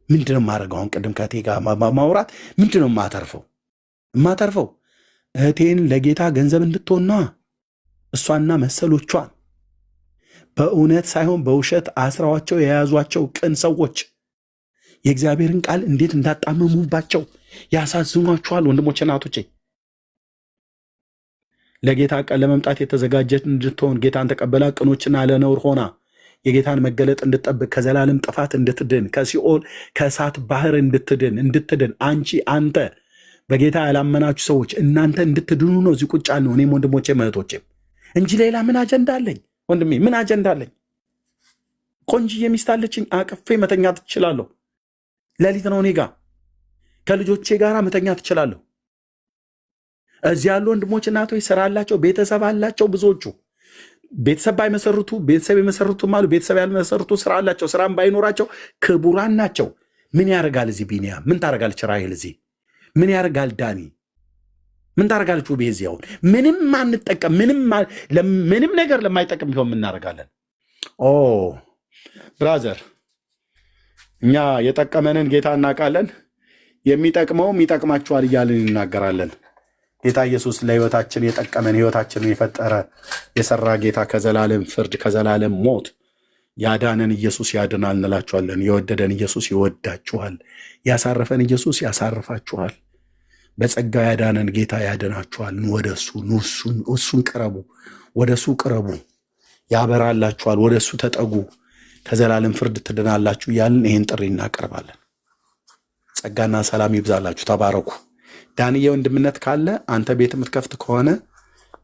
ምንድነው የማደርገው? አሁን ቅድም ከእቴ ጋር ማውራት ምንድነው የማተርፈው? እህቴን ለጌታ ገንዘብ እንድትሆና እሷና መሰሎቿን በእውነት ሳይሆን በውሸት አስራዋቸው የያዟቸው ቅን ሰዎች የእግዚአብሔርን ቃል እንዴት እንዳጣመሙባቸው ያሳዝኗችኋል። ወንድሞችና እህቶቼ ለጌታ ቃል ለመምጣት የተዘጋጀች እንድትሆን ጌታን ተቀበላ ቅኖችና ለነውር ሆና የጌታን መገለጥ እንድትጠብቅ ከዘላለም ጥፋት እንድትድን ከሲኦል ከእሳት ባህር እንድትድን አንተ በጌታ ያላመናችሁ ሰዎች እናንተ እንድትድኑ ነው እዚህ ቁጭ ያልነው። እኔም ወንድሞቼም እህቶቼም እንጂ ሌላ ምን አጀንዳ አለኝ? ወንድሜ ምን አጀንዳ አለኝ? ቆንጅዬ ሚስት አለችኝ፣ አቅፌ መተኛት ትችላለሁ። ሌሊት ነው እኔ ጋር ከልጆቼ ጋር መተኛት ትችላለሁ። እዚህ ያሉ ወንድሞች እናቶች ስራ አላቸው፣ ቤተሰብ አላቸው። ብዙዎቹ ቤተሰብ ባይመሰርቱ ቤተሰብ የመሰርቱም አሉ። ቤተሰብ ያልመሰርቱ ስራ አላቸው። ስራም ባይኖራቸው ክቡራን ናቸው። ምን ያደርጋል እዚህ ቢኒያም? ምን ታደርጋለች ራሔል? እዚህ ምን ያደርጋል ዳኒ? ምን ታደርጋለች ውቤ? እዚህ አሁን ምንም አንጠቀም፣ ምንም ነገር ለማይጠቅም ቢሆን ምን እናደርጋለን? ኦ ብራዘር፣ እኛ የጠቀመንን ጌታ እናውቃለን። የሚጠቅመውም ይጠቅማችኋል እያልን እናገራለን። ጌታ ኢየሱስ ለህይወታችን የጠቀመን ህይወታችንን የፈጠረ የሰራ ጌታ ከዘላለም ፍርድ ከዘላለም ሞት ያዳነን ኢየሱስ ያድናል እንላችኋለን። የወደደን ኢየሱስ ይወዳችኋል። ያሳረፈን ኢየሱስ ያሳርፋችኋል። በጸጋ ያዳነን ጌታ ያድናችኋል። ወደ እሱን ቅረቡ፣ ወደ እሱ ቅረቡ፣ ያበራላችኋል። ወደ እሱ ተጠጉ፣ ከዘላለም ፍርድ ትድናላችሁ እያልን ይህን ጥሪ እናቀርባለን። ጸጋና ሰላም ይብዛላችሁ። ተባረኩ። ዳንዬ ወንድምነት ካለ አንተ ቤት የምትከፍት ከሆነ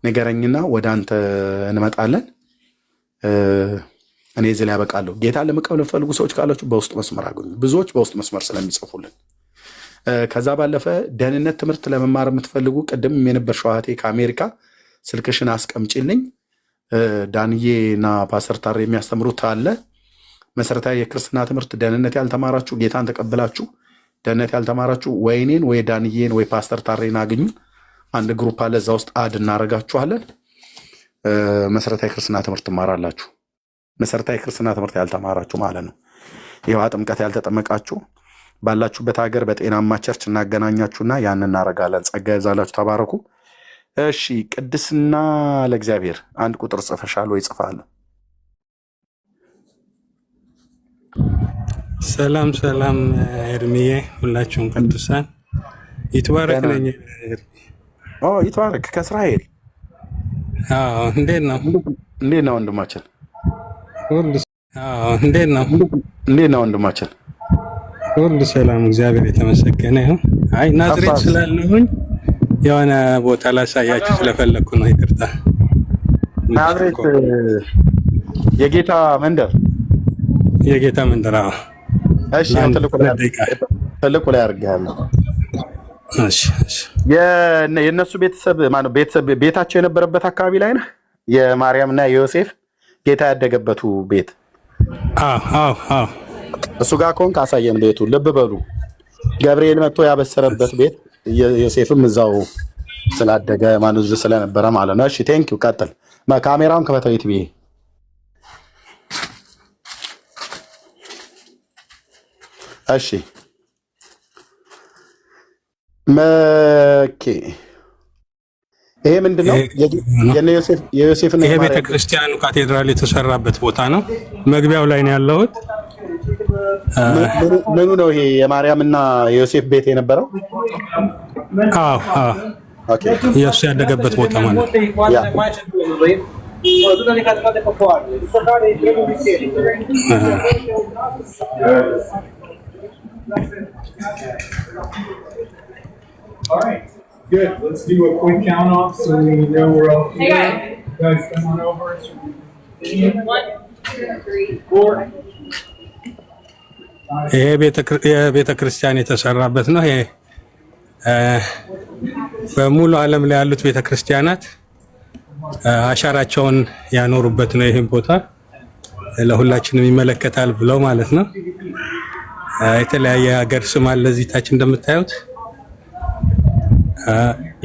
ንገረኝና ወደ አንተ እንመጣለን። እኔ እዚህ ላይ ያበቃለሁ። ጌታ ለመቀበል የምትፈልጉ ሰዎች ካላችሁ በውስጥ መስመር አገኙ። ብዙዎች በውስጥ መስመር ስለሚጽፉልን። ከዛ ባለፈ ደህንነት ትምህርት ለመማር የምትፈልጉ ቅድም የነበርሽው እህቴ ከአሜሪካ ስልክሽን አስቀምጪልኝ። ዳንዬና ፓስተር ታሬ የሚያስተምሩት አለ። መሰረታዊ የክርስትና ትምህርት ደህንነት ያልተማራችሁ ጌታን ተቀብላችሁ ደህንነት ያልተማራችሁ ወይ እኔን ወይ ዳንዬን ወይ ፓስተር ታሬን አግኙ። አንድ ግሩፕ አለ፣ እዛ ውስጥ አድ እናደርጋችኋለን። መሰረታዊ ክርስትና ትምህርት ትማራላችሁ። መሰረታዊ ክርስትና ትምህርት ያልተማራችሁ ማለት ነው። የውሃ ጥምቀት ያልተጠመቃችሁ ባላችሁበት ሀገር በጤናማ ቸርች እናገናኛችሁና ያን እናረጋለን። ጸጋ ይብዛላችሁ። ተባረኩ። እሺ፣ ቅድስና ለእግዚአብሔር አንድ ቁጥር ጽፈሻል ወይ? ጽፋለሁ። ሰላም ሰላም፣ ኤርሚዬ ሁላችሁም ቅዱሳን ይትባረክ ነኝ። ይትባረክ ከእስራኤል። እንዴት ነው? እንዴት ነው ወንድማችን? እንዴት ነው? እንዴት ነው ወንድማችን? ሁሉ ሰላም፣ እግዚአብሔር የተመሰገነ ይሁን። አይ ናዝሬት ስላለሁኝ የሆነ ቦታ ላሳያችሁ ስለፈለግኩ ነው። ይቅርታ። ናዝሬት የጌታ መንደር፣ የጌታ መንደር። እሺ፣ ትልቁ ላይ አድርጌሃለሁ። እሺ፣ እሺ። የእነሱ ቤተሰብ ማነው? ቤታቸው የነበረበት አካባቢ ላይ ነህ? የማርያምና የዮሴፍ ጌታ ያደገበቱ ቤት። አዎ። እሱ ጋር ከሆንክ አሳየን ቤቱ። ልብ በሉ፣ ገብርኤል መጥቶ ያበሰረበት ቤት፣ ዮሴፍም እዛው ስላደገ ማንዙ ስለነበረ ማለት ነው። እሺ፣ ቴንኪው። ቀጥል። ካሜራውን ከፈተዊት ብዬ እሺ መኬ ይሄ ምንድነው? የዮሴፍና ይሄ ቤተክርስቲያኑ ካቴድራል የተሰራበት ቦታ ነው። መግቢያው ላይ ነው ያለሁት። ምኑ ነው ይሄ? የማርያምና የዮሴፍ ቤት የነበረው? ኦኬ፣ የእሱ ያደገበት ቦታ ማለት All right, good. Let's do a quick count off so we know we're all here. Guys, come on over. 1, 2, 3, 4. ይሄ ቤተ ክርስቲያን የተሰራበት ነው። ይሄ በሙሉ ዓለም ላይ ያሉት ቤተ ክርስቲያናት አሻራቸውን ያኖሩበት ነው። ይሄን ቦታ ለሁላችንም ይመለከታል ብለው ማለት ነው። የተለያየ ሀገር ስም አለ እዚህ ታች እንደምታዩት።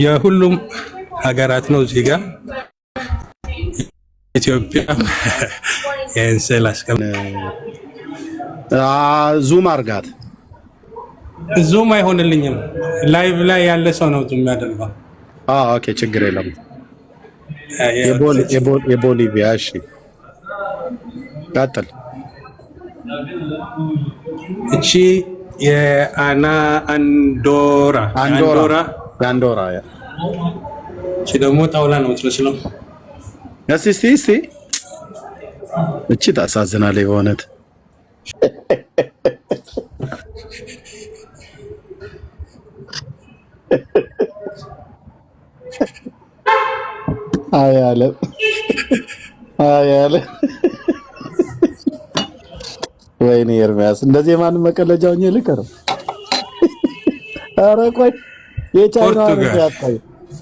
የሁሉም ሀገራት ነው እዚህ ጋር። ኢትዮጵያ የእንስል ዙም አርጋት። ዙም አይሆንልኝም። ላይቭ ላይ ያለ ሰው ነው ዙም ያደርገው። ኦኬ፣ ችግር የለም። የቦሊቪያ። እሺ፣ ቀጥል። እቺ የአንዶራ እቺ ደግሞ ጣውላ ነው የምትመስለው። እስቲ እቺ ታሳዝናለች በእውነት። አያለ ወይኔ ኤርሚያስ፣ እንደዚህ ማንም መቀለጃው ሆኜ ልቀር። ኧረ ቆይ የቻይናዋን ያጣይ፣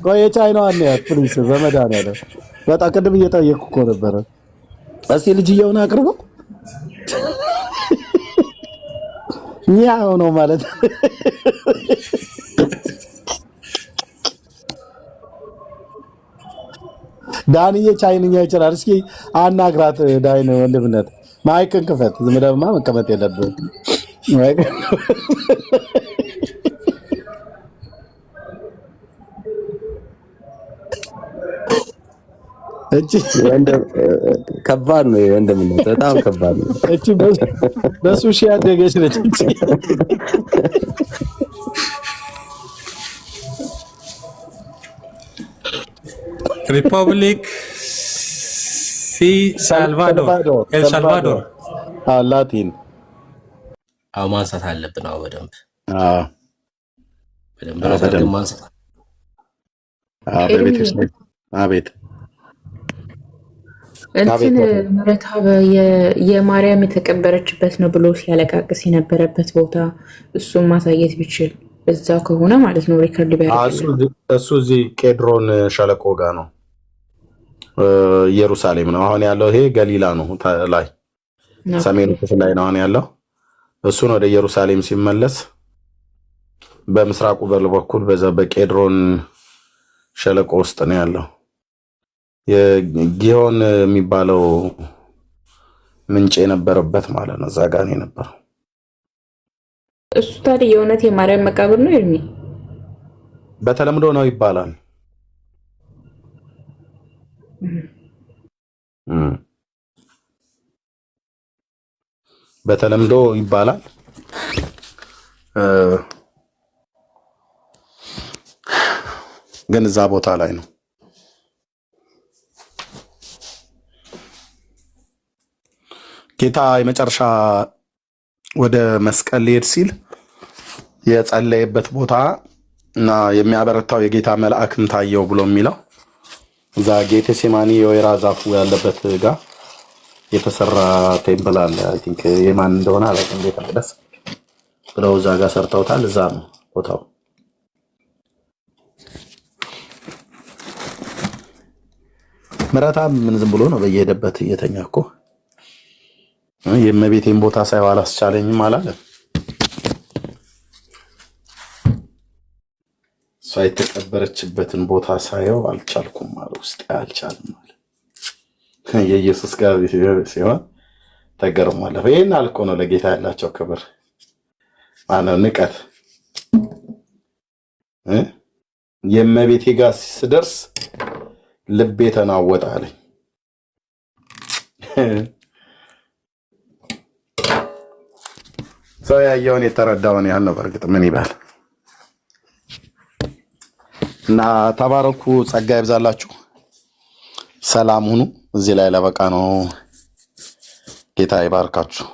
ቆይ የቻይናዋን ያጥ ፕሊስ፣ በመድኃኒዓለም በጣም ቅድም እየጠየቅኩ እኮ ነበረ። እስቲ ልጅየውን አቅርበው። ኛው ነው ማለት ዳንዬ ቻይንኛ ይችላል። እስኪ አናግራት ዳይን ወንድምነት። ማይክን ክፈት። ዝም ብለህማ መቀመጥ የለብህም። እቺ ከባድ ነው ወንድምነት፣ በጣም ከባድ ነው። እቺ በሱሺ ያደገች ነች። ሪፐብሊክ ሳልቫዶር ኤል ሳልቫዶር ላቲን ማንሳት አለብን። በደንብ ማንሳት። አቤት እንትን ምረታብ የማርያም የተቀበረችበት ነው ብሎ ሲያለቃቅስ የነበረበት ቦታ እሱም ማሳየት ቢችል እዛው ከሆነ ማለት ነው። ሪከርድ ቢያደርግ እሱ እዚህ ቄድሮን ሸለቆ ጋር ነው፣ ኢየሩሳሌም ነው አሁን ያለው። ይሄ ገሊላ ነው ላይ ሰሜኑ ክፍል ላይ ነው አሁን ያለው። እሱን ወደ ኢየሩሳሌም ሲመለስ በምስራቁ በኩል በዛ በቄድሮን ሸለቆ ውስጥ ነው ያለው። የጊዮን የሚባለው ምንጭ የነበረበት ማለት ነው። እዛ ጋር ነው የነበረው። እሱ ታዲያ የእውነት የማርያም መቃብር ነው ይርሚ? በተለምዶ ነው ይባላል። በተለምዶ ይባላል። ግን እዛ ቦታ ላይ ነው። ጌታ የመጨረሻ ወደ መስቀል ሊሄድ ሲል የጸለየበት ቦታ እና የሚያበረታው የጌታ መልአክም ታየው ብሎ የሚለው እዛ ጌቴሴማኒ የወይራ ዛፉ ያለበት ጋር የተሰራ ቴምፕል አለ። አይ ቲንክ የማን እንደሆነ አላውቅም። ቤተ መቅደስ ብለው እዛ ጋር ሰርተውታል። እዛ ነው ቦታው። ምረታም ምን ዝም ብሎ ነው በየሄደበት እየተኛ እኮ የእመቤቴን ቦታ ሳይው አላስቻለኝም አላለም። እሷ የተቀበረችበትን ቦታ ሳየው አልቻልኩም አለ። ውስጥ አልቻልም አለ። የኢየሱስ ጋር ሲሆን ተገርሟለሁ። ይሄን አልኮ ነው ለጌታ ያላቸው ክብር ማነው ንቀት። የእመቤቴ ጋር ስደርስ ልቤ ተናወጠ አለኝ። ሰው ያየውን የተረዳውን ያህል ነው። በእርግጥ ምን ይባል እና ተባረኩ። ጸጋ ይብዛላችሁ። ሰላም ሁኑ። እዚህ ላይ ለበቃ ነው። ጌታ ይባርካችሁ።